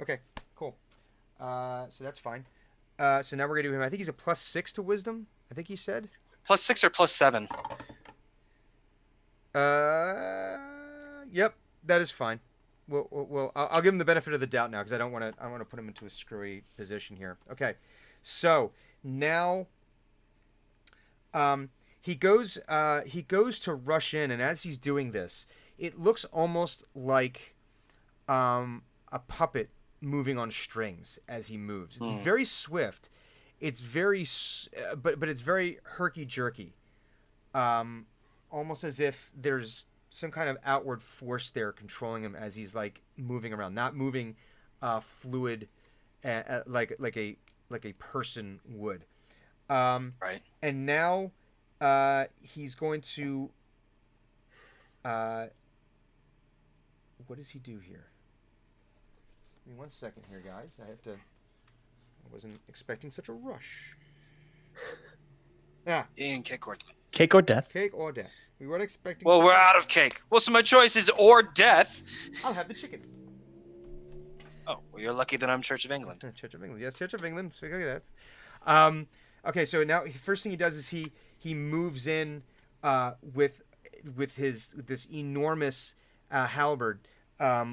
Okay, cool. So that's fine. So now we're gonna do him. I think he's a +6 to wisdom. I think he said. +6 or +7? Yep, that is fine. I'll give him the benefit of the doubt now because I don't want to put him into a screwy position here. Okay, so now, he goes to rush in, and as he's doing this, it looks almost like, a puppet moving on strings as he moves. It's very swift. It's very, but it's very herky jerky. Almost as if there's some kind of outward force there controlling him as he's like moving around, not moving fluid like a person would. Right. And now he's going to what does he do here? Give me 1 second here, guys. I wasn't expecting such a rush. Ian, cake or death. Cake or death? Cake or death. We weren't expecting. Well, we're out of cake. Well, so my choice is or death. I'll have the chicken. Oh, well, you're lucky that I'm Church of England. Church of England. Yes, Church of England. So look at that. Okay, so now first thing he does is he moves in with this enormous halberd,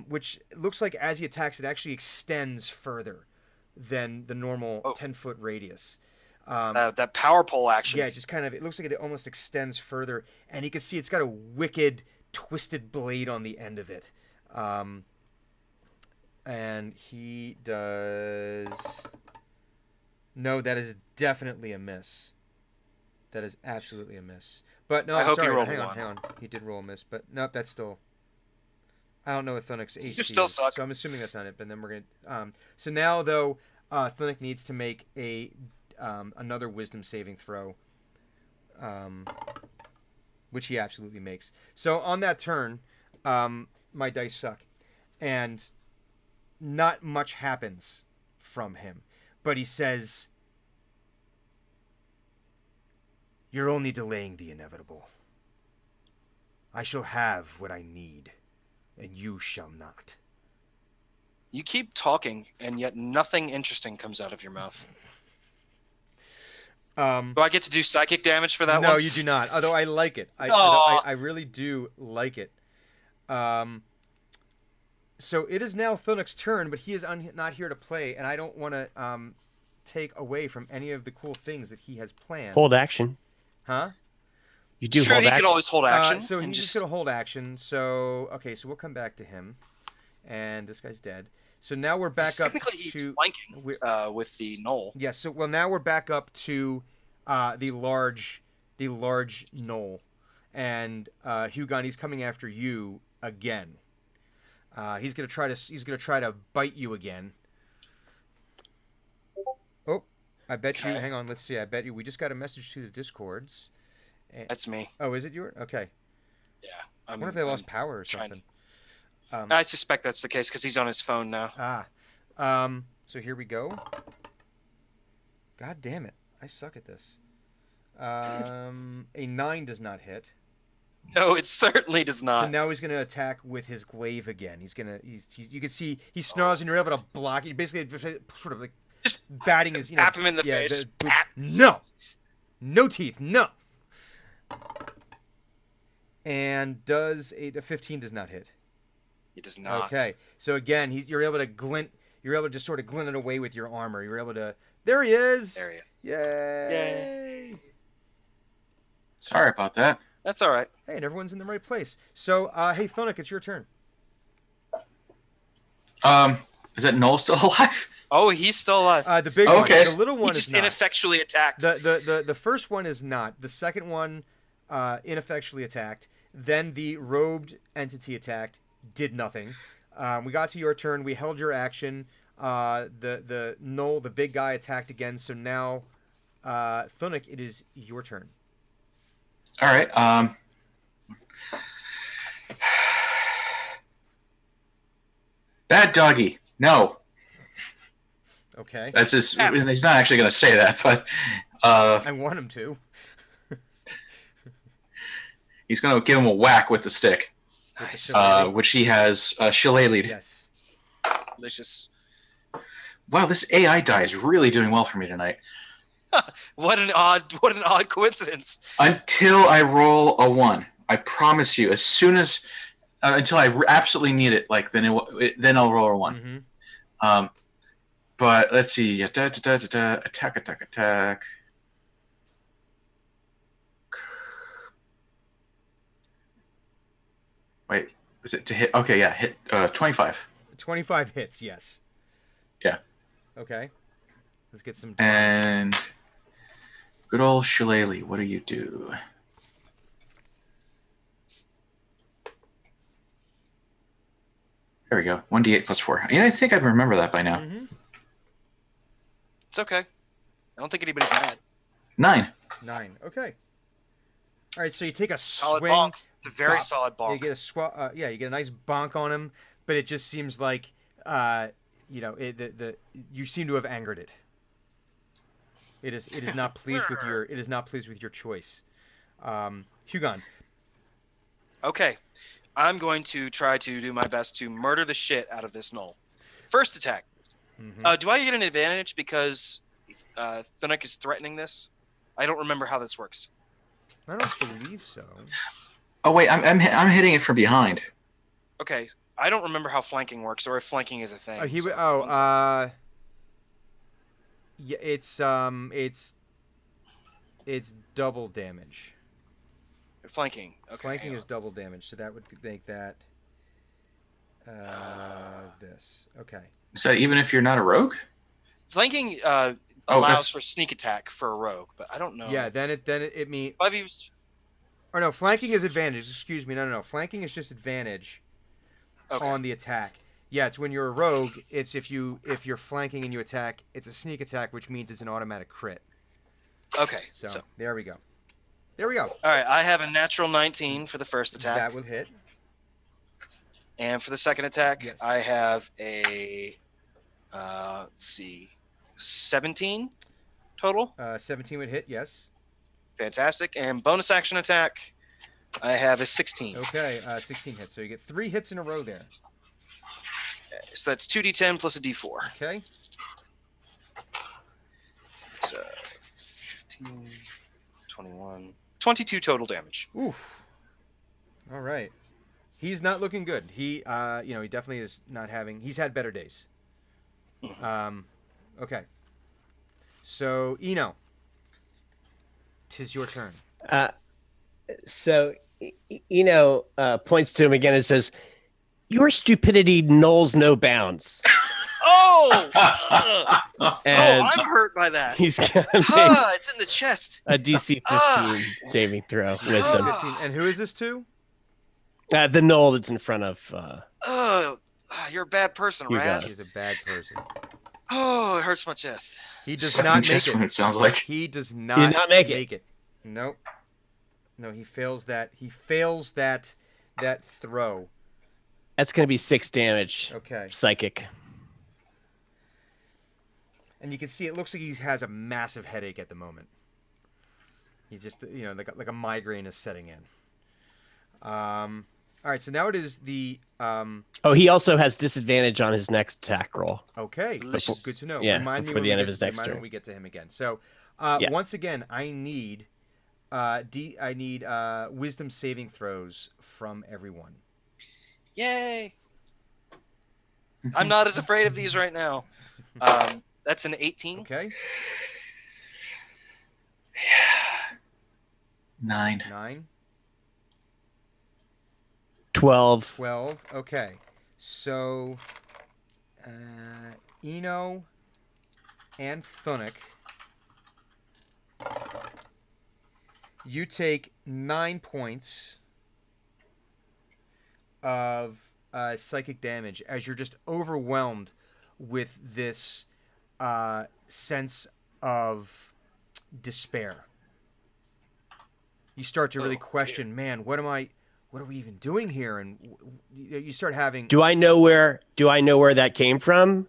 which looks like as he attacks, it actually extends further than the normal 10-foot radius. That power pole action. Yeah, it looks like it almost extends further, and you can see it's got a wicked, twisted blade on the end of it. And he does. No, that is definitely a miss. That is absolutely a miss. But no, I hope sorry, you rolled hang one. on. He did roll a miss, but nope, that's still. I don't know what Thunok's AC You still is, suck. so I'm assuming that's not it. But then we're gonna. So now though, Thunok needs to make another wisdom saving throw, which he absolutely makes. So on that turn, my dice suck, and not much happens from him. But he says, "You're only delaying the inevitable. I shall have what I need, and you shall not." You keep talking, and yet nothing interesting comes out of your mouth. Do I get to do psychic damage for that one? No, you do not. Although I like it. Aw. I really do like it. So it is now Thunok's turn, but he is not here to play, and I don't want to take away from any of the cool things that he has planned. Hold action. Huh? You do Sure, hold he action. could always hold action. So and he's just going to hold action. So, okay, so we'll come back to him. And this guy's dead. So now we're back up technically he's to... flanking with the knoll. Yeah, so, well, now we're back up to the large knoll. And Hugon, he's coming after you again. He's gonna try to bite you again. Oh, I bet you. Hang on, let's see. I bet you. We just got a message to the Discords. That's me. Oh, is it yours? Okay. Yeah. I wonder if they lost power or something. I suspect that's the case because he's on his phone now. So here we go. God damn it! I suck at this. A 9 does not hit. No, it certainly does So not. now he's going to attack with his glaive again. You can see he snarls and you're able to block it. You're basically sort of like Just batting his, tap him in the face. No teeth, no. And does a 15 does not hit. He does not. Okay, so again, you're able to glint. You're able to just sort of glint it away with your armor. You're able to. There he is. There he is. Yay! Sorry about that. That's all right. Hey, and everyone's in the right place. So, hey, Thunok, it's your turn. Is that Noel still alive? Oh, he's still alive. The big Okay. one. The little He one just is not. ineffectually attacked. The first one is not. The second one, ineffectually attacked. Then the robed entity attacked. Did nothing. We got to your turn. We held your action. The Knoll, the big guy, attacked again. So now, Thunok, it is your turn. All right. Bad doggy. No. Okay. That's his. He's not actually going to say that, but I want him to. He's going to give him a whack with the stick, which he has shillelagh'd. Yes. Delicious. Wow, this AI die is really doing well for me tonight. What an odd coincidence. Until I roll a 1. I promise you, as soon as until I absolutely need it, like then I'll roll a 1. Mm-hmm. But let's see. Attack. Wait, is it to hit? Okay, yeah, hit 25. 25 hits, yes. Yeah. Okay. Let's get some. And good old Shillelagh, what do you do? There we go. 1d8 plus 4. Yeah, I think I remember that by now. Mm-hmm. It's okay. I don't think anybody's mad. 9. 9. Okay. All right, so you take a Solid swing. bonk. It's a very bonk. solid bonk. You get a you get a nice bonk on him, but it just seems like you seem to have angered it. It is not pleased with your choice. Hugon. Okay. I'm going to try to do my best to murder the shit out of this gnoll. First attack. Mm-hmm. Do I get an advantage because Thunuk is threatening this? I don't remember how this works. I don't believe so. Oh wait, I'm hitting it from behind. Okay. I don't remember how flanking works or if flanking is a thing. Yeah, it's double damage. Flanking. Okay. Flanking hang is double damage, so that would make that this. Okay. Is that even if you're not a rogue? Flanking allows that's- for sneak attack for a rogue, but I don't know. Yeah, then it means. I've used. Or no, flanking is advantage. Excuse me. No. Flanking is just advantage on the attack. Yeah, it's when you're a rogue. It's if you're flanking and you attack, it's a sneak attack, which means it's an automatic crit. Okay. So there we go. There we go. All right, I have a natural 19 for the first attack. That will hit. And for the second attack, Yes. I have a 17 total. 17 would hit. Yes. Fantastic. And bonus action attack, I have a 16. Okay. 16 hits. So you get 3 hits in a row there. So that's 2d10 plus a d4. Okay. So 15, 21, 22 total damage. Oof. All right. He's not looking good. He definitely is not having. He's had better days. Okay. So Eno, 'tis your turn. So Eno points to him again and says, "Your stupidity knows no bounds." Oh! And I'm hurt by that. he's gonna make It's in the chest. a DC 15 saving throw, wisdom. 15. And who is this to? The knoll that's in front of. You're a bad person, You got Raz. He's a bad person. Oh, it hurts my chest. He does 7 not make chest wound, it. it sounds like. He does not, did not make it. Nope. No, he fails that. He fails that throw. That's going to be 6 damage. Okay. Psychic. And you can see it looks like he has a massive headache at the moment. He's just, like a migraine is setting in. All right, so now it is the Oh, he also has disadvantage on his next attack roll. okay. Delicious. Good to know. Yeah, Remind me before when the we end get of his to- next remind me turn. when we get to him again. So, Yeah. once again, I need wisdom saving throws from everyone. Yay! I'm not as afraid of these right now. That's an 18. Okay. 9. 9. 12. 12. Okay. So, Eno and Thunuk, you take 9 points of psychic damage as you're just overwhelmed with this sense of despair. You start to really question, man, what are we even doing here? And you start having. Do I know where that came from?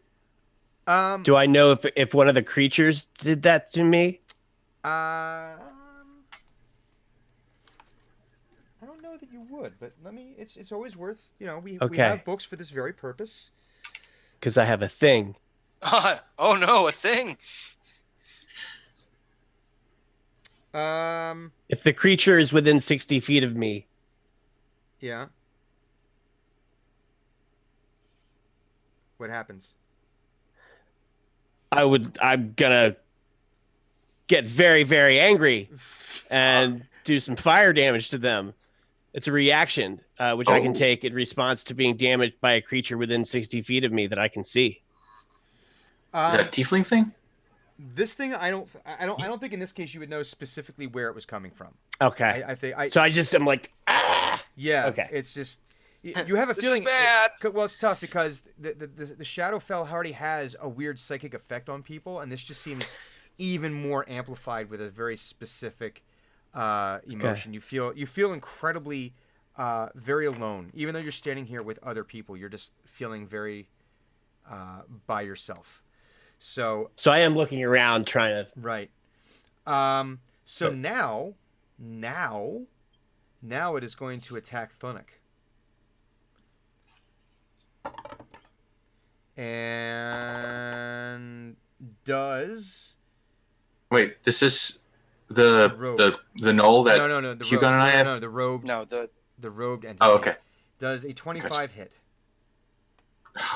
Um, Do I know if one of the creatures did that to me? I don't know that you would, but let me. It's always worth. We Okay. have books for this very purpose. Because I have a thing. Oh no, a thing. If the creature is within 60 feet of me, Yeah. What happens? I'm gonna get very, very angry and do some fire damage to them. It's a reaction, which I can Oh. take in response to being damaged by a creature within 60 feet of me that I can see. Is that a tiefling thing? This thing, I don't think in this case you would know specifically where it was coming from. Okay. I think So I'm like, ah! yeah. Okay. It's just you have a This feeling. is bad. Well, it's tough because the Shadowfell already has a weird psychic effect on people, and this just seems even more amplified with a very specific emotion. You feel incredibly very alone, even though you're standing here with other people. You're just feeling very by yourself. So I am looking around trying to. right. So now it is going to attack Thunic. And does Wait, this is the Rogue. the knoll that no the Hugon robed, and I have? no the robed No, the robed entity. Oh, okay. Does a 25 hit.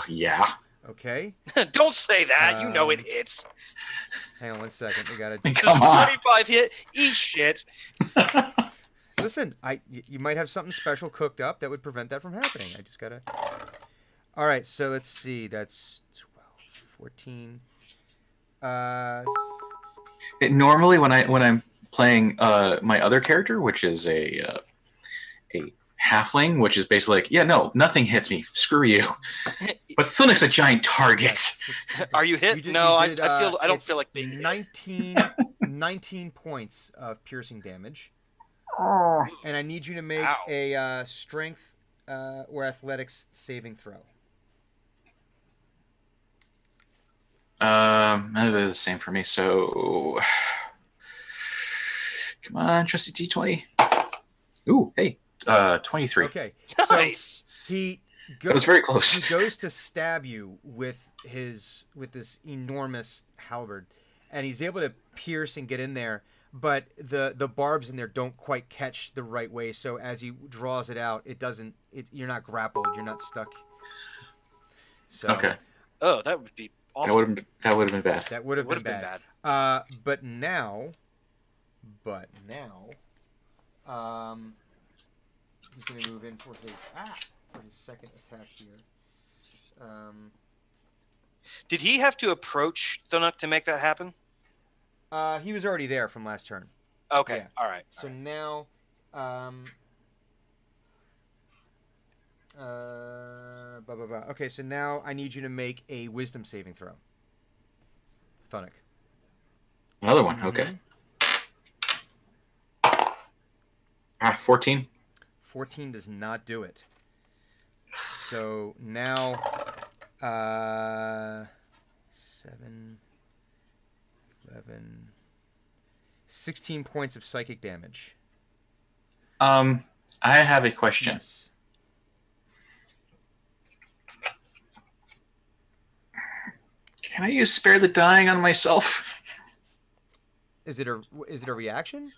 Yeah. Okay. don't say that. You know it Um, hits. Hang on one second. We gotta Come on. 25 hit. Eat shit. listen. You might have something special cooked up that would prevent that from happening. I just gotta. All right. So let's see. That's 12, 14. Normally, when I'm playing my other character, which is a halfling, which is basically like, yeah, no, nothing hits me. Screw you. But Thunic's a giant target. Are you hit? You No, did, I don't it's feel like being hit. 19 points of piercing damage. Oh. And I need you to make Ow. a strength or athletics saving throw. They're the same for me. So, come on, trusty T20. Ooh, hey, 23. Okay. So Nice. he That was very close. he goes to stab you with this enormous halberd, and he's able to pierce and get in there, but the barbs in there don't quite catch the right way. So as he draws it out, you're not grappled, you're not stuck. So Okay, Oh, that would be awful. that would have been bad. that would have Would been have been bad. bad. But now, he's going to move in for his second attack here. Did he have to approach Thunuk to make that happen? He was already there from last turn. Okay. Yeah. All right. So now, Okay, so now I need you to make a wisdom saving throw. Thunic. Another one. Okay. 14. 14 does not do it. So now, 7, 11, 16 points of psychic damage. I have a question. Yes. Can I use spare the dying on myself? Is it a reaction?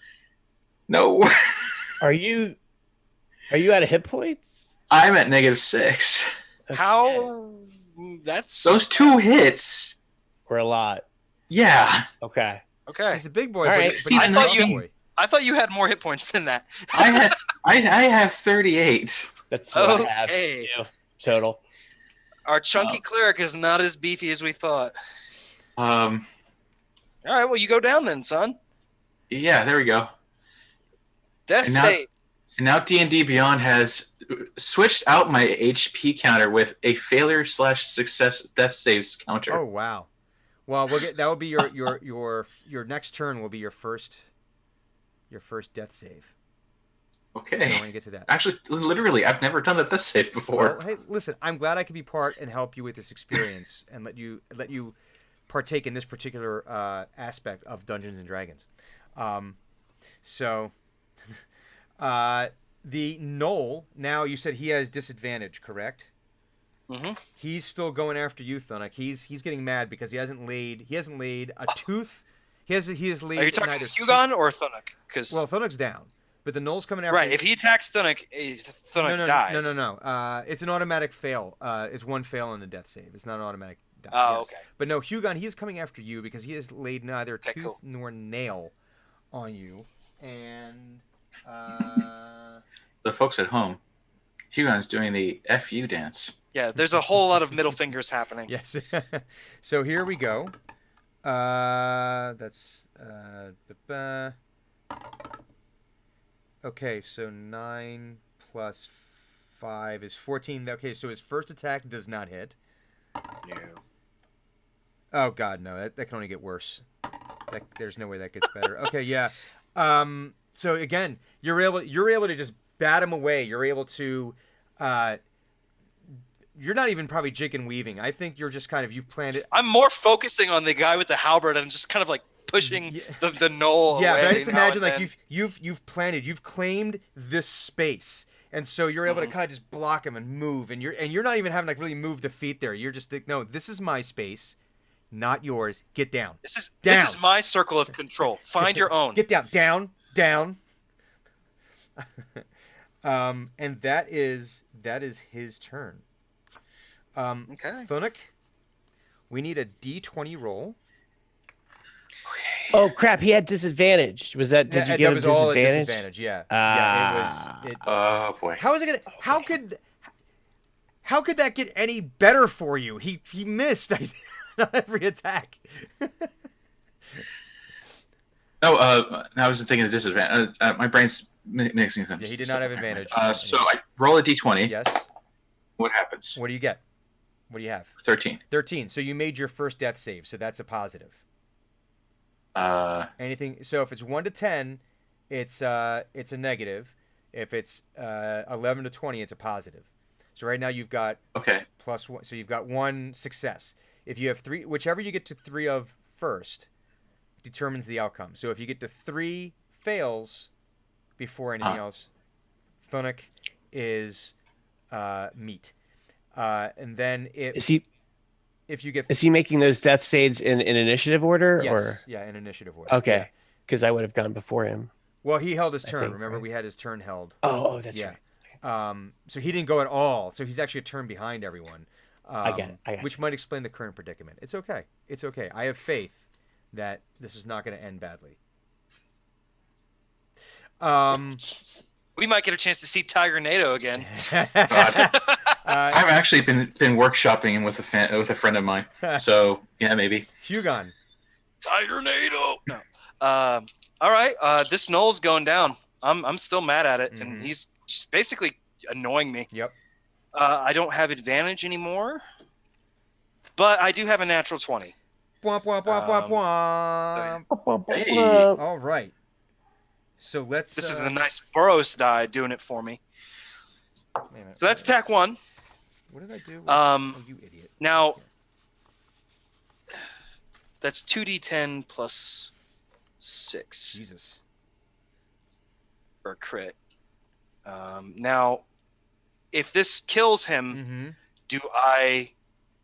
No. Are you out of hit points? I'm at -6. How? That's Those 2 hits. Or a lot? Yeah. Okay. okay. He's a big boy. All but- right. but See, he's I a thought big you- boy. I thought you had more hit points than that. I have 38. That's what I have Okay. total. Our chunky cleric is not as beefy as we thought. All All right. Well, you go down then, son. yeah, there we go. Death And now- save. And now D&D Beyond has switched out my HP counter with a failure/success death saves counter. Oh wow. Well, that will be your next turn will be your first death save. So Okay. when you get to that. Actually, literally, I've never done a death save before. Well, hey, listen, I'm glad I could be part and help you with this experience and let you partake in this particular aspect of Dungeons and Dragons. So, the Knoll. Now you said he has disadvantage, correct? Mm-hmm. He's still going after you, Thunuk. He's getting mad because he hasn't laid a tooth. He has laid. Are you talking neither Hugon or Thunuk? Because Well, Thunuk's down, but the Knoll's coming after. right, you. if he attacks Thunuk, Thunuk dies. No. It's an automatic fail. It's one fail on the death save. It's not an automatic die. Oh, yes. okay. But no, Hugon, he's coming after you because he has laid neither Okay, tooth cool. nor nail on you. And The folks at home, Hugon's doing the FU dance. Yeah, there's a whole lot of middle fingers happening. yes. So here we go. That's okay. So 9 plus 5 is 14. Okay, so his first attack does not hit. No. Oh God, no! That can only get worse. There's no way that gets better. Okay, yeah. So again, you're able to just bat him away. You're able to. You're not even probably jig and weaving. I think you're just kind of you've planned it. I'm more focusing on the guy with the halberd and just kind of like pushing Yeah. the knoll Yeah, away. but I just now imagine and like then. you've planted, you've claimed this space, and so you're able to kind of just block him and move, and you're not even having like really move the feet there. You're just like, no, this is my space, not yours. Get down. This Down. is my circle of control. Find your own. Get down, down. And that is his turn. Okay. Thunuk, we need a D20 roll. Oh crap! He had disadvantage. Was that? Did you that give him was all a disadvantage? disadvantage? Yeah. Ah. Yeah. It was. Oh boy. How is it gonna? How could that get any better for you? He missed on every attack. I was thinking of disadvantage. My brain's mixing them. Yeah, he did not have advantage. So I roll a d20. Yes. What happens? What do you get? What do you have? 13. 13. So you made your first death save, so that's a positive. Anything. So if it's 1 to 10, it's a negative. If it's 11 to 20, it's a positive. So right now you've got Okay. +1. So you've got 1 success. If you have 3, whichever you get to 3 of first, determines the outcome. So if you get to 3 fails before anything else, Thunuk is meat. And then Is if you get he making those death saves in initiative order yes, or? yeah, in initiative order. Okay, Yeah. because I would have gone before him. Well, he held his I turn. think, Remember, right? we had his turn held. Oh, that's Yeah. right. So he didn't go at all. So he's actually a turn behind everyone. I get it. I got which you. might explain the current predicament. It's okay. It's okay. I have faith that this is not going to end badly. We might get a chance to see Tiger NATO again. I've actually been workshopping with a friend of mine. So yeah, maybe. Hugon. Tiger NATO. No. All right. This Knoll's going down. I'm still mad at it, and Mhm. he's just basically annoying me. Yep. I don't have advantage anymore, but I do have a natural 20. Womp womp womp womp womp. Hey. All right. So let's. This is the nice Boros die doing it for me. wait a minute, So that's attack 1. What did I do? Um, Oh, you idiot. Now, that's 2d10 plus 6 Jesus. for a crit. Now, if this kills him, Mm-hmm. do I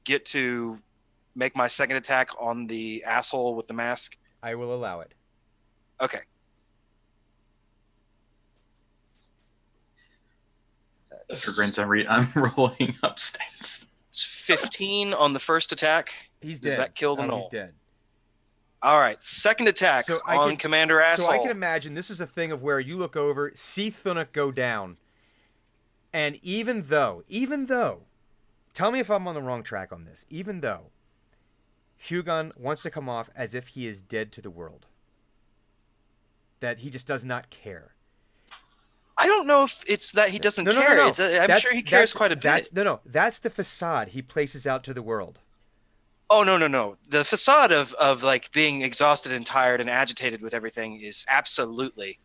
get to make my second attack on the asshole with the mask? I will allow it. Okay. That's for grins. I'm rolling up stats. It's 15 on the first attack. He's dead. Does that kill the Oh, Knoll? He's dead. All right, second attack So I on can- Commander Asshole. So I can imagine this is a thing of where you look over, see Thunuk go down, and even though, tell me if I'm on the wrong track on this, even though Hugon wants to come off as if he is dead to the world, that he just does not care. I don't know if it's that he doesn't No, no, care. no, no. I'm That's- sure he cares that's- quite a bit. That's the facade he places out to the world. Oh no. The facade of like being exhausted and tired and agitated with everything is absolutely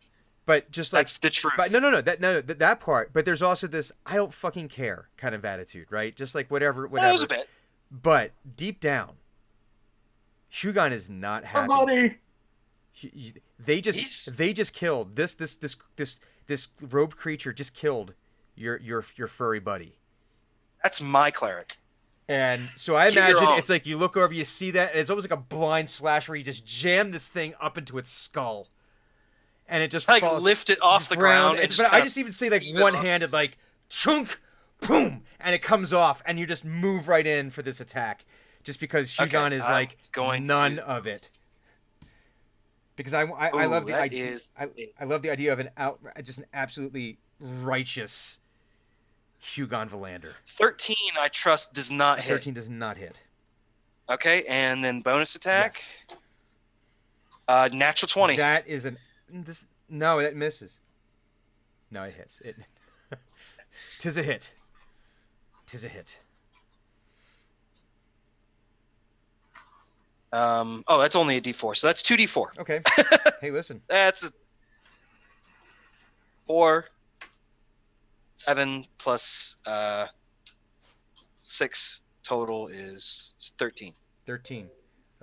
But just like that's the truth. But that part. But there's also this I don't fucking care kind of attitude, right? Just like whatever. That was a bit. But deep down, Hugon is not happy. They He's- just killed this robed creature just killed your furry buddy. That's my cleric. And so I To your imagine own. it's like you look over, you see that, and it's almost like a blind slash where you just jam this thing up into its skull, and it just Like falls lift it off the ground. And But just I kind just even see like heave it one-handed, like chunk, boom, and it comes off, and you just move right in for this attack, just because Okay, Hugon is I'm like going none to- of it. Because I Ooh, love the that idea. is- I love the idea of just an absolutely righteous Hugon Valander. 13, I trust, does not hit. 13 does not hit. Okay, and then bonus attack. Natural 20. That is no, that misses. No, it hits. It. Tis a hit. Tis a hit. Oh, that's only a D4, so that's 2D4. Okay. Hey, listen. That's a 4, 7 plus 6 total is 13. 13.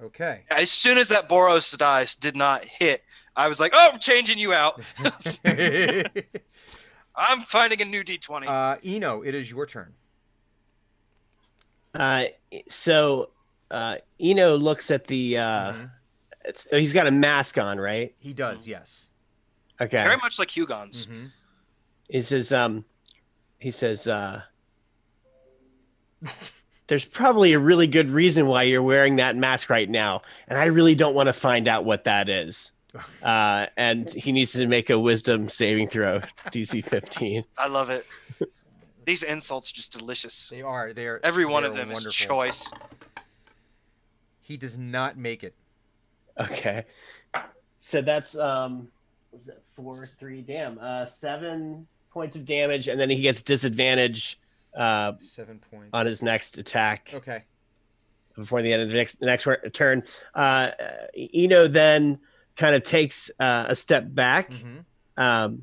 Okay. As soon as that Boros dice did not hit, I was like, "Oh, I'm changing you out. I'm finding a new D20." Eno, it is your turn. So Eno looks at the. Mhm. So he's got a mask on, right? He does, yes. Okay. Very much like Hugon's. Mhm. He says, there's probably a really good reason why you're wearing that mask right now, and I really don't want to find out what that is. And he needs to make a wisdom saving throw, DC 15. I love it. These insults are just delicious. They are. They are. Every one they of are them is wonderful. choice. He does not make it. Okay. So that's what's that, 4, 3, damn. 7 points of damage, and then he gets disadvantage 7 points. on his next attack. Okay. Before the end of the next turn. Eno then kind of takes a step back, Mm-hmm.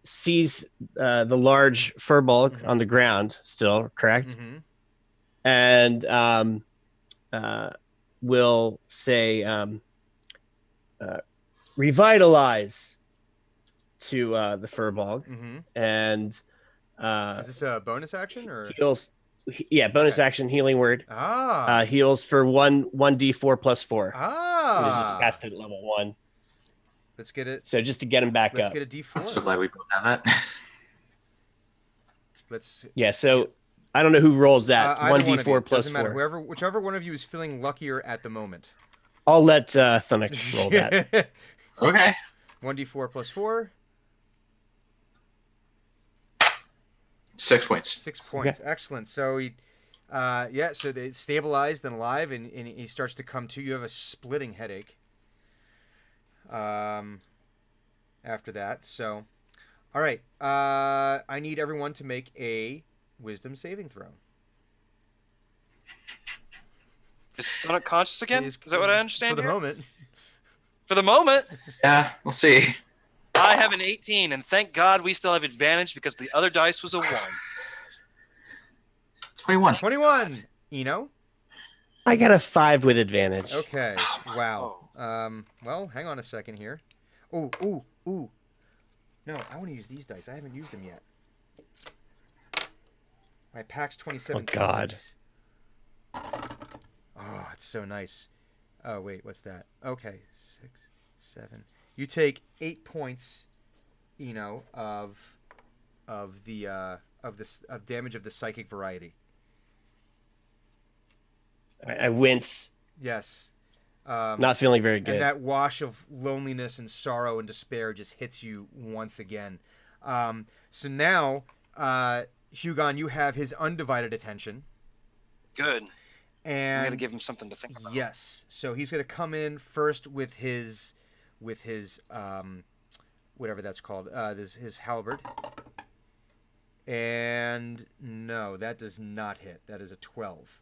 sees the large furbolg Mhm. on the ground still, correct? Mm-hmm. And will say revitalize to the furbolg Mm-hmm. and Is this a bonus action or? heals. Yeah, bonus Okay. action healing word. Ah. Heals for 1d4 plus 4. Which is Ah. just cast at level 1. Let's get it. So just to get him back Let's up. get a D4. I'm so glad we both have that. Let's. Yeah, so I don't know who rolls that. Either one of you. 1d4 plus Doesn't matter. 4. Whichever one of you is feeling luckier at the moment. I'll let Thunix roll that. Okay. 1d4 plus 4. 6 points. 6 points. Excellent. So he, so they stabilized and alive, and he starts to come to. You have a splitting headache. After that, so, all right. I need everyone to make a wisdom saving throw. Is Thunuk conscious again? Is that what I understand For the here? moment. For the moment, Yeah, we'll see. I have an 18, and thank God we still have advantage because the other dice was a 1. 21. 21. Eno. I got a 5 with advantage. Okay. Wow. Well, hang on a second here. Ooh. No, I want to use these dice. I haven't used them yet. My PAX 2017. Oh, God. dice. Oh, it's so nice. Oh, wait, what's that? Okay, 6, 7. You take 8 points, of damage of the psychic variety. I wince. Yes. Not feeling very good. And that wash of loneliness and sorrow and despair just hits you once again. So now, Hugon, you have his undivided attention. Good. I'm And gonna give him something to think about. yes, so he's gonna come in first with his whatever that's called, his halberd. And no, that does not hit. That is a 12.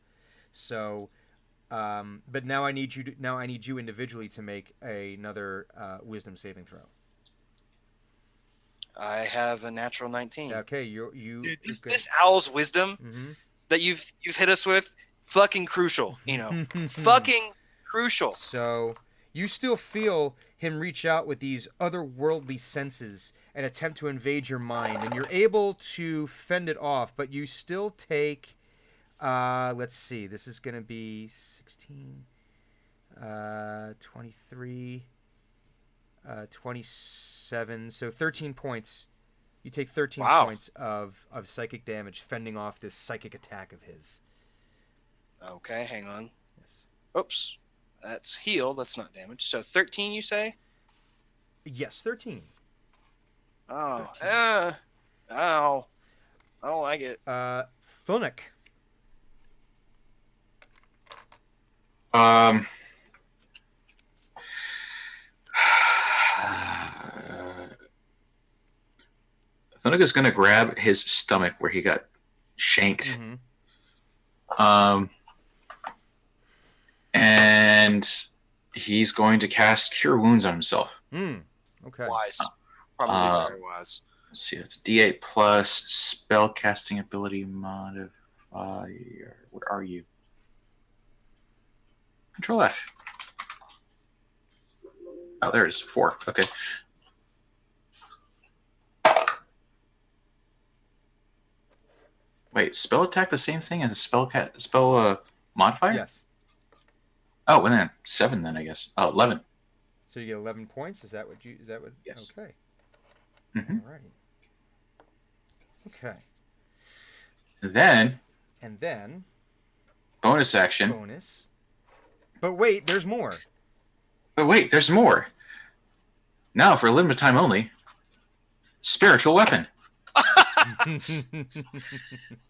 So, but now I need you individually to make another wisdom saving throw. I have a natural 19. Okay, you. Dude, this owl's wisdom Mm-hmm. that you've hit us with, fucking crucial. Fucking crucial. So You still feel him reach out with these otherworldly senses and attempt to invade your mind, and you're able to fend it off, but you still take, let's see, this is going to be 16, 23, 27, so 13 points. You take 13 Wow. points of psychic damage fending off this psychic attack of his. Okay, hang on. Yes. Oops. That's heal. That's not damage. So 13, you say? Yes, 13. Oh. 13. Ow. I don't like it. Thunic. Thunuk is gonna grab his stomach where he got shanked. Mm-hmm. And he's going to cast Cure Wounds on himself. Okay. Wise. Probably very wise. Let's see, that's D8 plus spell casting ability modifier. Where are you? Control F. Oh, there it is. 4. Okay. Wait, spell attack the same thing as a spell modifier? Yes. Oh, and then 7 then, I guess. Oh, 11. So you get 11 points. Is that what? Yes. Okay. Mm-hmm. All right. Okay. And then, bonus action. Bonus. But wait, there's more. But wait, there's more. Now, for a limited time only, spiritual weapon.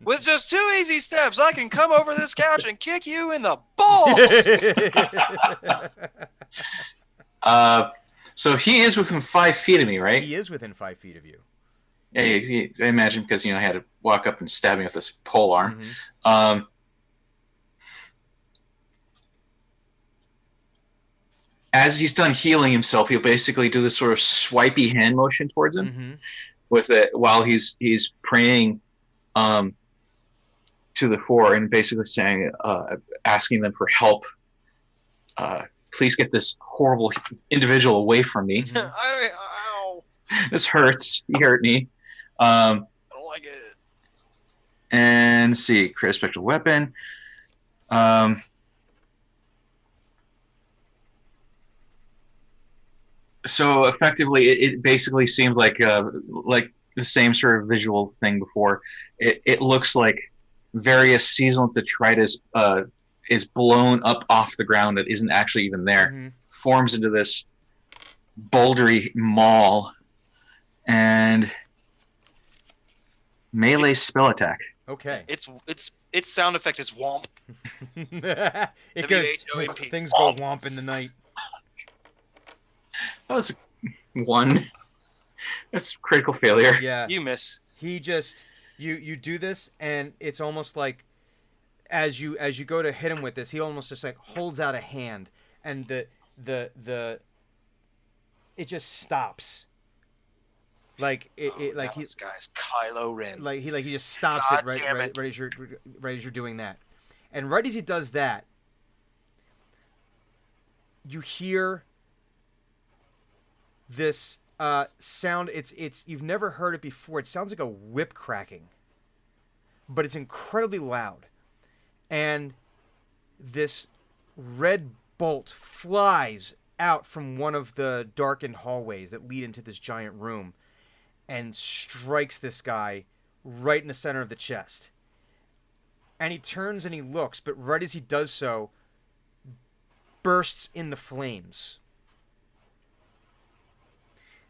With just 2 easy steps, I can come over this couch and kick you in the balls. So he is within 5 feet of me, right? He is within 5 feet of you. Yeah, I imagine because I had to walk up and stab me with this pole arm. Mm-hmm. As he's done healing himself, he'll basically do this sort of swipey hand motion towards him Mm-hmm. with it while he's praying to the 4 and basically saying, asking them for help. Please get this horrible individual away from me. Ow. This hurts. He hurt me. I don't like it. And let's see, create a spectral weapon. So effectively, it basically seems like the same sort of visual thing before. It looks like various seasonal detritus is blown up off the ground that isn't actually even there, Mm-hmm. forms into this bouldery maul, and melee spell attack. Okay. Its sound effect is womp. It goes. WHOMP. Things go womp in the night. That was 1. That's critical failure. Yeah. You miss. He just you do this, and it's almost like as you go to hit him with this, he almost just like holds out a hand, and the it just stops. Like it like this guy's Kylo Ren. like he just stops God it right damn right, it. right as you're doing that, and right as he does that, you hear this sound. It's you've never heard it before. It sounds like a whip cracking, but it's incredibly loud, and this red bolt flies out from one of the darkened hallways that lead into this giant room and strikes this guy right in the center of the chest. And he turns and he looks, but right as he does so, bursts into flames.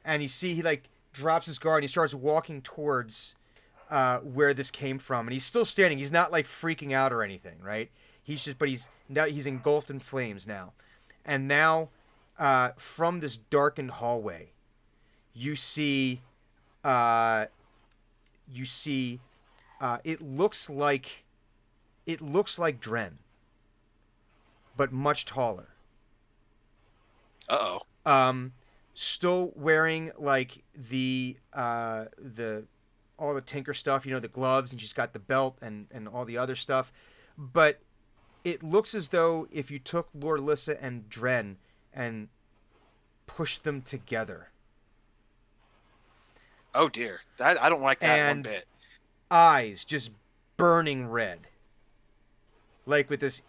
And you see he like drops his guard and he starts walking towards where this came from. And he's still standing. He's not like freaking out or anything, right? He's engulfed in flames now. And now from this darkened hallway, you see it looks like Dren, but much taller. Uh-oh. Still wearing like the all the Tinker stuff, the gloves, and she's got the belt and all the other stuff. But it looks as though if you took Lord Lyssa and Dren and push them together. Oh dear, I don't like that And one bit. eyes just burning red, like with this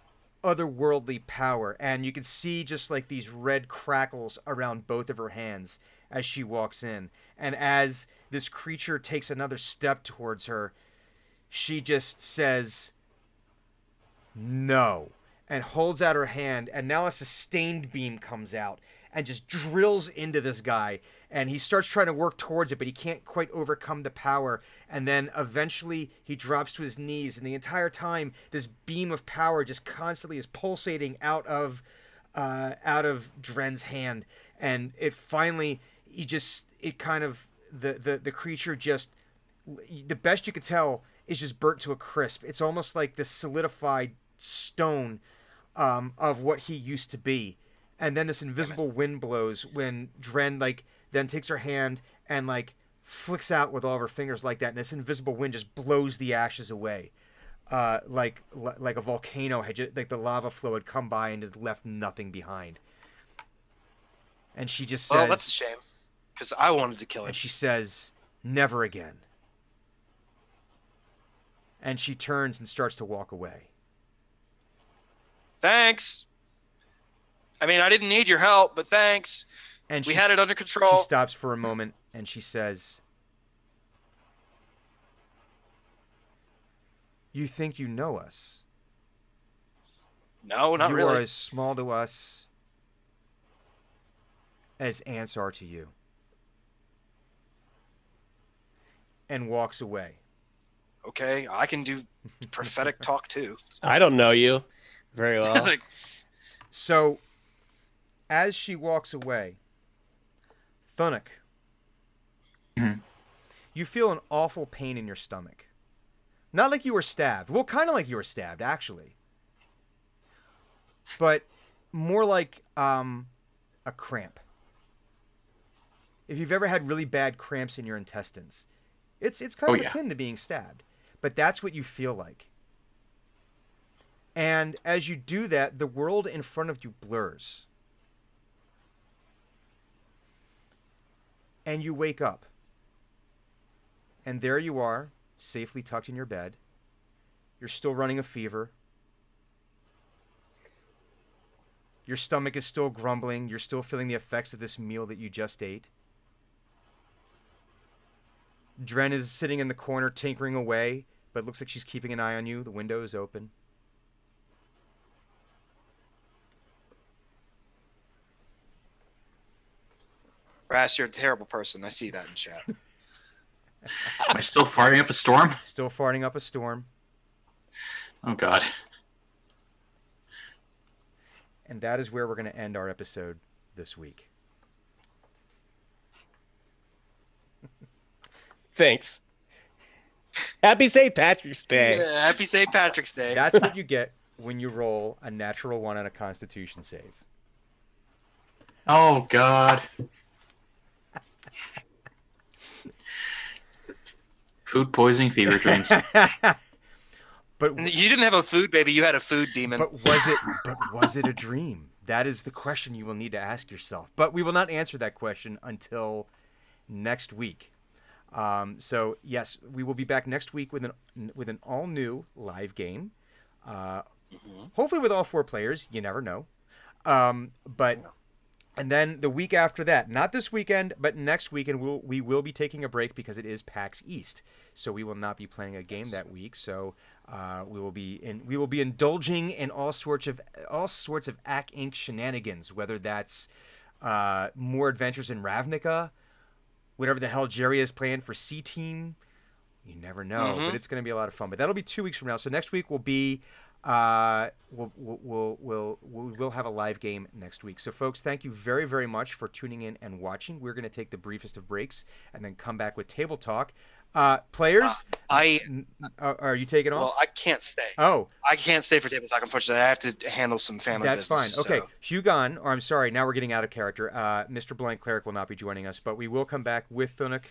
otherworldly power. And you can see just like these red crackles around both of her hands as she walks in. And as this creature takes another step towards her, she just says, "No," and holds out her hand. And now a sustained beam comes out and just drills into this guy, and he starts trying to work towards it, but he can't quite overcome the power. And then eventually he drops to his knees, and the entire time this beam of power just constantly is pulsating out of Dren's hand. And it finally, the creature just, the best you could tell, is just burnt to a crisp. It's almost like this solidified stone of what he used to be. And then this invisible wind blows when Dren then takes her hand and flicks out with all of her fingers like that, and this invisible wind just blows the ashes away, like a volcano had just, like the lava flow had come by and had left nothing behind. And she just says, Well, that's a shame, because I wanted to kill him. and she says, "Never again." And she turns and starts to walk away. Thanks. I mean, I didn't need your help, but thanks. And We she, had it under she control. stops for a moment and she says, "You think you know us? No, not You really. are as small to us as ants are to you." And walks away. Okay, I can do prophetic talk too. I don't know you very well. Like, So, as she walks away, Thunuk, Mhm. you feel an awful pain in your stomach. Not like you were stabbed. Well, kind of like you were stabbed, actually. But more like a cramp. If you've ever had really bad cramps in your intestines, it's kind Oh, of yeah. akin to being stabbed. But that's what you feel like. And as you do that, the world in front of you blurs. And you wake up. And there you are, safely tucked in your bed. You're still running a fever. Your stomach is still grumbling. You're still feeling the effects of this meal that you just ate. Dren is sitting in the corner tinkering away, but looks like she's keeping an eye on you. The window is open. Brass, you're a terrible person. I see that in chat. Am I still farting up a storm? Still farting up a storm. Oh God. And that is where we're going to end our episode this week. Thanks. Happy St. Patrick's Day. Yeah, happy St. Patrick's Day. That's what you get when you roll a natural 1 on a Constitution save. Oh God. Food poisoning, fever dreams. But You didn't have a food baby. You had a food demon. But was it a dream? That is the question you will need to ask yourself. But we will not answer that question until next week. So yes, we will be back next week with an all new live game. Hopefully with all 4 players. You never know. And then the week after that, not this weekend, but next weekend, we will be taking a break because it is PAX East, so we will not be playing a game that week. So we will be indulging in all sorts of Ack Inc. shenanigans, whether that's more adventures in Ravnica, whatever the hell Jerry has planned for C Team. You never know, but it's going to be a lot of fun. But that'll be 2 weeks from now. So next week will be. We'll have a live game next week. So folks, thank you very, very much for tuning in and watching. We're going to take the briefest of breaks and then come back with table talk. Players, are you taking off? Well, I can't stay. Oh, I can't stay for table talk. Unfortunately, I have to handle some family that's business. fine. Okay, so- Hugon, or I'm sorry, now we're getting out of character. Mr. Blank Cleric will not be joining us, but we will come back with Thunuk,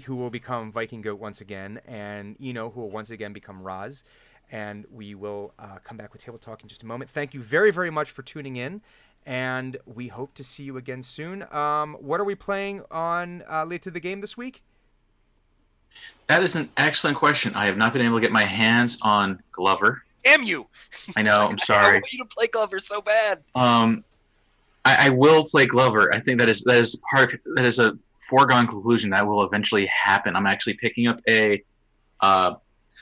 who will become Viking Goat once again, and Eno, who will once again become Raz. And we will come back with Table Talk in just a moment. Thank you very, very much for tuning in. and we hope to see you again soon. What are we playing on Late to the Game this week? That is an excellent question. I have not been able to get my hands on Glover. Damn you! I know. I'm I sorry. want you to play Glover so bad. I will play Glover. I think that is a foregone conclusion that will eventually happen. I'm actually picking up a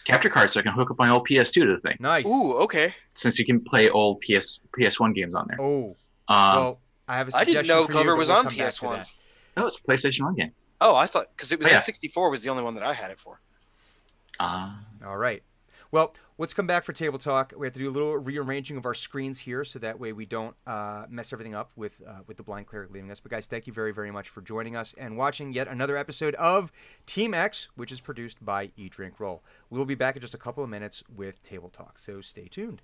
capture card so I can hook up my old PS2 to the thing. Nice. Ooh, okay. Since you can play old PS1 games on there. Oh. Um, Well, I have a I suggestion didn't know for Glover you, but was we'll on come back to PS1. that. that was a PlayStation 1 game. Oh, I thought because it was Oh, yeah. N64 was the only one that I had it for. All right. Well, let's come back for Table Talk. We have to do a little rearranging of our screens here, so that way we don't mess everything up with the Blind Cleric leaving us. But guys, thank you very, very much for joining us and watching yet another episode of Team X, which is produced by Eat Drink Roll. We will be back in just a couple of minutes with Table Talk, so stay tuned.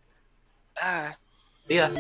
Yeah.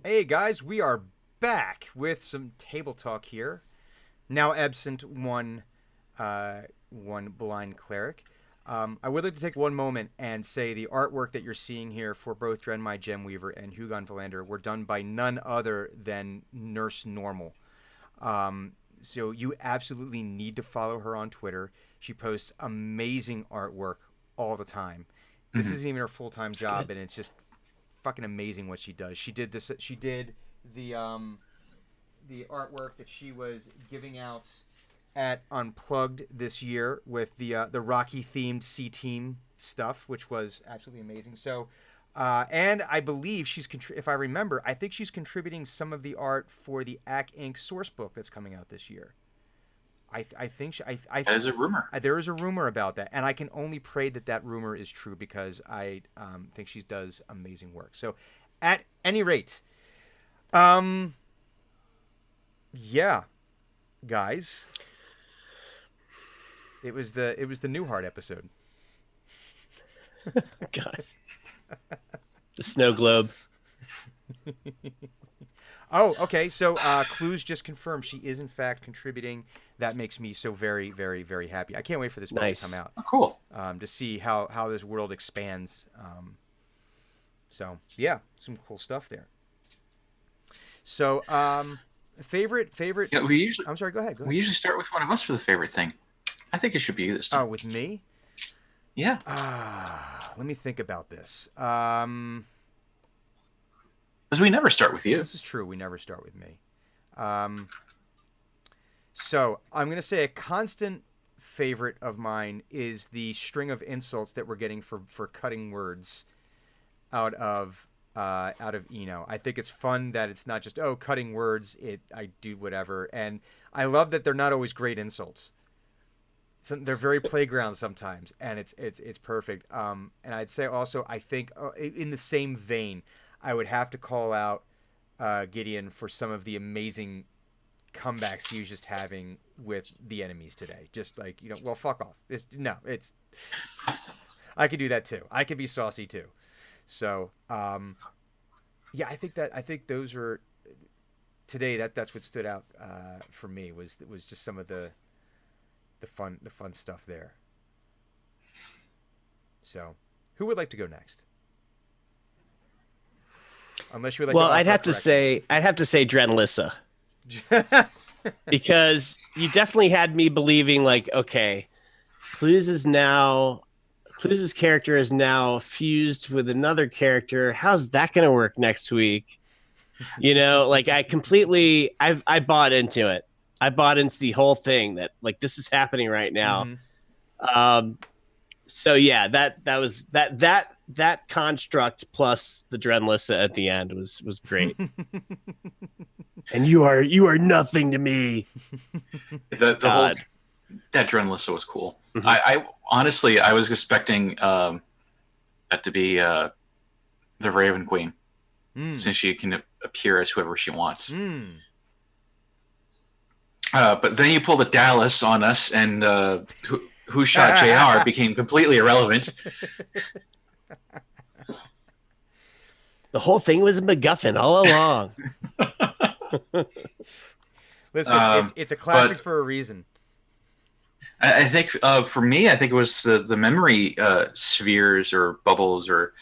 Hey guys, we are back with some Table Talk here. Now absent one Blind Cleric. I would like to take one moment and say the artwork that you're seeing here for both Drenmai Gemweaver and Hugon Valander were done by none other than Nurse Normal. So you absolutely need to follow her on Twitter. She posts amazing artwork all the time. This isn't even her full-time job, and it's just fucking amazing what she does. She did this. She did the artwork that she was giving out at Unplugged this year with the Rocky themed C-Team stuff, which was absolutely amazing. So, and I believe she's if I remember, I think she's contributing some of the art for the Ack Inc. source book that's coming out this year. I think That is a rumor. there is a rumor about that, and I can only pray that rumor is true because I think she does amazing work. So, at any rate, yeah, guys, it was the Newhart episode. God. The snow globe. Oh, okay. So Clues just confirmed she is in fact contributing. That makes me so very, very, very happy. I can't wait for this book to Nice. come out. Oh, cool. To see how this world expands. So yeah, some cool stuff there. So favorite. Yeah, we usually I'm sorry. Go ahead. we usually start with one of us for the favorite thing. I think it should be you this Oh, time. with me? Yeah. Let me think about this. Because we never start with you. This is true. We never start with me. So I'm going to say a constant favorite of mine is the string of insults that we're getting for cutting words out of Eno. I think it's fun that it's not just cutting words. I do whatever, and I love that they're not always great insults. They're very playground sometimes, and it's perfect. And I'd say also I think in the same vein, I would have to call out Gideon for some of the amazing comebacks he was just having with the enemies today. Just like, well, fuck off. I could do that too. I could be saucy too. So, yeah, I think those are today. That's what stood out for me was just some of the fun stuff there. So, who would like to go next? Unless you would like Well, to I'd have to say Drenlissa. Because you definitely had me believing, like, okay, Clues' character is now fused with another character. How's that going to work next week? Like I bought into it. I bought into the whole thing that like this is happening right now. Mm-hmm. So yeah, that construct plus the Drenlissa at the end was great. And you are nothing to me. The whole that Drenlissa was cool. Mm-hmm. I honestly I was expecting that to be the Raven Queen, since she can appear as whoever she wants. But then you pulled a Dallas on us, and who shot JR became completely irrelevant. The whole thing was a MacGuffin all along. Listen, it's a classic for a reason. I think for me, I think it was the memory spheres or bubbles, or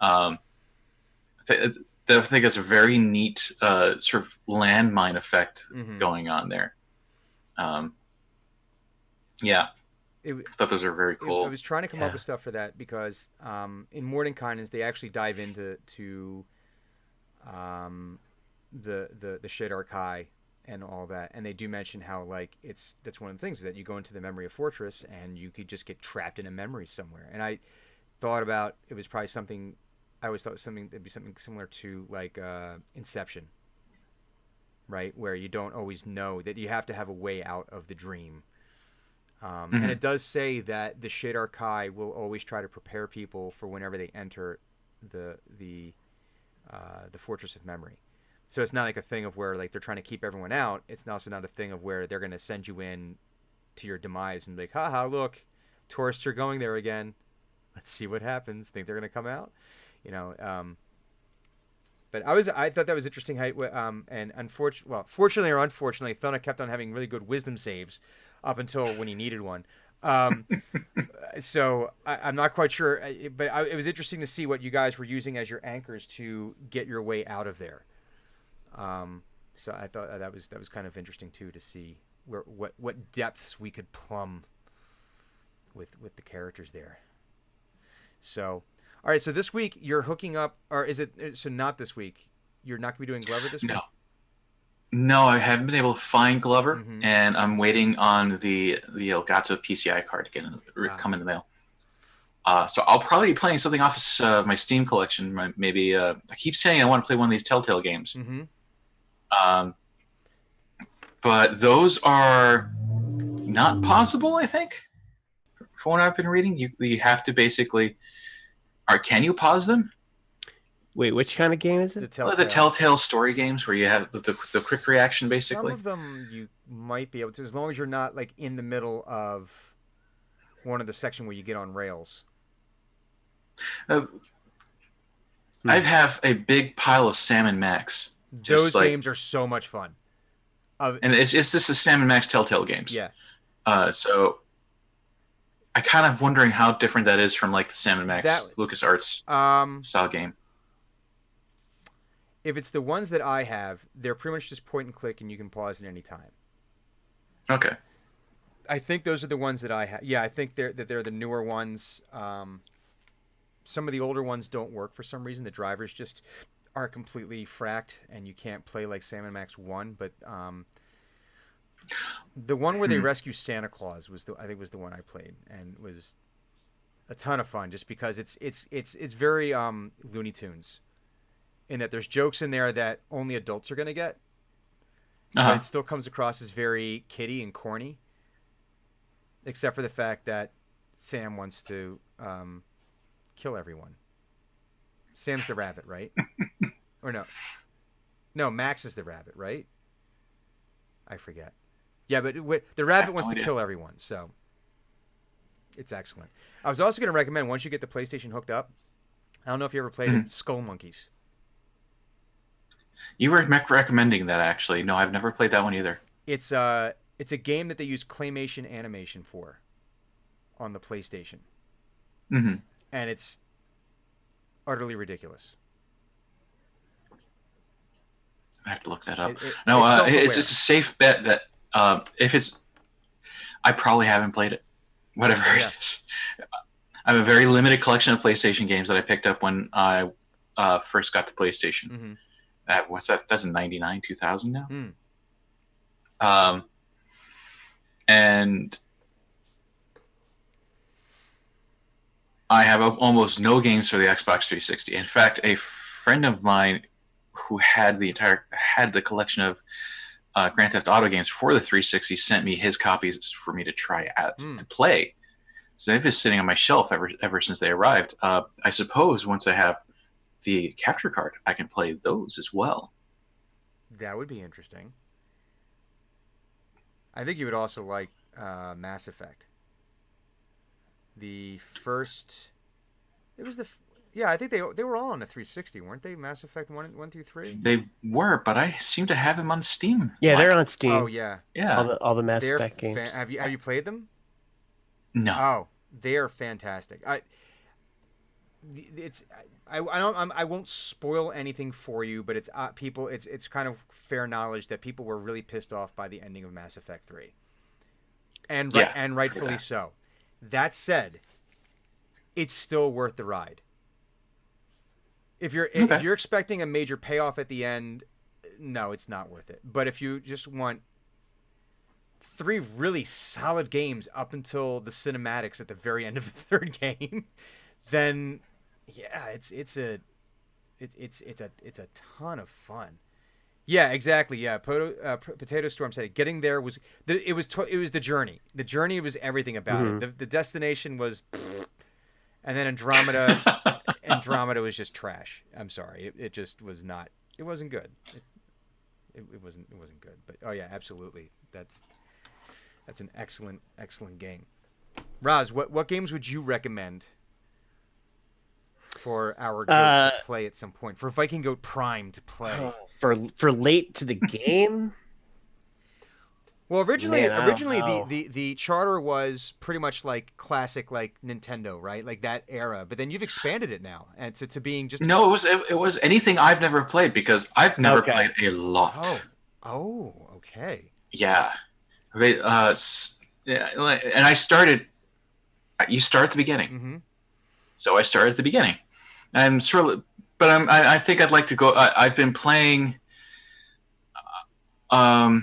I think it's a very neat sort of landmine effect going on there. Yeah, I thought those are very cool. I was trying to come up with stuff for that because in Mordenkainen's they actually dive into the Shadar Kai and all that, and they do mention how like that's one of the things that you go into the memory of Fortress and you could just get trapped in a memory somewhere. And I thought about it was probably something. I always thought it'd be something similar to like Inception, right? Where you don't always know that you have to have a way out of the dream. And it does say that the Shadar Kai will always try to prepare people for whenever they enter the Fortress of Memory. So it's not like a thing of where like they're trying to keep everyone out. It's also not a thing of where they're going to send you in to your demise and be like, haha, look, tourists are going there again. Let's see what happens. Think they're going to come out? But I thought that was interesting. How and fortunately or unfortunately, Thona kept on having really good wisdom saves up until when he needed one. So I'm not quite sure, but it was interesting to see what you guys were using as your anchors to get your way out of there. So I thought that was kind of interesting too, to see what depths we could plumb with the characters there. So, all right. So this week you're hooking up, or is it? So not this week. You're not gonna be doing Glover this week. No. No, I haven't been able to find Glover, Mhm. and I'm waiting on the Elgato PCI card to come in the mail. So I'll probably be playing something off my Steam collection. Maybe I keep saying I want to play one of these Telltale games. Mm-hmm. But those are not possible, I think. From what I've been reading, you have to basically, or can you pause them? Wait, which kind of game is it? The Telltale story games where you have the quick reaction, basically. Some of them you might be able to, as long as you're not like in the middle of one of the section where you get on rails. I have a big pile of Sam and Max. Those games are so much fun. And it's just the Sam and Max Telltale games. Yeah. So I kind of wondering how different that is from like the Sam and Max LucasArts style game. If it's the ones that I have, they're pretty much just point and click, and you can pause at any time. Okay. I think those are the ones that I have. Yeah, I think they're the newer ones. Some of the older ones don't work for some reason. The drivers just are completely fracked, and you can't play like Sam and Max 1. But the one where they rescue Santa Claus I think was the one I played, and was a ton of fun. Just because it's very Looney Tunes, in that there's jokes in there that only adults are gonna get, but it still comes across as very kiddie and corny. Except for the fact that Sam wants to kill everyone. Sam's the rabbit, right? Or no? No, Max is the rabbit, right? I forget. Yeah, but the rabbit wants to kill everyone, so it's excellent. I was also going to recommend, once you get the PlayStation hooked up, I don't know if you ever played it, Skull Monkeys. You were recommending that, actually. No, I've never played that one either. It's a game that they use claymation animation for on the PlayStation. Mm-hmm. And it's utterly ridiculous. I have to look that up. It's it's a safe bet that if it's... I probably haven't played it. Whatever it is. I have a very limited collection of PlayStation games that I picked up when I first got the PlayStation. Mm-hmm. What's that? That's 99, 2000 now? And I have almost no games for the Xbox 360. In fact, a friend of mine who had the collection of Grand Theft Auto games for the 360 sent me his copies for me to try out to play. So they've been sitting on my shelf ever since they arrived. I suppose once I have the capture card, I can play those as well. That would be interesting. I think you would also like Mass Effect. The first, it was I think they were all on the 360, weren't they? Mass Effect 1 through 3. They were, but I seem to have them on Steam. Yeah, they're on Steam. Oh yeah, yeah. All the Mass Effect games. Have you played them? No. Oh, they are fantastic. I won't spoil anything for you, but it's people. It's kind of fair knowledge that people were really pissed off by the ending of Mass Effect 3, and rightfully so. That said, it's still worth the ride. If you're expecting a major payoff at the end, no, it's not worth it. But if you just want 3 really solid games up until the cinematics at the very end of the third game, then yeah, it's a ton of fun. Yeah, exactly. Yeah, Potato Storm said it. Getting there was it was the journey. The journey was everything about it. The destination was, and then Andromeda was just trash. I'm sorry, it just was not. It wasn't good. It wasn't good. But oh yeah, absolutely. That's an excellent game. Roz, what games would you recommend for our goat to play at some point, for Viking Goat Prime to play? For late to the game? Well, originally the charter was pretty much like classic, like Nintendo, right? Like that era. But then you've expanded it now, and to being just no. It was anything I've never played, because I've never played a lot. Oh, okay. Yeah. And I started. You start at the beginning. Mm-hmm. So I started at the beginning. I'm sort of, but I think I'd like to go. I've been playing. I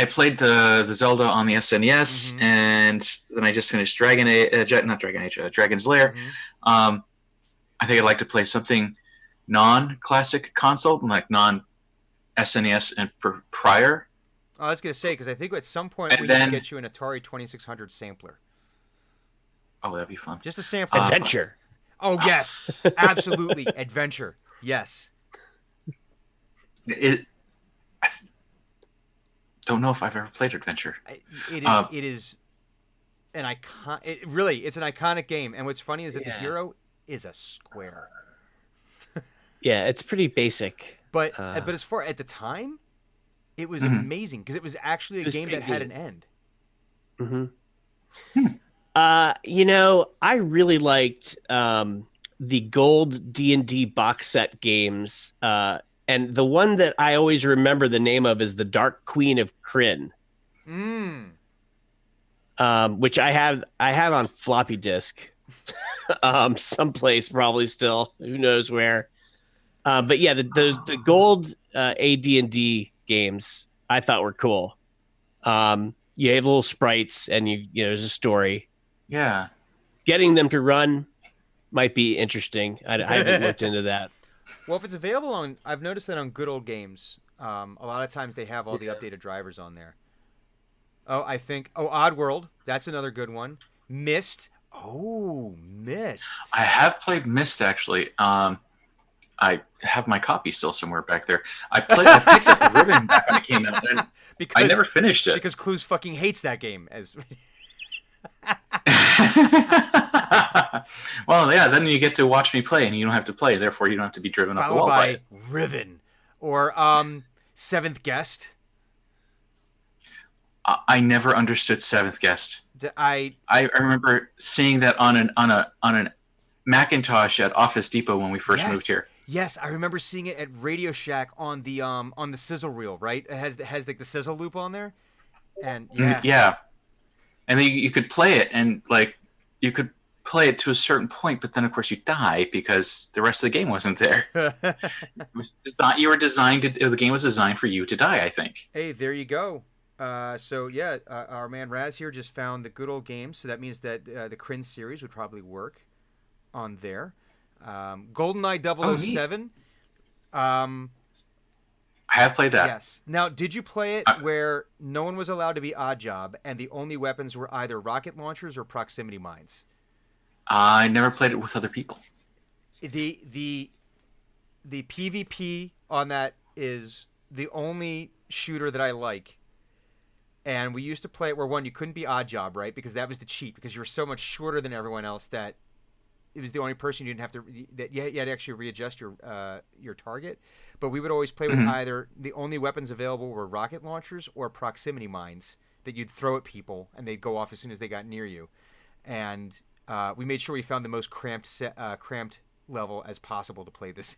played the Zelda on the SNES, and then I just finished Dragon's Lair. I think I'd like to play something non-classic console, like non-SNES and prior. I was gonna say, because I think at some point we can get you an Atari 2600 sampler. Oh, that'd be fun. Just a sampler. Adventure. Oh yes, absolutely, adventure. Yes. I don't know if I've ever played Adventure. It is an icon. It's an iconic game. And what's funny is that the hero is a square. Yeah, it's pretty basic. But as far at the time, it was amazing because it was actually a game that had an end. I really liked the gold D&D box set games. And the one that I always remember the name of is the Dark Queen of Krynn. Which I have on floppy disk. Someplace probably still. Who knows where. But yeah, the gold AD&D games I thought were cool. You have little sprites and there's a story. Yeah. Getting them to run might be interesting. I haven't looked into that. Well, if it's available I've noticed that on Good Old Games, a lot of times they have all the updated drivers on there. Oddworld, that's another good one. Myst. Oh, Myst. I have played Myst, actually. I have my copy still somewhere back there. I picked up Riven back when it came out, and I never finished it. Because Clues fucking hates that game. Well, yeah, then you get to watch me play, and you don't have to play. Therefore, you don't have to be driven off the wall by it. Riven. Or Seventh Guest. I never understood Seventh Guest. I remember seeing that on an Macintosh at Office Depot when we first moved here. Yes, I remember seeing it at Radio Shack on the sizzle reel. Right, it has like the sizzle loop on there, and yeah, and then you could play it, and like you could play it to a certain point, but then of course you die because the rest of the game wasn't there. It was just not. The game was designed for you to die, I think. Hey, there you go. Our man Raz here just found the Good Old Games, so that means that the Krynn series would probably work on there. GoldenEye 007. I have played that. Yes. Now, did you play it where no one was allowed to be Oddjob and the only weapons were either rocket launchers or proximity mines? I never played it with other people. The PvP on that is the only shooter that I like. And we used to play it where you couldn't be Oddjob, right? Because that was the cheat, because you were so much shorter than everyone else that it was the only person you didn't have to you had to actually readjust your target. But we would always play with either the only weapons available were rocket launchers or proximity mines that you'd throw at people and they'd go off as soon as they got near you. And we made sure we found the most cramped level as possible to play this.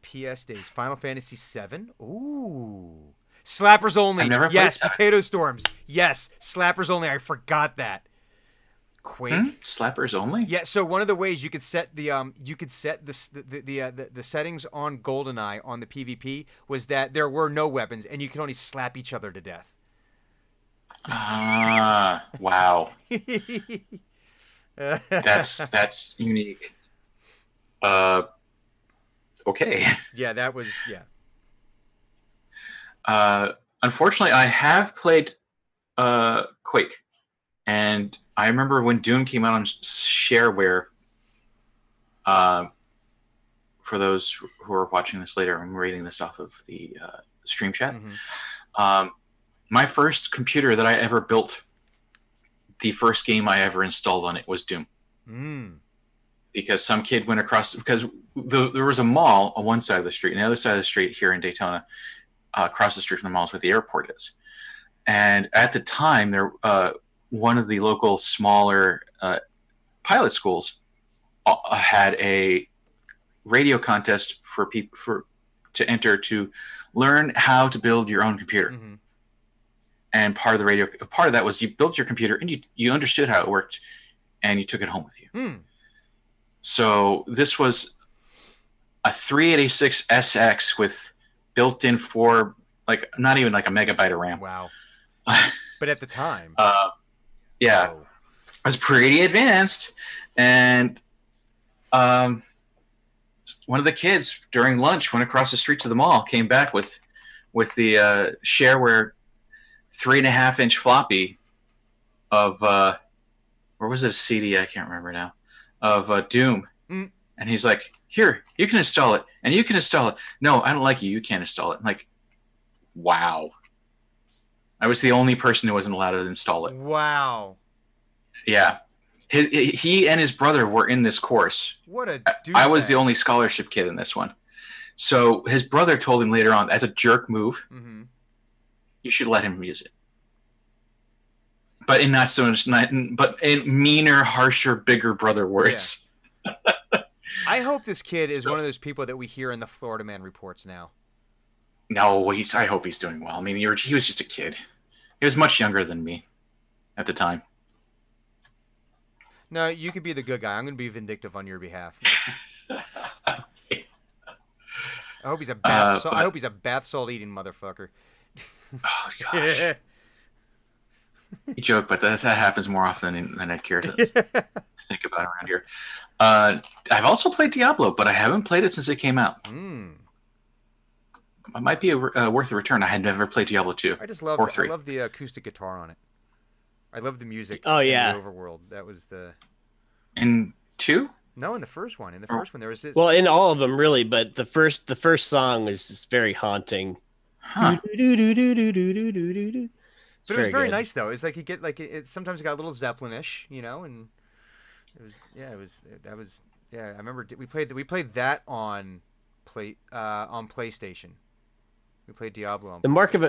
PS days. Final Fantasy VII. Ooh. Slappers only. I've never yes. played that. Potato Storms. Yes. Slappers only. I forgot that. Quake. Slappers only? Yeah. So one of the ways you could set the settings on GoldenEye on the PvP was that there were no weapons and you could only slap each other to death. Wow. That's unique. Okay. Yeah, that was Unfortunately, I have played Quake, and I remember when Doom came out on Shareware. For those who are watching this later, I'm reading this off of the stream chat. My first computer that I ever built, the first game I ever installed on it was Doom. Because some kid went across, because there was a mall on one side of the street, and the other side of the street here in Daytona, across the street from the mall is where the airport is. And at the time, one of the local smaller pilot schools had a radio contest for people to enter to learn how to build your own computer. and part of that was you built your computer and you understood how it worked, and you took it home with you. Hmm. So this was a 386 SX with built-in not even like a megabyte of RAM. Wow. But at the time. Yeah, whoa. it was pretty advanced. And one of the kids during lunch went across the street to the mall, came back with the shareware 3.5-inch floppy of or was it a CD? I can't remember now. Of Doom. Mm. And he's like, "Here, you can install it, and you can install it." "No, I don't like you. You can't install it." I'm like, wow. I was the only person who wasn't allowed to install it. Wow. Yeah. He and his brother were in this course. What a dude. I was the only scholarship kid in this one. So his brother told him later on, as a jerk move, Mm-hmm. you should let him use it. But in not so much, but in meaner, harsher, bigger brother words. I hope this kid is one of those people that we hear in the Florida Man reports now. No, I hope he's doing well. I mean, he was just a kid. He was much younger than me at the time. No, you could be the good guy. I'm going to be vindictive on your behalf. I hope he's a I hope he's a bath salt eating motherfucker. Oh gosh. You joke, but that happens more often than I care to think about around here. I've also played Diablo, but I haven't played it since it came out. It might be worth a return. I had never played Diablo 2. I just love or 3. I love the acoustic guitar on it. I love the music. Oh, yeah. In the Overworld. That was the. In 2? No, in the first one. In the first one, there was this. Well, in all of them, really, but the first song is just very haunting. Huh. But it was very good. nice though. It's like you get like it. Sometimes it got a little Zeppelin-ish, you know, and it was I remember we played that on PlayStation. We played Diablo on The mark of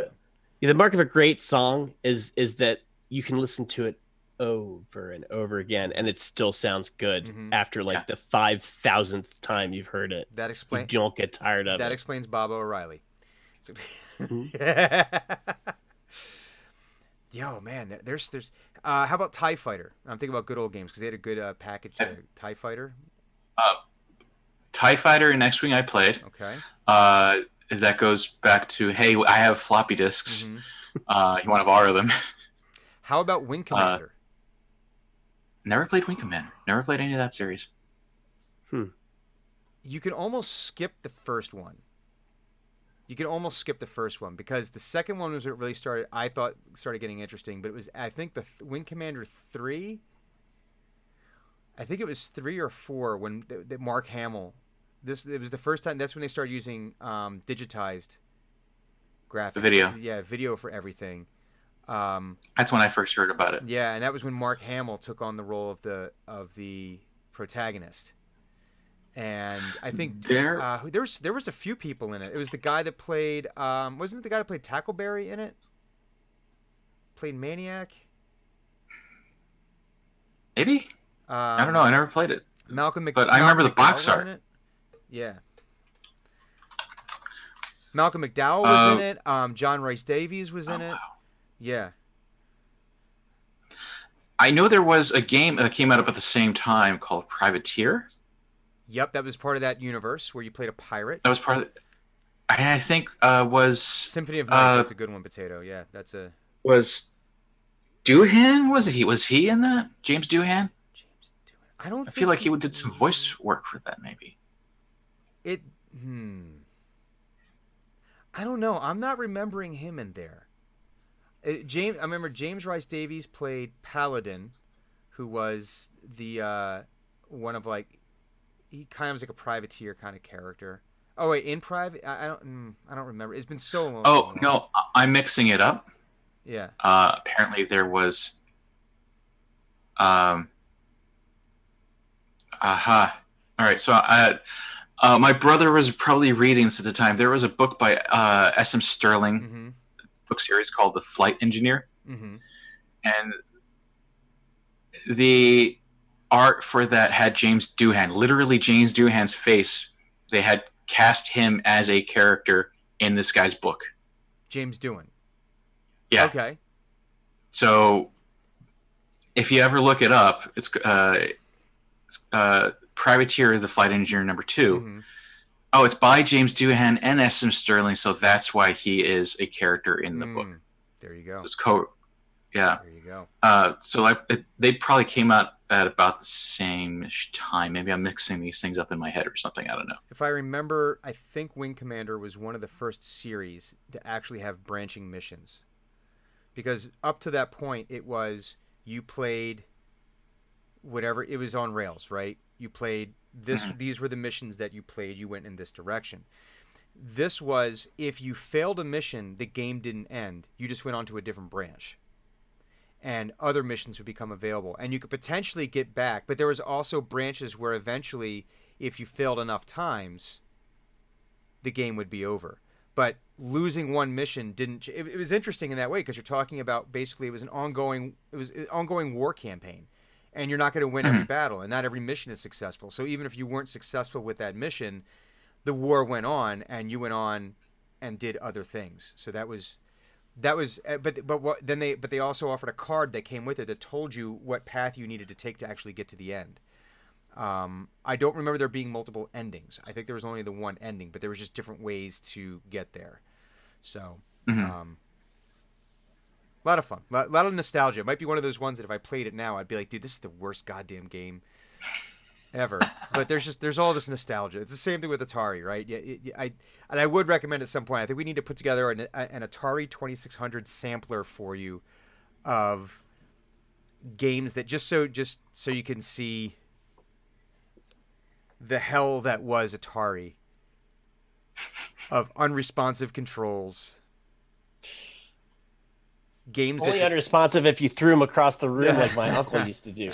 a great song is that you can listen to it over and over again, and it still sounds good after like the 5,000th time you've heard it. That explains. You don't get tired of That it. explains Bob O'Reilly. Yo, man, there's how about TIE Fighter? I'm thinking about good old games because they had a good package. TIE Fighter. TIE Fighter and X-Wing I played. Okay. That goes back to, hey, I have floppy disks. Mm-hmm. You want to borrow them? How about Wing Commander? Never played Wing Commander. Never played any of that series. You can almost skip the first one. Because the second one was what really started. I thought started getting interesting, but it was I think the Wing Commander 3. I think it was 3 or 4 when the Mark Hamill. It was the first time. That's when they started using digitized graphics. Video. Yeah, video for everything. That's when I first heard about it. Yeah, and that was when Mark Hamill took on the role of the protagonist. And I think there was a few people in it. It was the guy that played wasn't it the guy that played Tackleberry in it? Played Maniac? Maybe? I don't know. I never played it. But I remember the box art. In it. Yeah. Malcolm McDowell was in it. John Rhys Davies was in it. Wow. Yeah. I know there was a game that came out about the same time called Privateer. Yep, that was part of that universe where you played a pirate. That was part of it. I think was Symphony of Night. That's a good one, Potato. Yeah, that's a. Was Doohan? Was he in that? James Doohan? I feel like he did some voice work for that, maybe. I don't know. I'm not remembering him in there. I remember James Rhys Davies played Paladin, who was the one of like. He kind of was like a privateer kind of character. Oh wait, in Private, I don't remember. It's been so long. Oh no, I'm mixing it up. Yeah. Apparently there was. All right, so my brother was probably reading this at the time. There was a book by S.M. Sterling, book series called The Flight Engineer, and the art for that had James Doohan, literally James Doohan's face. They had cast him as a character in this guy's book. James Doohan. Yeah. Okay. So if you ever look it up, it's Privateer, the Flight Engineer #2. Mhm. Oh, it's by James Doohan and S.M. Sterling, so that's why he is a character in the book. There you go. So it's yeah. There you go. So they probably came out at about the same time. Maybe I'm mixing these things up in my head or something. I don't know. If I remember, I think Wing Commander was one of the first series to actually have branching missions. Because up to that point, it was you played whatever, it was on rails, right? You played this. These were the missions that you played. You went in this direction. This was, if you failed a mission, the game didn't end. You just went on to a different branch. And other missions would become available. And you could potentially get back. But there was also branches where eventually, if you failed enough times, the game would be over. But losing one mission didn't... It was interesting in that way, because you're talking about, basically, it was an ongoing war campaign. And you're not going to win every battle. And not every mission is successful. So even if you weren't successful with that mission, the war went on, and you went on and did other things. So that was, but they also offered a card that came with it that told you what path you needed to take to actually get to the end. I don't remember there being multiple endings. I think there was only the one ending, but there was just different ways to get there. So, a lot of fun, a lot of nostalgia. It might be one of those ones that if I played it now, I'd be like, dude, this is the worst goddamn game ever. But there's all this nostalgia. It's the same thing with Atari, right? I would recommend at some point, I think we need to put together an Atari 2600 sampler for you of games that just so you can see the hell that was Atari, of unresponsive controls, games Only that just... unresponsive if you threw them across the room like my uncle used to do.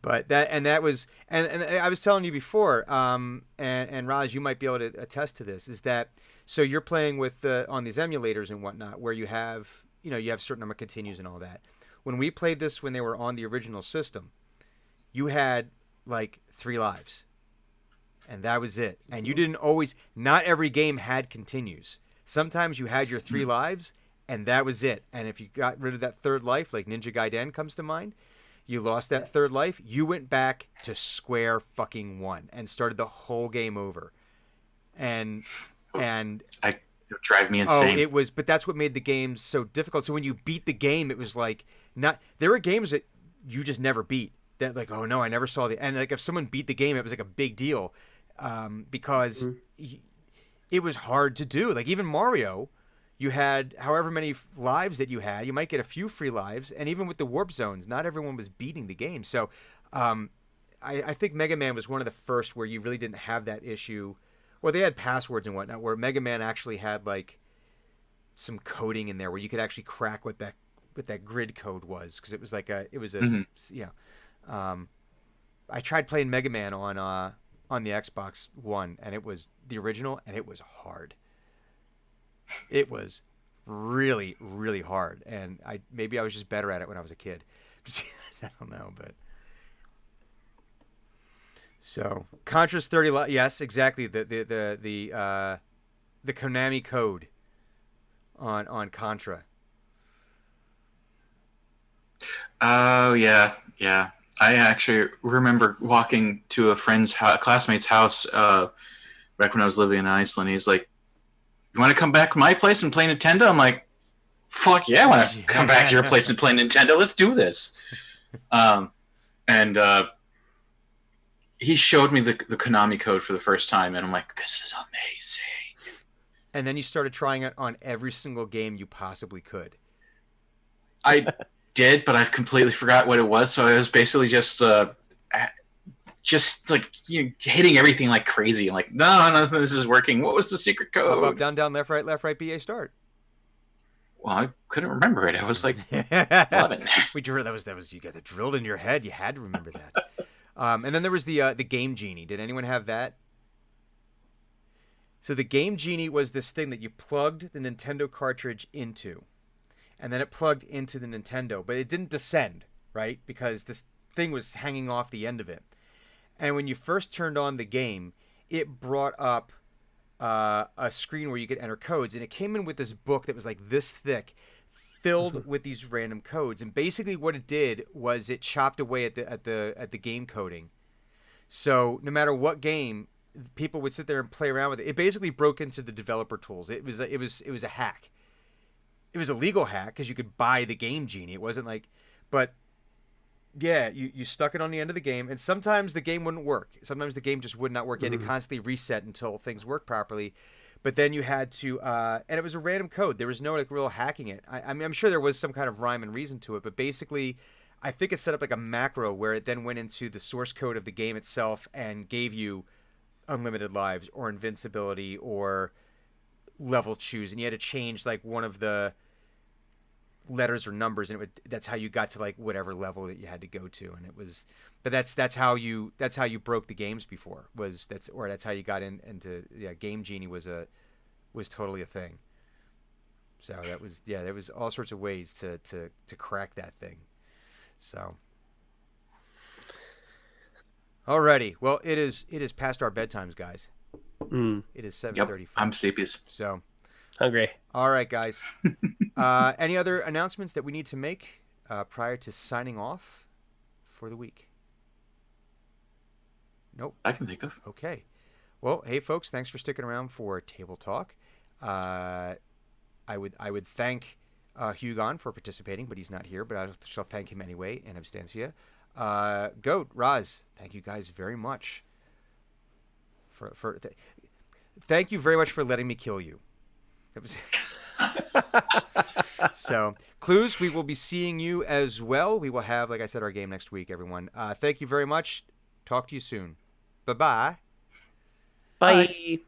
But that was, and I was telling you before, and Raj, you might be able to attest to this, is that, so you're playing with on these emulators and whatnot, where you have a certain number of continues and all that. When we played this, when they were on the original system, you had like 3 lives, and that was it. And you didn't always, not every game had continues. Sometimes you had your 3 lives, and that was it. And if you got rid of that 3rd life, like Ninja Gaiden comes to mind, you lost that 3rd life, you went back to square fucking one and started the whole game over. And it would drive me insane. Oh, it was, but that's what made the game so difficult. So when you beat the game, it was like, there were games that you just never beat, that like, oh no, I never saw and like if someone beat the game, it was like a big deal, because it was hard to do. Like even Mario, you had however many lives that you had, you might get a few free lives, and even with the warp zones, not everyone was beating the game. So I think Mega Man was one of the first where you really didn't have that issue. Well, they had passwords and whatnot, where Mega Man actually had like some coding in there where you could actually crack what that grid code was, because it was like I tried playing Mega Man on the Xbox One, and it was the original, and it was hard. It was really, really hard, and maybe I was just better at it when I was a kid. I don't know, but so Contra's 30. Yes, exactly. The Konami code on Contra. Oh yeah. I actually remember walking to a classmate's house back when I was living in Iceland. He's like, "You want to come back to my place and play Nintendo?" I'm like, "Fuck yeah, I want to come back to your place and play Nintendo. Let's do this." And he showed me the Konami code for the first time, and I'm like, "This is amazing." And then you started trying it on every single game you possibly could. I did, but I've completely forgot what it was. So it was basically just like hitting everything like crazy. I'm like, no, this is working. What was the secret code? Up, down, down, left, right, BA, start. Well, I couldn't remember it. I was like 11. That was you got it drilled in your head. You had to remember that. And then there was the Game Genie. Did anyone have that? So the Game Genie was this thing that you plugged the Nintendo cartridge into, and then it plugged into the Nintendo, but it didn't descend, right? Because this thing was hanging off the end of it. And when you first turned on the game, it brought up a screen where you could enter codes, and it came in with this book that was like this thick, filled with these random codes, and basically what it did was it chopped away at the game coding. So no matter what game, people would sit there and play around with it. It basically broke into the developer tools. It was a hack. It was a legal hack because you could buy the Game Genie. It wasn't like, but yeah, you stuck it on the end of the game, and sometimes the game wouldn't work. Sometimes the game just would not work. You had to constantly reset until things worked properly. But then you had to, and it was a random code. There was no like real hacking it. I mean, I'm sure there was some kind of rhyme and reason to it, but basically, I think it set up like a macro where it then went into the source code of the game itself and gave you unlimited lives or invincibility or level choose, and you had to change like one of the letters or numbers, and that's how you got to like whatever level that you had to go to, and it was. But that's how you broke the games before, that's how you got into Game Genie was totally a thing. So there was all sorts of ways to crack that thing. So alrighty, well it is past our bedtimes, guys. It is 7:35. Yep, I'm sleepiest. So Hungry. all right, guys. Any other announcements that we need to make prior to signing off for the week? Nope. I can think of. Okay. Well, hey folks, thanks for sticking around for Table Talk. I would thank Hugon for participating, but he's not here. But I shall thank him anyway in absentia. Goat, Roz, thank you guys very much. Thank you very much for letting me kill you. That was. So, Clues, we will be seeing you as well. We will have, like I said, our game next week, everyone. Thank you very much. Talk to you soon. Bye-bye. Bye.